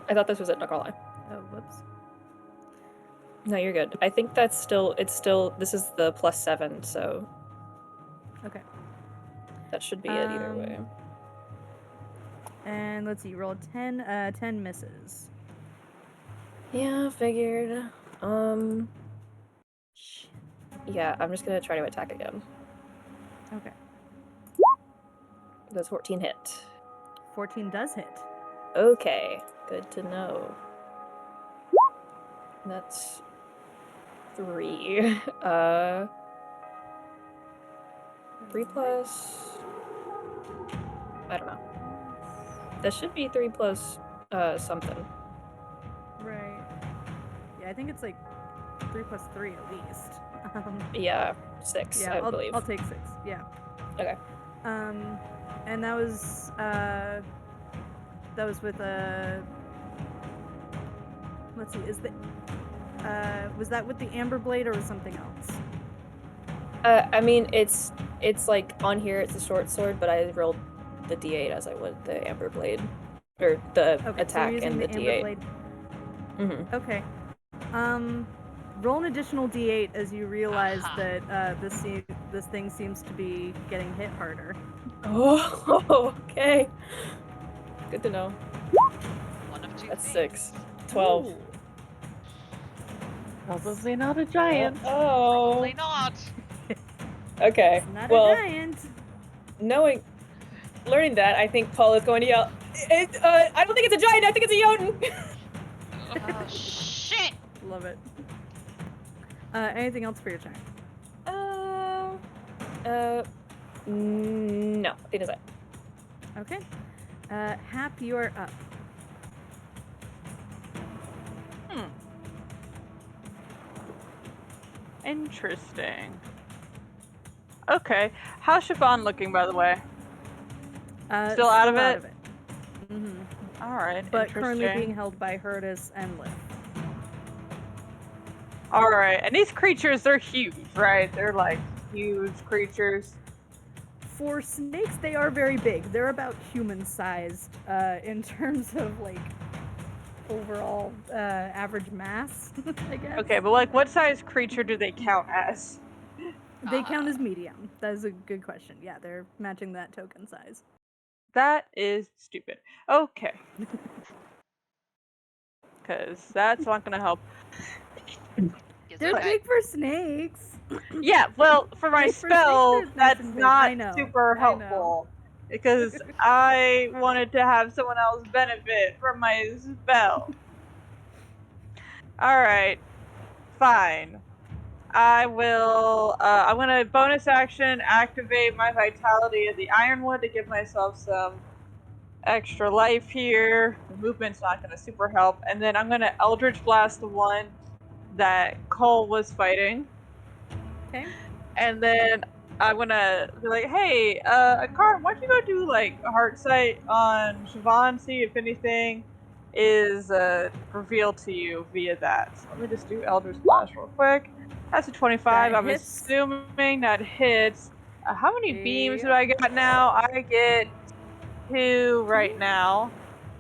I thought this was it, not gonna lie. Oh, whoops. No, you're good. I think that's still, this is the +7, so Okay. that should be it either way. And let's see, roll 10, 10 misses. Yeah, figured. Yeah, I'm just gonna try to attack again. Okay. Does 14 hit? 14 does hit. Okay, good to know. That's 3. 3 plus... I don't know. That should be 3 plus something. Right. Yeah, I think it's like 3 plus 3 at least. Yeah, 6, yeah, I believe. I'll take 6. Yeah. Okay. And that was with let's see, was that with the amber blade or was something else? I mean, it's like on here it's a short sword, but I rolled the d8 as I would the amber blade, or the attack so and the d8. Blade. Mm-hmm. Okay. Roll an additional d8 as you realize that this thing seems to be getting hit harder. Oh, okay. Good to know. One of two That's things. 6. 12. Ooh. Probably not a giant. Oh. Probably not. Okay. It's not well, a giant. Learning that, I think Paul is going to yell, I don't think it's a giant, I think it's a Jotun! Oh, shit! Love it. Anything else for your turn? No, I think that's it. Okay. Hap, you are up. Interesting. Okay. How's Siobhan looking, by the way? Still out of it? Mm-hmm. Alright, But currently interesting. being held by Herdis and Liv. Alright, and these creatures, they're huge, right? They're like huge creatures. For snakes, they are very big. They're about human-sized in terms of, like, overall average mass, I guess. Okay, but like, what size creature do they count as? They count as medium. That is a good question. Yeah, they're matching that token size. That is stupid. Okay. Because that's not going to help. They're big for snakes. Yeah, well, for my Like, for snakes, spell, they're nice that's and big. I not know. super I helpful. Because I wanted to have someone else benefit from my spell. Alright. Fine. I will, I'm gonna bonus action activate my Vitality of the Ironwood to give myself some extra life here. The movement's not gonna super help. And then I'm gonna Eldritch Blast the one that Cole was fighting. Okay. And then I'm gonna be like, hey, Akarin, why don't you go do like a heart sight on Siobhan, see if anything is revealed to you via that. So let me just do Eldritch Blast real quick. That's a 25. I'm assuming that hits. How many beams do I get now? I get 2 right now.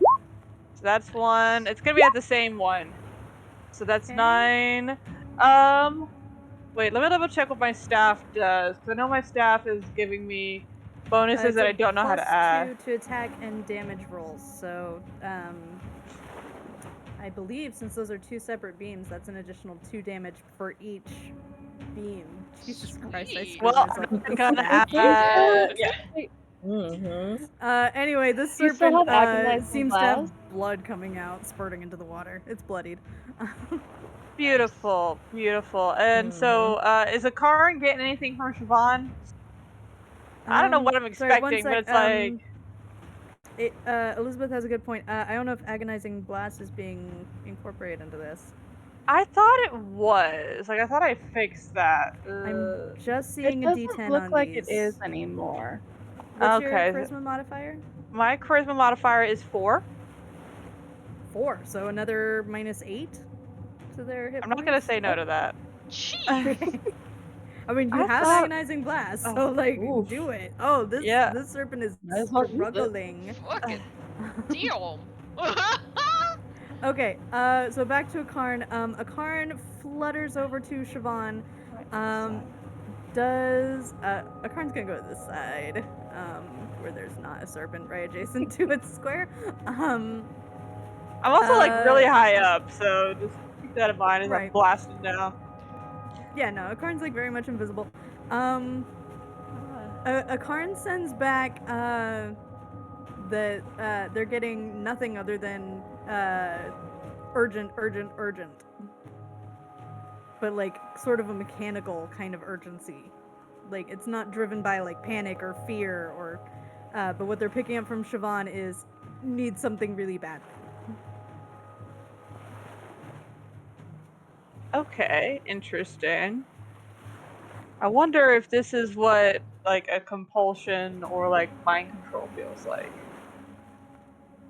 So that's 1. It's gonna be at the same one. So that's 9. Wait, let me double check what my staff does, because I know my staff is giving me bonuses that I don't know how to add. +2 to attack and damage rolls. So, I believe since those are 2 separate beams, that's an additional 2 damage for each beam. Jesus Christ, I screwed Well, myself. I'm gonna add. Yeah. Mm-hmm. Anyway, this You still serpent have agonizing seems to blast? have blood coming out, spurting into the water. It's bloodied. Beautiful, beautiful. And so, is Akarin getting anything from Siobhan? I don't know what I'm expecting, but it's like. Elizabeth has a good point. I don't know if agonizing blast is being incorporated into this. I thought it was. Like, I thought I fixed that. I'm just It seeing a doesn't D10 look on like these. it is anymore. What's your Okay. charisma modifier? My charisma modifier is 4. 4, so another -8 to their hit I'm not gonna say no to that. Jeez. I mean, you I have thought- agonizing blast, so like, Oof. do it. Oh, this Yeah. serpent is Might as well use it. struggling. Fucking Damn. Okay, so back to Akarn. Akarn flutters over to Siobhan. Akarn's gonna go to this side, where there's not a serpent right adjacent to its square. I'm also like really Uh, high up, so just keep that in mind as I'm Right. blasting down. Yeah, no, Akarn's like very much invisible. Akarn sends back that they're getting nothing other than urgent, urgent, urgent. But like sort of a mechanical kind of urgency. Like it's not driven by like panic or fear or but what they're picking up from Siobhan is need something really badly. Okay, interesting. I wonder if this is what like a compulsion or like mind control feels like.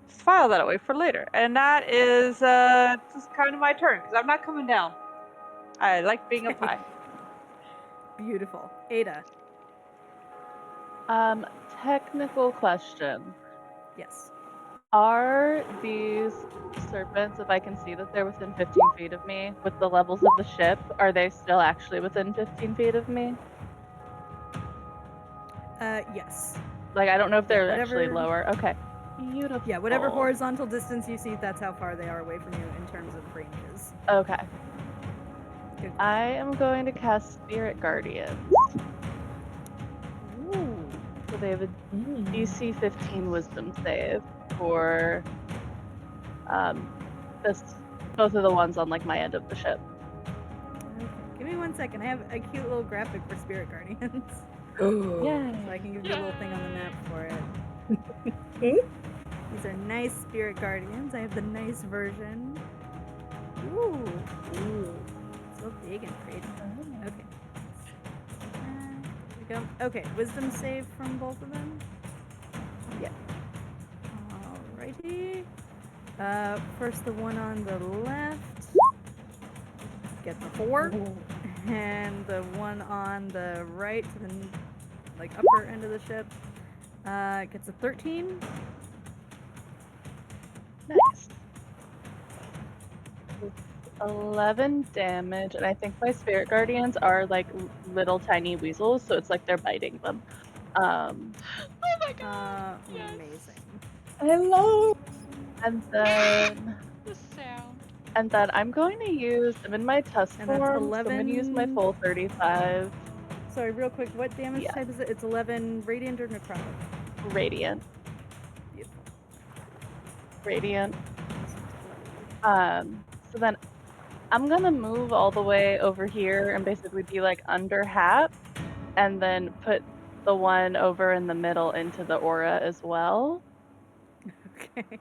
Just file that away for later. And that is just kind of my turn because I'm not coming down. I like being up high. Beautiful. Ada. Technical question. Yes. Are these serpents, if I can see that they're within 15 feet of me, with the levels of the ship, are they still actually within 15 feet of me? Yes. Like, I don't know if Yeah, they're actually whatever- lower. Okay. Beautiful. Yeah, whatever horizontal distance you see, that's how far they are away from you in terms of ranges. Okay. Good I am going to cast Spirit Guardians. Ooh. So they have a DC 15 Wisdom save for both of the ones on like my end of the ship. Okay. Give me 1 second. I have a cute little graphic for Spirit Guardians. Yay. So I can give you a little thing on the map for it. These are nice Spirit Guardians. I have the nice version. Ooh. So big and pretty. Okay. There we go. Okay, wisdom save from both of them? Yeah. Alrighty. First the one on the left gets a 4. And the one on the right, to the like upper end of the ship, gets a 13. Nice. 11 damage, and I think my Spirit Guardians are like little tiny weasels, so it's like they're biting them. Oh my god. Yes. Amazing. Hello. And then The sound. I'm going to use, I'm in my tusk And that's form, so I'm going to use my 11. full 35 Sorry, real quick, what damage Yeah. type is it? It's 11 radiant or necrotic? radiant. Beautiful. Radiant. So then I'm gonna move all the way over here and basically be like under Hap, and then put the one over in the middle into the aura as well. Okay.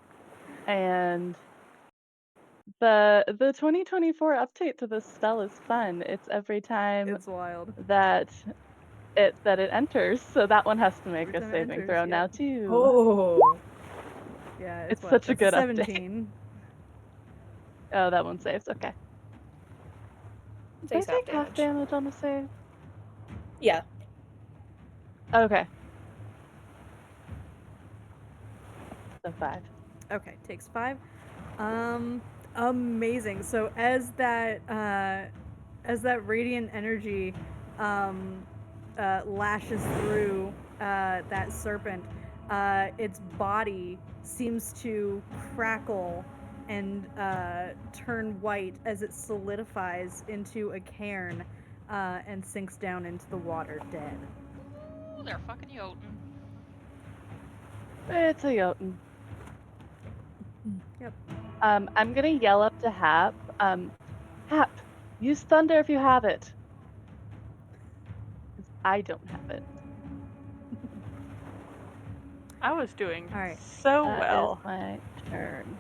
And the 2024 update to this spell is fun. It's every time It's wild. that it enters, so that one has to make Every a time it saving enters, throw now yep. too. Oh. Yeah, It's what? such a That's good update. 17. Oh, that one saves. Okay. Did I Takes half take half damage on a save? Yeah. Okay. So 5. Okay, takes 5. Amazing. So as that radiant energy lashes through that serpent, its body seems to crackle and turn white as it solidifies into a cairn and sinks down into the water dead. Ooh, they're fucking Jotun. It's a Jotun. Yep. I'm gonna yell up to Hap. Hap, use thunder if you have it. 'Cause I don't have it. I was doing Alright. so That well. is my turn.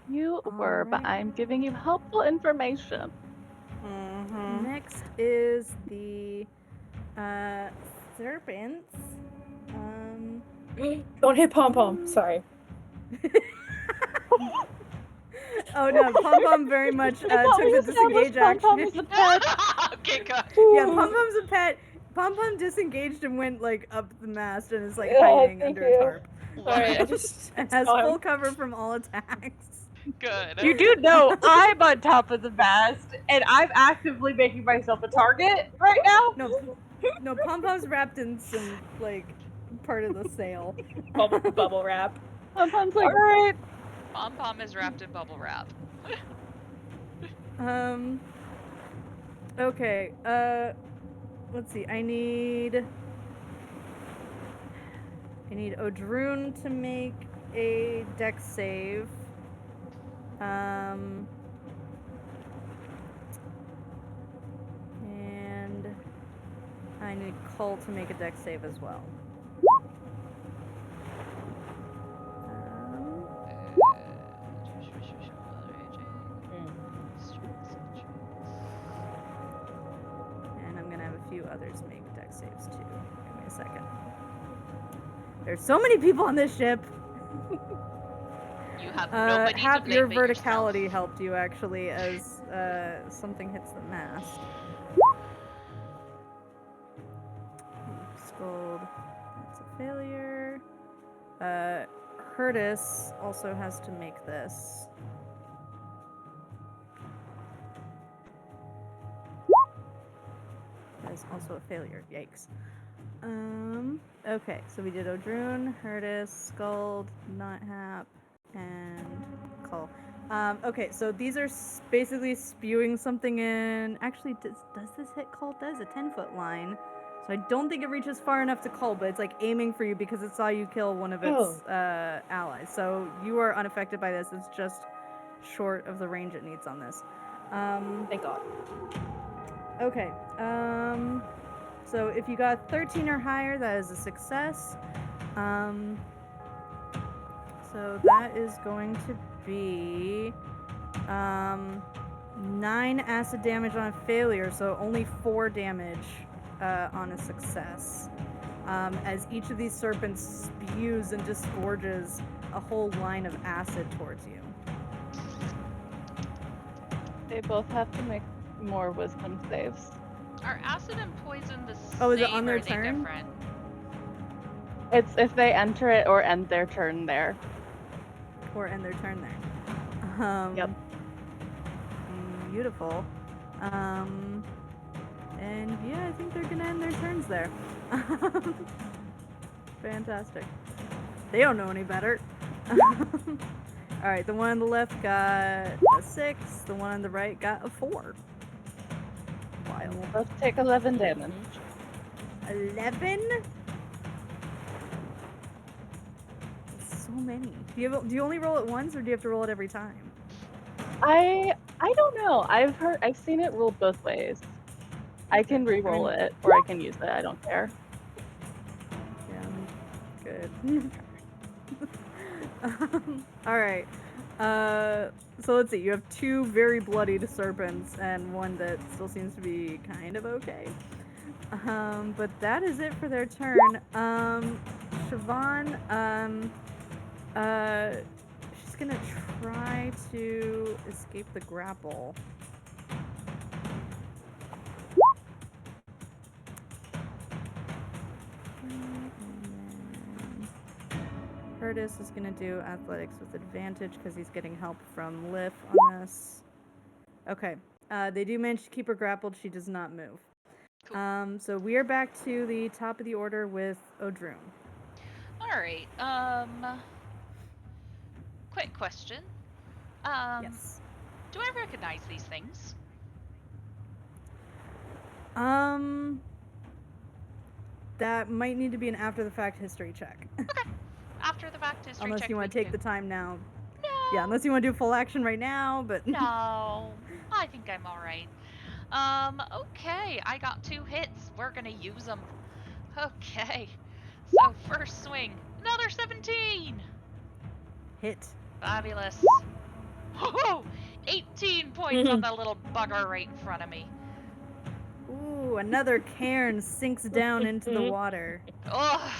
You were, but Alright. I'm giving you helpful information. Mm-hmm. Next is the serpents. Don't hit pom pom. Sorry. Oh no, Pom Pom very much took the disengage action. Is a pet. Okay, good. Yeah, Pom Pom's a pet. Pom Pom disengaged and went like up the mast and is like Yeah, hiding thank under a you. tarp. Sorry, I Love it. just It has saw him. full cover from all attacks. Good. You do know I'm on top of the mast, and I'm actively making myself a target right now. No, Pom Pom's wrapped in some like part of the sail. Bubble wrap. Sometimes like All right. Pom Pom is wrapped in bubble wrap. Okay. Let's see. I need Odrune to make a dex save. And I need Cole to make a dex save as well. And I'm gonna have a few others make dex saves too. Give me a second. There's so many people on this ship. You have nobody to Half blame your but verticality yourself. helped you actually as something hits the mast. Scold. That's a failure. Curtis also has to make this. That is also a failure. Yikes. Okay, so we did Odrune, Curtis, Scald, Not Hap, and Cull. Okay, so these are basically spewing something in. Actually, does this hit Cull? That is a 10-foot line. So I don't think it reaches far enough to Cull, but it's like aiming for you because it saw you kill one of its allies. So you are unaffected by this. It's just short of the range it needs on this. Thank God. Okay. So if you got 13 or higher, that is a success. So that is going to be 9 acid damage on a failure, so only 4 damage on a success. As each of these serpents spews and disgorges a whole line of acid towards you. they both have to make more wisdom saves. Are acid and poison the same? Oh, is it on or their are they turn? different? It's if they enter it or end their turn there. Or end their turn there. Yep. Beautiful. And yeah, I think they're gonna end their turns there. Fantastic. They don't know any better. Alright, the one on the left got a 6, the one on the right got a 4. And Wild. we'll both take 11 damage. 11? So many. Do you only roll it once, or do you have to roll it every time? I don't know. I've seen it ruled both ways. I can re-roll it or I can use it. I don't care. Yeah, good. Alright. So let's see. You have 2 very bloodied serpents and one that still seems to be kind of okay. But that is it for their turn. Siobhan, she's gonna try to escape the grapple. Curtis is gonna do athletics with advantage because he's getting help from Lif on this. Okay. They do manage to keep her grappled. She does not move. Cool. So we are back to the top of the order with Odrune. Alright, quick question. Yes. Do I recognize these things? That might need to be an after-the-fact history check. Okay. After the fact history Unless check you want we to can take do. the time now. No. Yeah, unless you want to do full action right now, but... No. I think I'm alright. Okay. I got 2 hits. We're gonna use them. Okay. So, first swing. Another 17! Hit. Fabulous. Oh, 18 points on the little bugger right in front of me. Ooh, another cairn sinks down into the water. Ugh.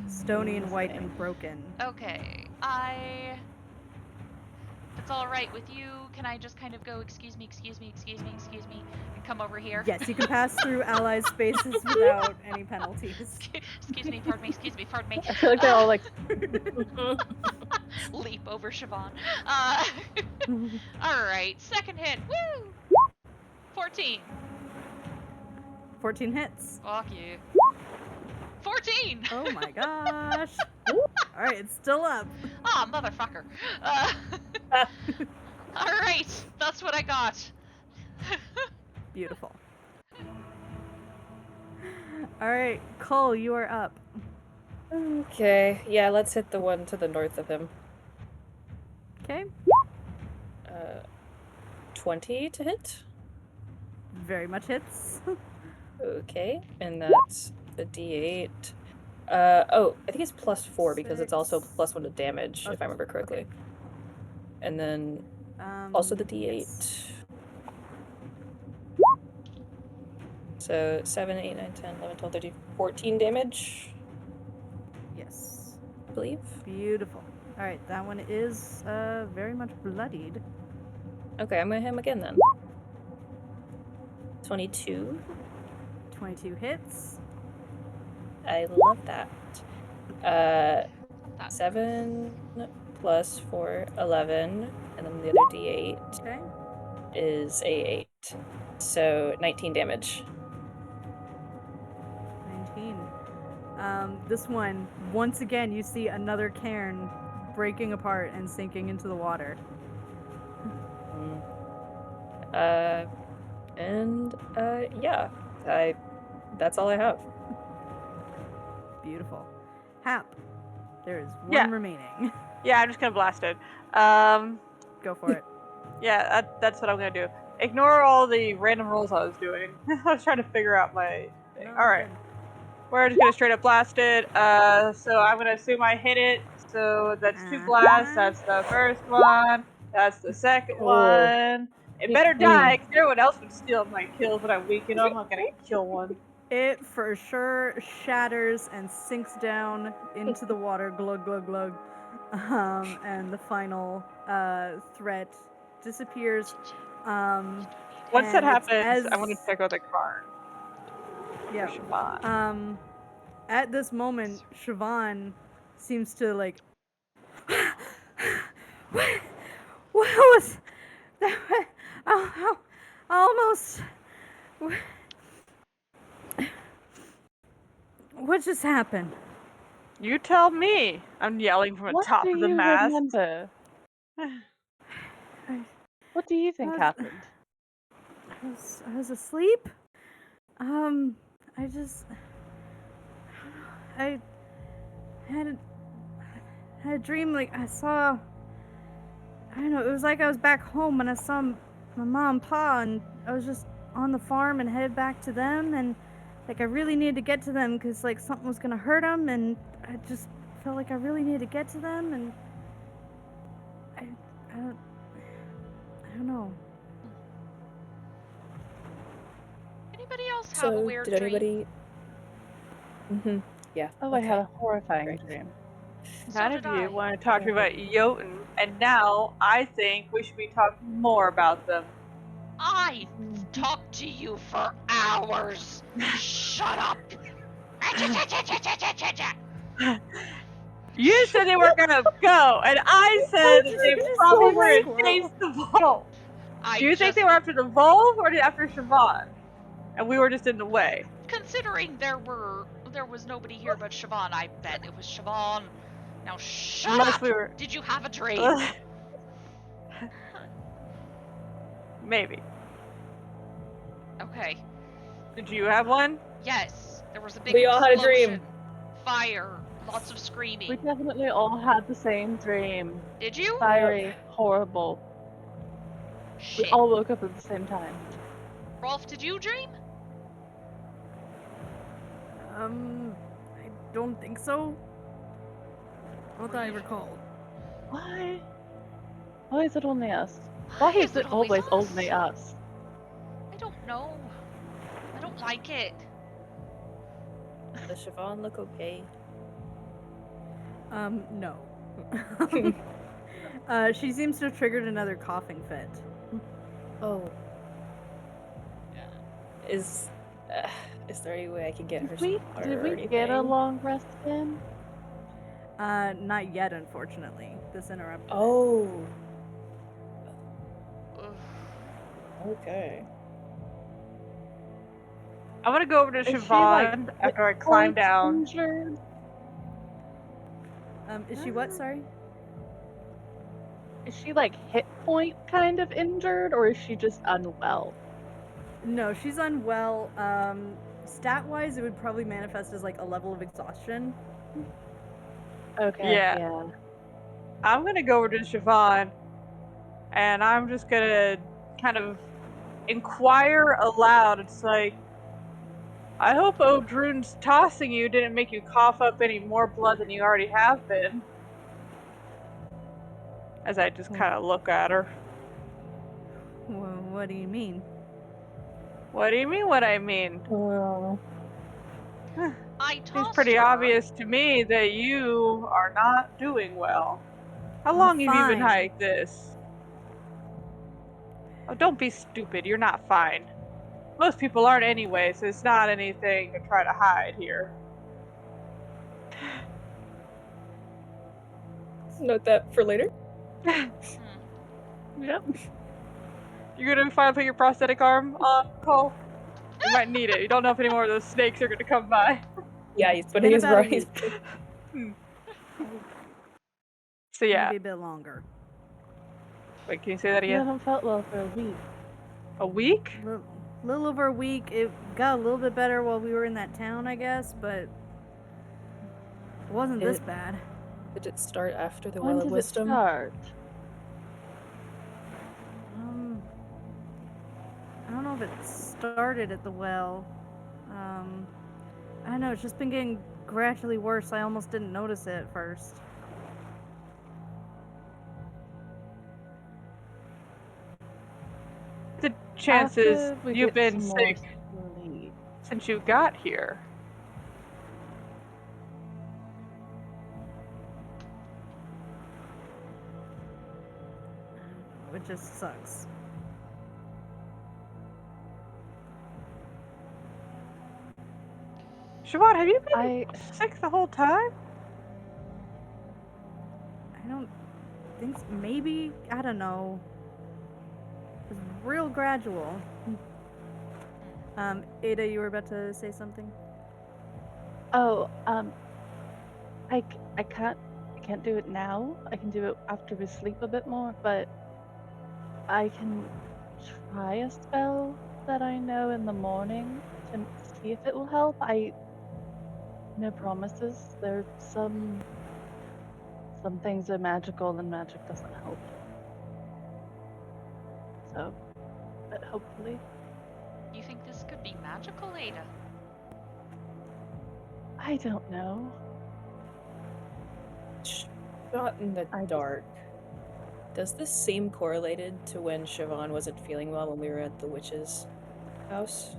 Stony and white and broken. Okay, I it's all right with you, can I just kind of go, excuse me, and come over here? Yes, you can pass through allies' spaces without any penalties. Excuse me, pardon me. I feel like they're all like, Leap over Siobhan. All right, second hit. Woo! 14. 14 hits. Fuck you. 14. Oh my gosh. All right, it's still up. Ah, motherfucker. All right, that's what I got. Beautiful. All right, Cole, you are up. Okay, yeah, let's hit the one to the north of him. Okay. 20 to hit. Very much hits. Okay, and that's a d8. Oh, I think it's +4 because it's also +1 to damage, if I remember correctly. Okay. And then also the d8. Yes. So 7, 8, 9, 10, 11, 12, 13, 14 damage, Yes. I believe. Beautiful. All right, that one is very much bloodied. Okay, I'm gonna hit him again then. 22. 22 hits. I love that. That 7 plus 4, 11, and then the other d8 Okay. is a 8. So 19 damage. 19. This one, once again, you see another cairn breaking apart and sinking into the water. Yeah, that's all I have. Beautiful. Hap, there is one Yeah. remaining. Yeah, I'm just gonna blast it. Go for it. Yeah, that's what I'm gonna do. Ignore all the random rolls I was doing. I was trying to figure out my thing. No, Alright. good. We're just gonna straight up blast it. So I'm gonna assume I hit it. So that's 2 blasts. That's the first one. That's the second one. It better die, because everyone else would steal my kills when I'm weaken them. I'm gonna kill one. It for sure shatters and sinks down into the water, glug, glug, glug. And the final threat disappears. Once that and it's happens, I'm gonna check out the card. Yeah. For Siobhan. At this moment, Siobhan seems to like. what was that? I almost. What just happened? You tell me. I'm yelling from the what top do of the you mast. remember? What do you think happened? I was asleep. I had a dream, like I saw. I don't know. It was like I was back home and I saw my mom and pa, and I was just on the farm and headed back to them, and like I really needed to get to them because like something was gonna hurt them, and I just felt like I really needed to get to them, and I don't know. Anybody else have a weird did dream? anybody? Yeah. Oh, okay. I had a horrifying Great. dream. None did of you I. want to talk to me about Jotun, and now I think we should be talking more about them. I talked to you for hours. Shut up. You said they were gonna go, and I said that they probably were gonna chase the Volv. Do you think they were after the Volv or after Siobhan? And we were just in the way. Considering there was nobody here but Siobhan, I bet it was Siobhan. Now shut Unless up. we were. Did you have a dream? Maybe. Okay. Did you have one? Yes. There was a big We all had a dream. explosion. Fire. Lots of screaming. We definitely all had the same dream. Did you? Fiery, horrible. We Shit. all woke up at the same time. Rolf, did you dream? I don't think so. Not that I recall. Why? Why is it only us? Why is it always only us? I don't know. I don't like it. Does Siobhan look okay? No. She seems to have triggered another coughing fit. Oh. Is there any way I can get her Did some we, water did or we anything? get a long rest in? Not yet, unfortunately. This interrupted. Oh. Ugh. Okay. I'm gonna go over to Is she, Siobhan like, after I hit climb points down. injured? Is she what? Sorry. Is she like hit point kind of injured, or is she just unwell? No, she's unwell. Stat-wise, it would probably manifest as like a level of exhaustion. Okay, yeah. I'm gonna go over to Siobhan, and I'm just gonna kind of inquire aloud. It's like, I hope Odrun's tossing you didn't make you cough up any more blood than you already have been. As I just kind of look at her. What do you mean? What do you mean what I mean? I Seems tossed pretty her. obvious to me that you are not doing well. How I'm long have you been fine. like this? Oh, don't be stupid. You're not fine. Most people aren't anyway, so it's not anything to try to hide here. Note that for later. Yep. You're gonna finally put your prosthetic arm on, Cole? You might need it. You don't know if any more of those snakes are gonna come by. Yeah, he's putting In his about a right. week. So yeah. Maybe a bit longer. Wait, can you say that You again? haven't felt well for a week. A week? Little over a week. It got a little bit better while we were in that town, I guess, but it wasn't this bad. Did it start after the When Well of did it Wisdom? start? I don't know if it started at the well. I don't know, it's just been getting gradually worse. I almost didn't notice it at first. The chances After we you've get been some sick more sleep. since you got here. It just sucks. Siobhan, have you been I sick the whole time? I don't think so. Maybe, I don't know. It was real gradual. Ada, you were about to say something? I can't do it now. I can do it after we sleep a bit more, but I can try a spell that I know in the morning to see if it will help. No promises. There's some things are magical and magic doesn't help. So, but hopefully. You think this could be magical, Ada? I don't know. Shot in the I just- dark. Does this seem correlated to when Siobhan wasn't feeling well when we were at the witch's house?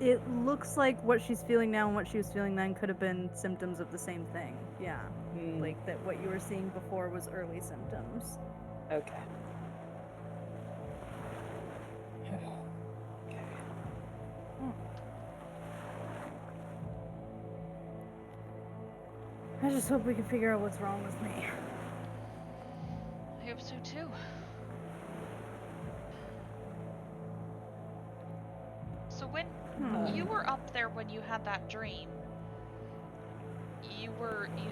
It looks like what she's feeling now and what she was feeling then could have been symptoms of the same thing. Yeah. Like that what you were seeing before was early symptoms. Okay. I just hope we can figure out what's wrong with me. I hope so too. So when you were up there when you had that dream, you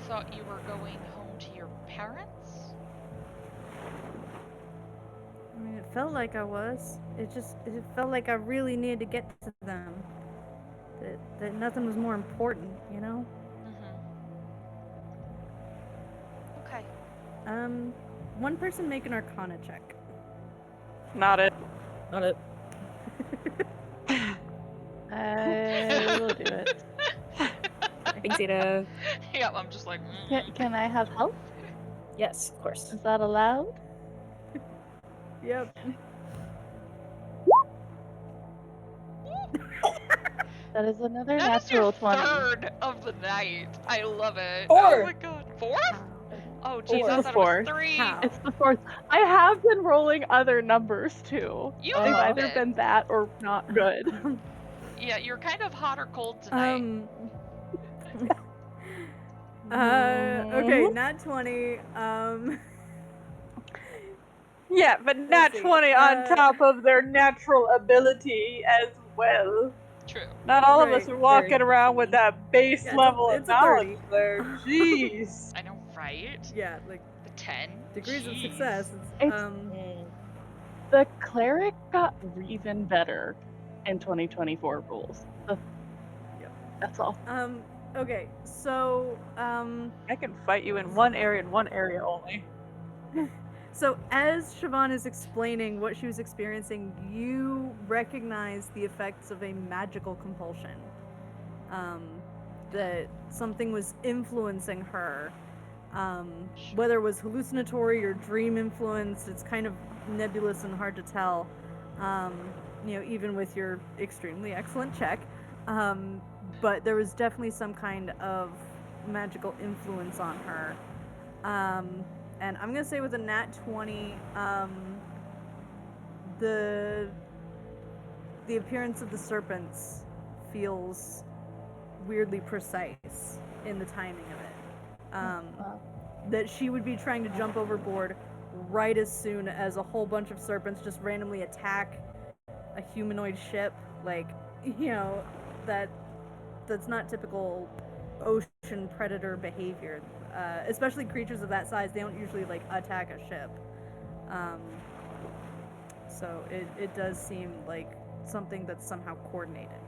thought you were going home to your parents? I mean, it felt like I was. It felt like I really needed to get to them. That nothing was more important, you know? Okay. One person make an Arcana check. Not it. Not it. I will do it. Thanks, Ada. Yeah, I'm just like. Can I have help? Yes, of course. Is that allowed? Yep. That is another That is your natural 20. third of the night. I love it. Four. Oh my god. Fourth? How? Oh It's jeez, I the thought it was fourth. 3. How? It's the fourth. I have been rolling other numbers too. You They've have either been been. that or not good. Yeah, you're kind of hot or cold tonight. Okay, nat 20. Yeah, but nat see, 20 on uh, top of their natural ability as well. True. Not all of us Right, are walking very around with true. that base Yeah, level it's of a 30. knowledge there. Jeez. I know, right? Yeah, like The 10? degrees of Jeez. success. It's the cleric got even better in 2024 rules. Yep. That's all. Okay, so I can fight you in one area and one area only. So as Siobhan is explaining what she was experiencing, you recognize the effects of a magical compulsion. That something was influencing her. Whether it was hallucinatory or dream influence, it's kind of nebulous and hard to tell. Even with your extremely excellent check. But there was definitely some kind of magical influence on her. And I'm gonna say with a nat 20, the appearance of the serpents feels weirdly precise in the timing of it. That she would be trying to jump overboard right as soon as a whole bunch of serpents just randomly attack a humanoid ship. Like, that's not typical ocean predator behavior. Especially creatures of that size, they don't usually like attack a ship. So it does seem like something that's somehow coordinated.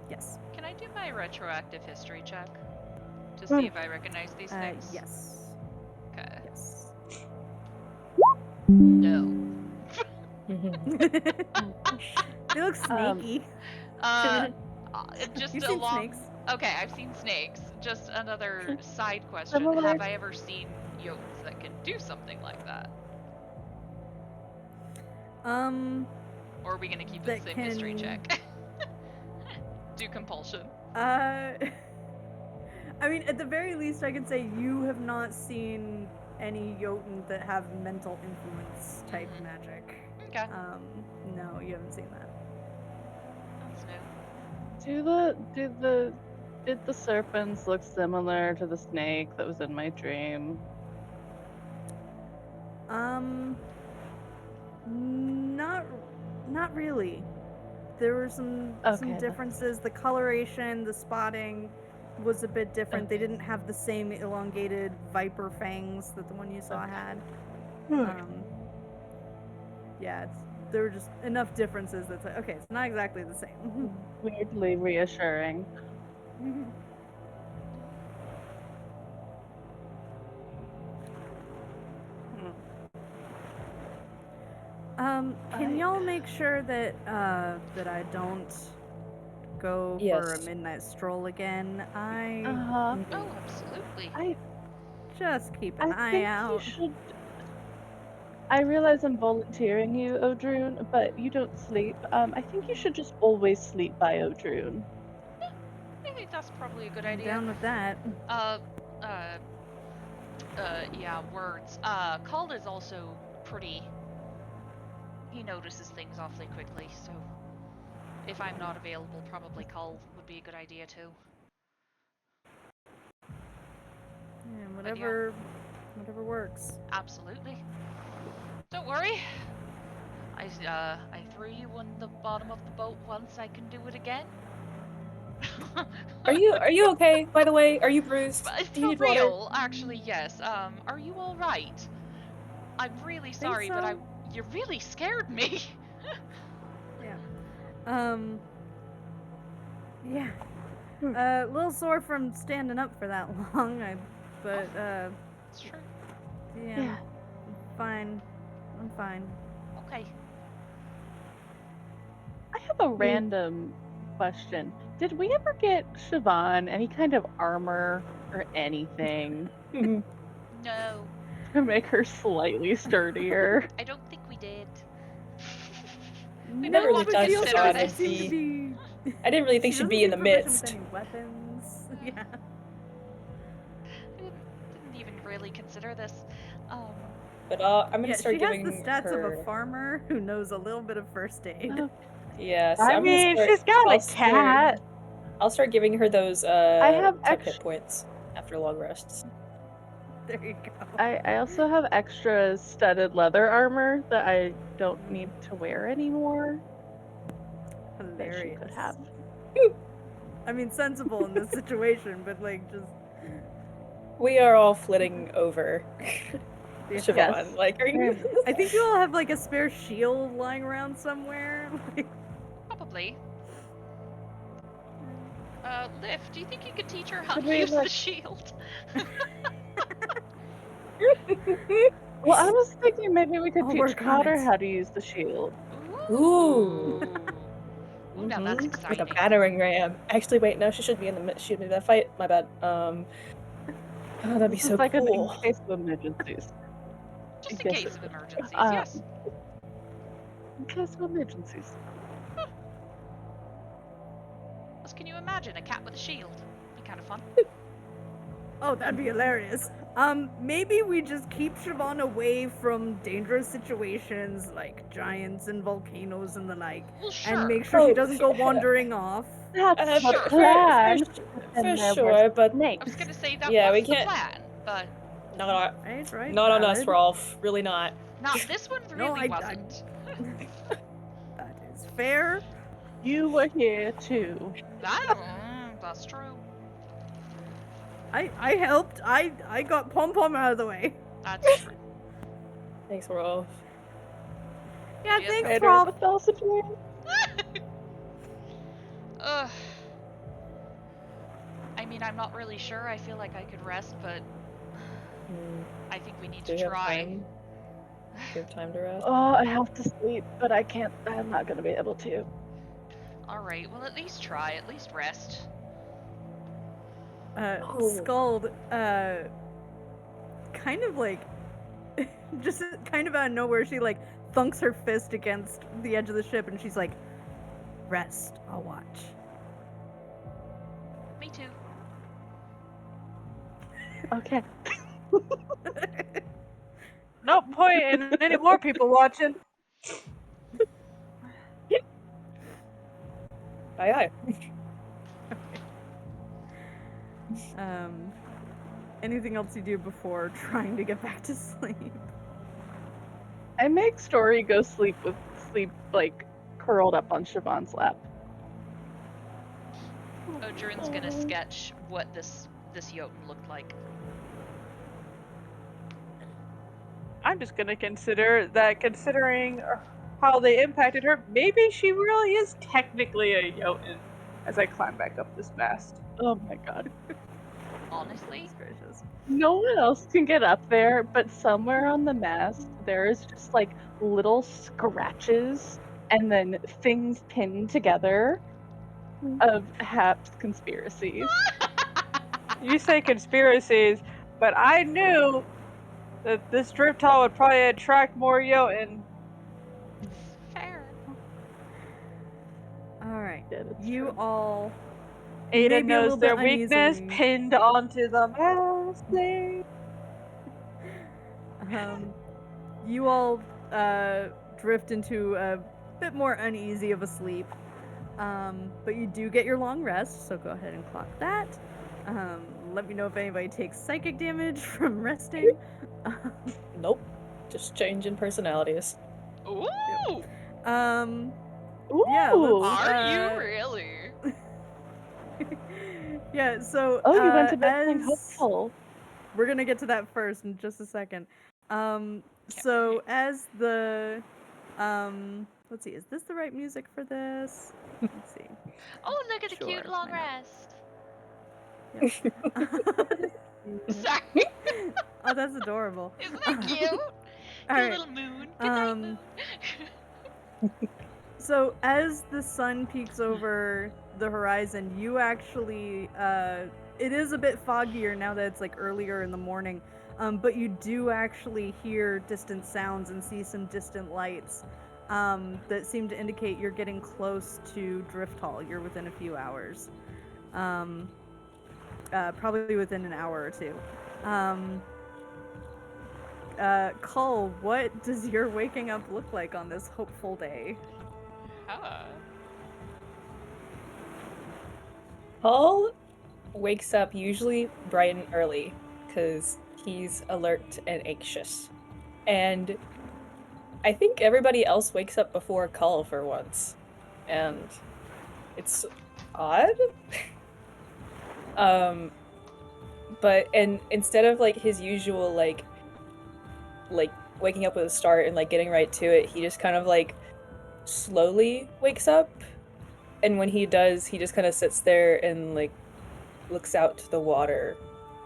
Yes. Can I do my retroactive history check? To see if I recognize these things? Yes. Okay. Yes. No. They look snaky. Just You've seen along. snakes. Okay, I've seen snakes. Just another side question. Similar. Have I ever seen Jotuns that can do something like that? Or are we gonna keep it the same history check? Do compulsion. I mean, at the very least, I can say you have not seen any Jotun that have mental influence type magic. Okay. No, you haven't seen that. That's new. Did the serpents look similar to the snake that was in my dream? Not really. There were some differences. The coloration, the spotting was a bit different. They didn't have the same elongated viper fangs that the one you saw had. There were just enough differences that's like, okay, it's not exactly the same. Weirdly reassuring. Can y'all make sure that that I don't go for a Yes. midnight stroll again? Oh, absolutely. Just keep an eye think out. you should. I realize I'm volunteering you, Odrune, but you don't sleep. I think you should just always sleep by Odrune. I think that's probably a good I'm idea. down with that. Yeah, words. Call is also pretty. He notices things awfully quickly, so if I'm not available, probably Call would be a good idea too. Yeah, whatever works. Absolutely. Don't worry. I threw you on the bottom of the boat once. I can do it again. Are you okay? By the way, are you bruised? Do you For need water? real, actually, yes. Are you all right? I'm really sorry, so. but you really scared me. Yeah. Yeah. A little sore from standing up for that long. It's true. Yeah. I'm fine. Okay. I have a random question. Did we ever get Siobhan any kind of armor or anything No, to make her slightly sturdier? I don't think we did. I never really but touched she it also on doesn't it. seem to be I didn't really think She she'd doesn't be in seem the proficient midst. with any weapons. Yeah. Didn't even really consider this. But I'm gonna start She has giving the stats of her. a farmer who knows a little bit of first aid. Oh, Yeah, so I I'm mean, gonna start. she's got a I'll start- cat. I'll start giving her those have temp hit points after long rests. There you go. I also have extra studded leather armor that I don't need to wear anymore that she Hilarious. could have. I mean, sensible in this situation, but like just. We are all flitting over. Yeah. Siobhan, Yes. like, are Very you? much. I think you all have like a spare shield lying around somewhere. Like, Probably. Liv, do you think you could teach her how Could to we, use the like- shield? Well, I was thinking maybe we could I'll teach work on Cotter it. how to use the shield. Ooh. Ooh, now that's Mhm. exciting. Like a battering ram. Actually, wait, no, she should be in the shoot me that fight. My bad. Oh, that'd be This so is like an in cool. case of emergencies. Just in Yes. case of emergencies, Um, yes. In case of emergencies. What can you imagine? A cat with a shield. Be kind of fun. oh, that'd be hilarious. Maybe we just keep Siobhan away from dangerous situations like giants and volcanoes and the like, Well, sure. and make sure she doesn't go wandering off. That's the Sure. plan. For And there were sure, but I snakes. was gonna say that Yeah, was we the can't- plan, but Right. not on us, valid. Rolf. Really not. not this one. No, Really I- wasn't. That is fair. You were here too. That's true. I helped. I got Pom Pom out of the way. That's true. Thanks, Rolf. Yeah, Yes, thanks, Later, Rolf. what else did you Ugh. I mean, I'm not really sure. I feel like I could rest, but I think we need Do to you have try. time? Do you have time to rest? Oh, I have to sleep, but I can't. I'm not gonna be able to. All right. Well, at least try. At least rest. Oh. Scald, kind of like, just kind of out of nowhere, she like thunks her fist against the edge of the ship, and she's like, "Rest, I'll watch." Me too. Okay. No point in any more people watching. Aye, aye. Anything else you do before trying to get back to sleep? I make Story go sleep like curled up on Siobhan's lap. Odrin's gonna sketch what this Jotun looked like. I'm just gonna consider that, considering how they impacted her, maybe she really is technically a Jotun. As I climb back up this mast. Oh my god. Honestly, Gracious. No one else can get up there, but somewhere on the mast there is just like little scratches and then things pinned together of Hap's conspiracies. You say conspiracies, but I knew that this Drifthall would probably attract more Jotun. fair. All right, Yeah, that's you true. all. Ada Maybe a knows little their bit weakness uneasily. pinned onto the mast thing. You all drift into a bit more uneasy of a sleep. But you do get your long rest, so go ahead and clock that. Let me know if anybody takes psychic damage from resting. Nope. Just changing personalities. Ooh, Ooh. Yeah, let's- are you really? yeah, so Oh, you went to bed as feeling hopeful. we're gonna get to that first in just a second. So as the let's see, is this the right music for this? Let's see. Oh, look at the cute Sure, long why rest. Sorry, Oh, that's adorable. isn't that cute? All Cute right. little moon. Good night, moon. So as the sun peeks over the horizon, you actually it is a bit foggier now that it's like earlier in the morning, but you do actually hear distant sounds and see some distant lights. that seem to indicate you're getting close to Drifthall. You're within a few hours. Probably within an hour or two. Cull, what does your waking up look like on this hopeful day? Paul wakes up usually bright and early because he's alert and anxious. And I think everybody else wakes up before Cull for once. And it's odd. But instead of like his usual like waking up with a start and like getting right to it, he just kind of like slowly wakes up. And when he does, he just kind of sits there and like looks out to the water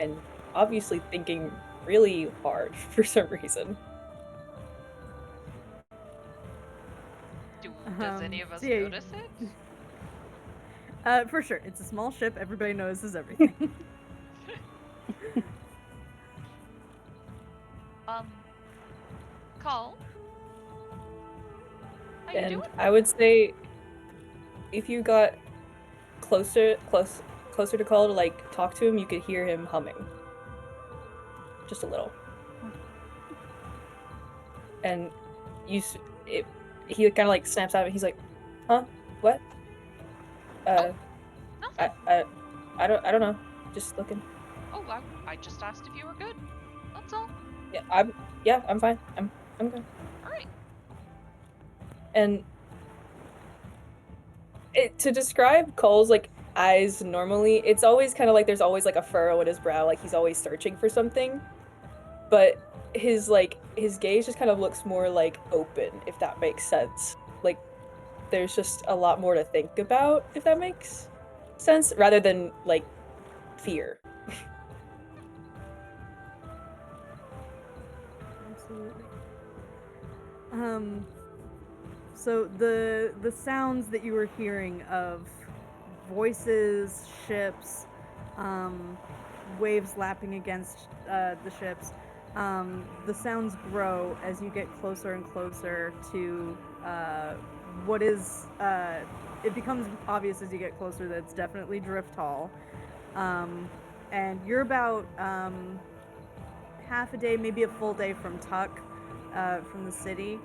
and obviously thinking really hard for some reason. Does any of us so yeah, notice it? For sure. It's a small ship. Everybody notices everything. Call. How you And doing? I would say if you got closer to Cull to like talk to him, you could hear him humming. Just a little. And he kind of like snaps out of it. He's like, "Huh? What? Nothing. I don't know. Just looking." Oh, I just asked if you were good. That's all. Yeah, I'm fine. I'm good. All right. And to describe Cole's like eyes normally, it's always kind of like there's always like a furrow at his brow, like he's always searching for something. But his gaze just kind of looks more like open, if that makes sense. Like there's just a lot more to think about, if that makes sense, rather than like fear. Absolutely. So the sounds that you were hearing of voices, ships, waves lapping against the ships, the sounds grow as you get closer and closer to what is. It becomes obvious as you get closer that it's definitely Drifthall, and you're about half a day, maybe a full day from Tuck, from the city.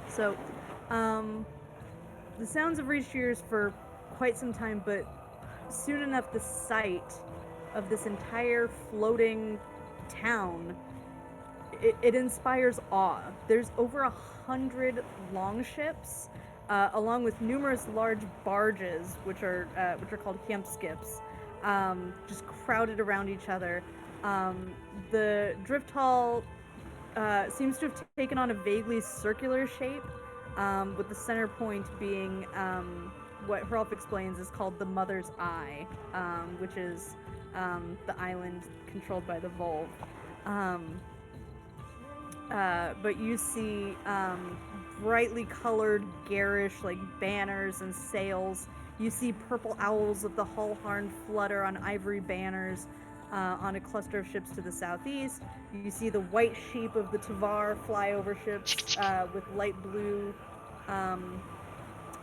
So, the sounds have reached your ears for quite some time, but soon enough, the sight of this entire floating town, it inspires awe. There's over 100 longships, along with numerous large barges, which are called skips, just crowded around each other. The Drifthall seems to have taken on a vaguely circular shape, with the center point being what Hrolf explains is called the Mother's Eye, which is the island controlled by the Volv. But you see brightly colored, garish like banners and sails. You see purple owls of the Hullharn flutter on ivory banners on a cluster of ships to the southeast. You see the white sheep of the Tavar fly over ships with light blue.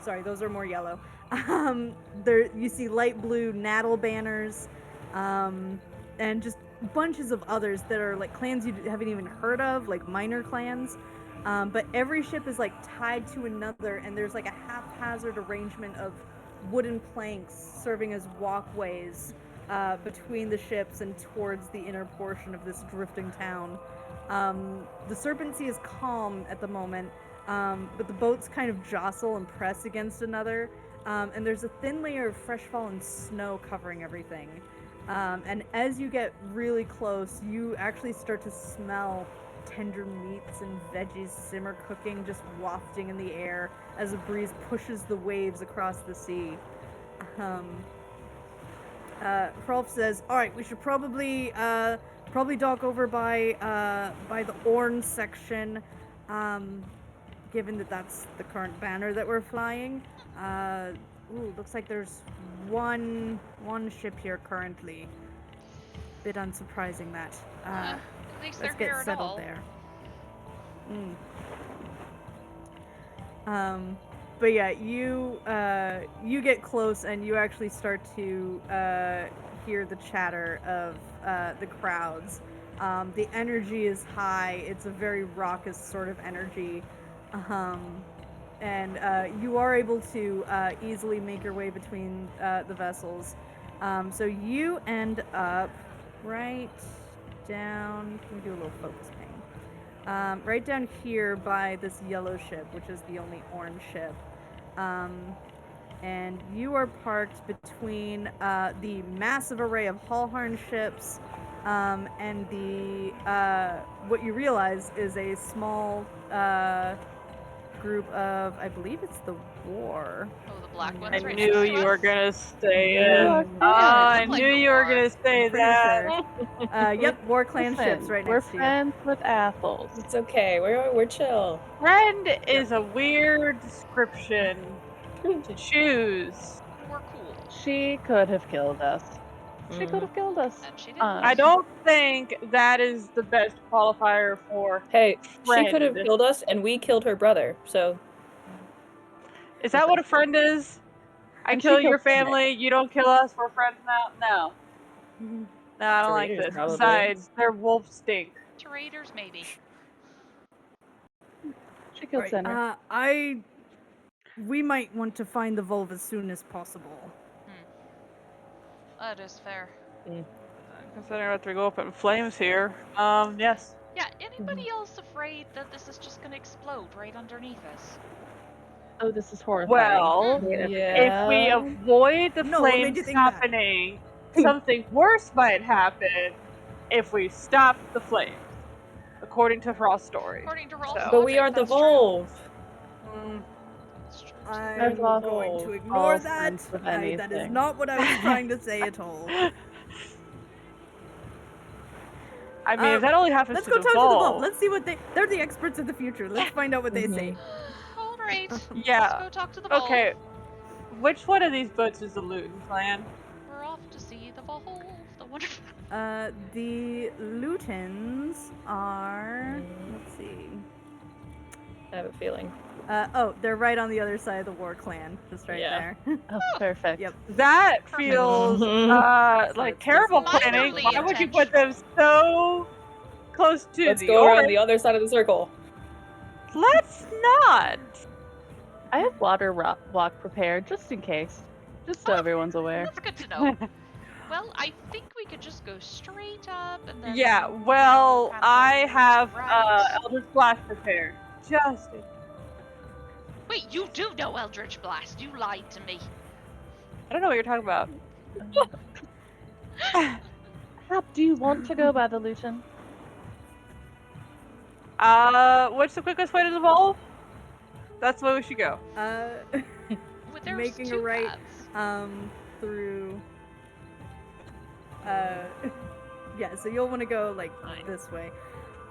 Sorry, those are more yellow. You see light blue Nattle banners, and just bunches of others that are like clans you haven't even heard of, like minor clans. But every ship is like tied to another, and there's like a haphazard arrangement of wooden planks serving as walkways between the ships and towards the inner portion of this drifting town. The Serpent Sea is calm at the moment, but the boats kind of jostle and press against another, and there's a thin layer of fresh fallen snow covering everything. And as you get really close, you actually start to smell tender meats and veggies simmer cooking, just wafting in the air as a breeze pushes the waves across the sea. Hrolf says, "All right, we should probably dock over by the Orn section, given that that's the current banner that we're flying. Looks like there's one ship here currently." bit unsurprising that. At least Let's they're here get at settled all. there. But yeah, you get close and you actually start to hear the chatter of the crowds. The energy is high. It's a very raucous sort of energy. And you are able to easily make your way between the vessels. So you end up right down. Let me do a little focus ping. Right down here by this yellow ship, which is the only orange ship. And you are parked between the massive array of Hallharn ships and the what you realize is a small group of, I believe it's the War. Oh, the black I ones I right knew next to you us? were gonna say Yeah. it. Yeah, I it looked knew like the you were war. gonna say I'm pretty that. sure. Yep, War Clan ships Listen, right we're next to you. friends with Athels. It's okay. We're chill. Friend is a weird description to choose. We're cool. She could have killed us. She could have killed us. And she did. I don't think that is the best qualifier for Hey, she could have friend. killed us, and we killed her brother. So Is that what a friend is? I And she kill your killed Nick. family, you don't kill us, we're friends now? No. No, I don't like Traitors, this. probably. Besides, their wolf stink. To raiders, maybe. She killed Right, Senna. we might want to find the Volv as soon as possible. That is fair. Considering about to go up in flames here. Yes. Yeah, anybody else afraid that this is just gonna explode right underneath us? Oh, this is horrifying. Well, yeah. if we avoid the No, what made flames you think that? happening, something worse might happen if we stop the flames. According to Frost's story. According to Rolf's So- But we logic, are the that's true. Volv. That's true. I'm I've lost going all to ignore that. sense of That is anything. not what I was trying to say at all. I mean, if that only happens Let's to go the talk to the Volv. Volv. Let's see what they're the experts of the future. Let's find out what they say. All right. Yeah. Let's go talk to the Volv. Okay. Which one of these boats is the Luton clan? We're off to see the Volv, the wonderful. The Lutens are. Let's see. I have a feeling. They're right on the other side of the War Clan, just right Yeah. there. Oh, perfect. Yep. That Perfect. feels So like it's terrible just planning. minorly Why would you put them so close to Let's the go around orange? the other side of the circle. Let's not. I have water block prepared just in case. Just so everyone's aware. That's good to know. Well, I think we could just go straight up and then. Yeah, you know, well, kind of I go have right. Eldritch Blast prepared. Just in- Wait, you do know Eldritch Blast. You lied to me. I don't know what you're talking about. Hap, do you want to go by the Luton? What's the quickest way to the Volv? That's the way we should go. Well, there's Making a two right, paths. through. Yeah. So you'll want to go like Fine. this way.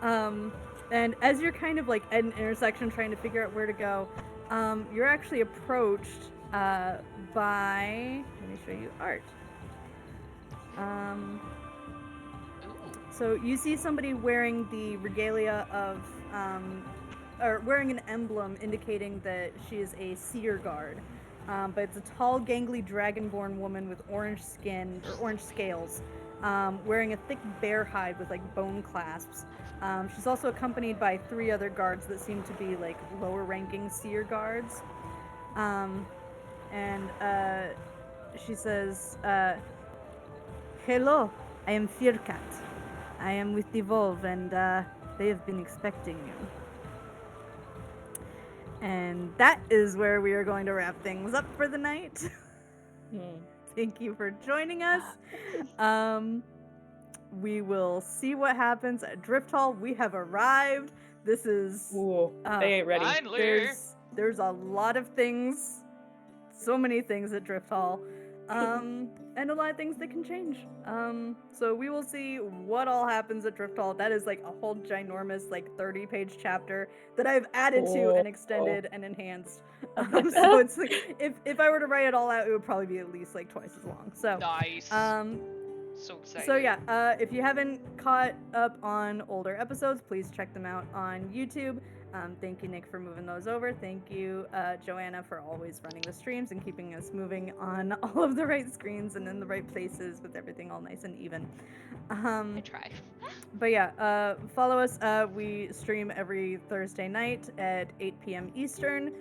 And as you're kind of like at an intersection trying to figure out where to go, you're actually approached by. Let me show you art. Ooh. So you see somebody wearing the regalia of, or wearing an emblem indicating that she is a seer guard. But it's a tall, gangly, dragonborn woman with orange skin, or orange scales, wearing a thick bear hide with like bone clasps. She's also accompanied by 3 other guards that seem to be like lower ranking seer guards. And she says, "Hello, I am Firkat. I am with the Volv, and they have been expecting you." And that is where we are going to wrap things up for the night. Thank you for joining us. We will see what happens at Drifthall. We have arrived. This is Ooh, they ain't ready. Finally. there's a lot of things, so many things at Drifthall, and a lot of things that can change. So we will see what all happens at Drifthall. That is like a whole ginormous, like 30-page chapter that I've added to and extended and enhanced. So it's like if I were to write it all out, it would probably be at least like twice as long. So Nice. So excited. So yeah, if you haven't caught up on older episodes, please check them out on YouTube. Thank you, Nick, for moving those over. Thank you, Joanna, for always running the streams and keeping us moving on all of the right screens and in the right places with everything all nice and even. I try. But yeah, follow us. We stream every Thursday night at 8 p.m. Eastern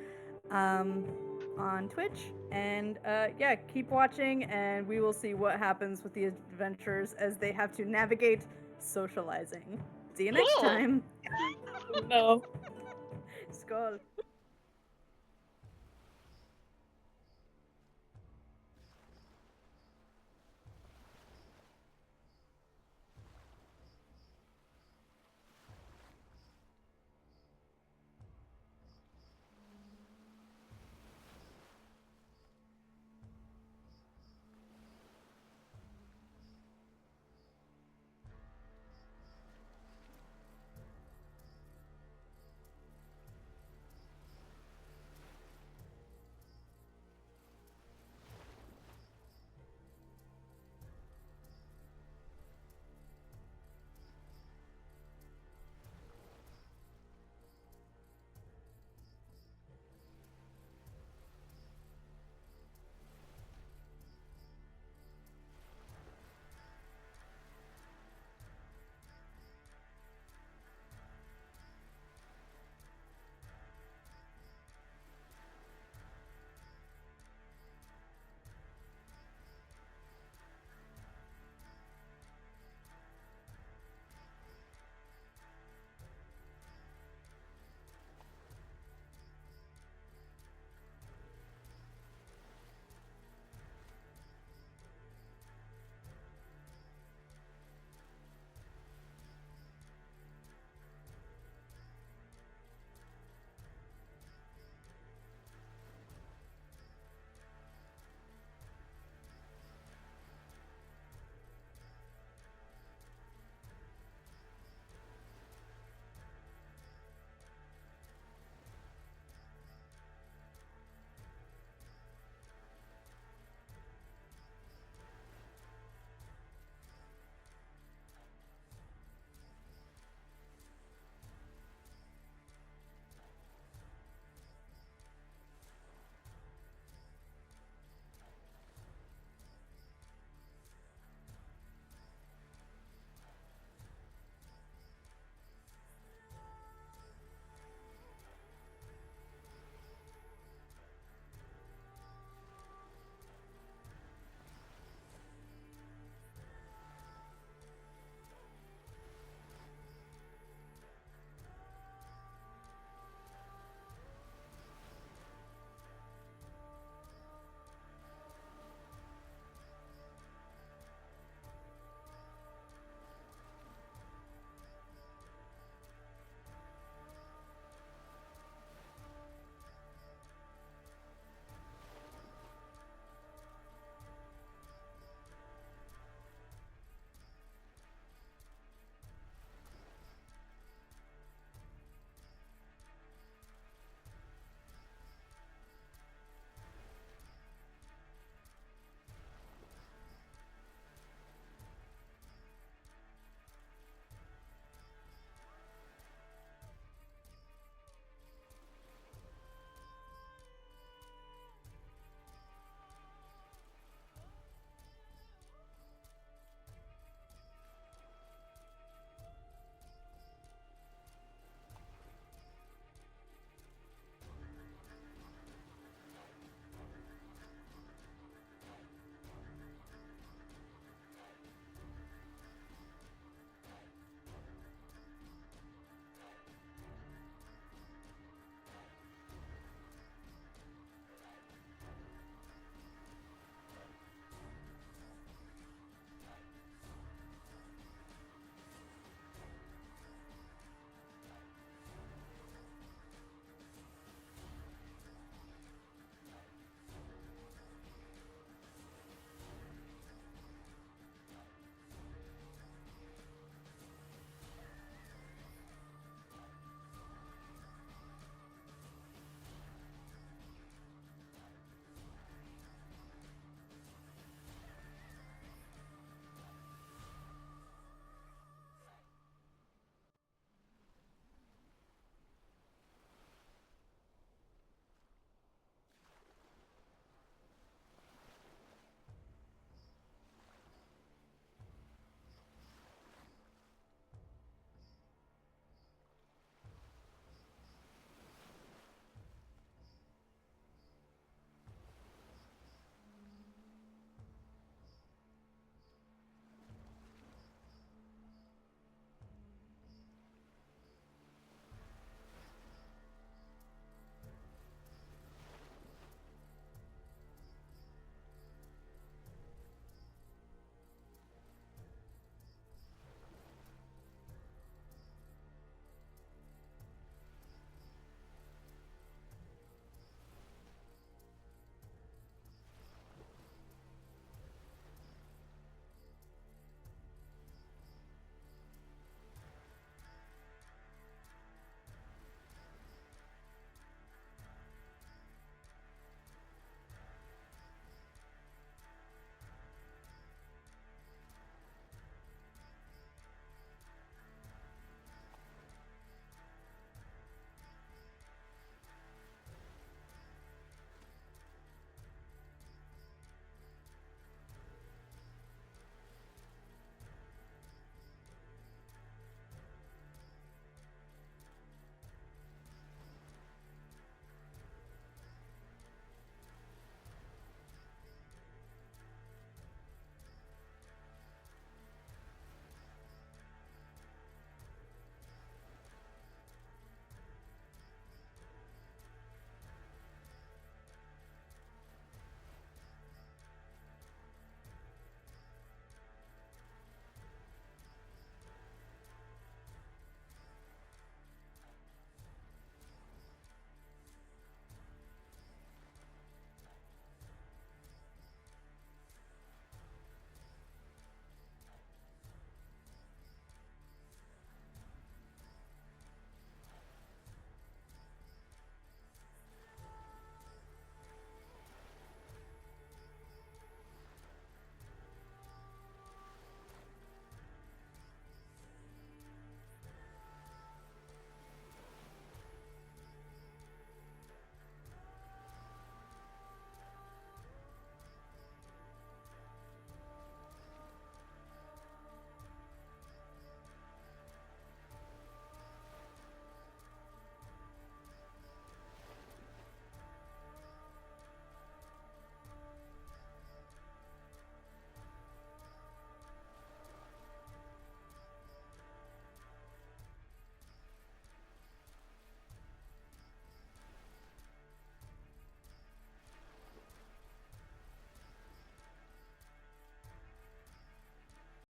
on Twitch. And yeah, keep watching, and we will see what happens with the adventurers as they have to navigate socializing. See you next Cool. time. No. Skål.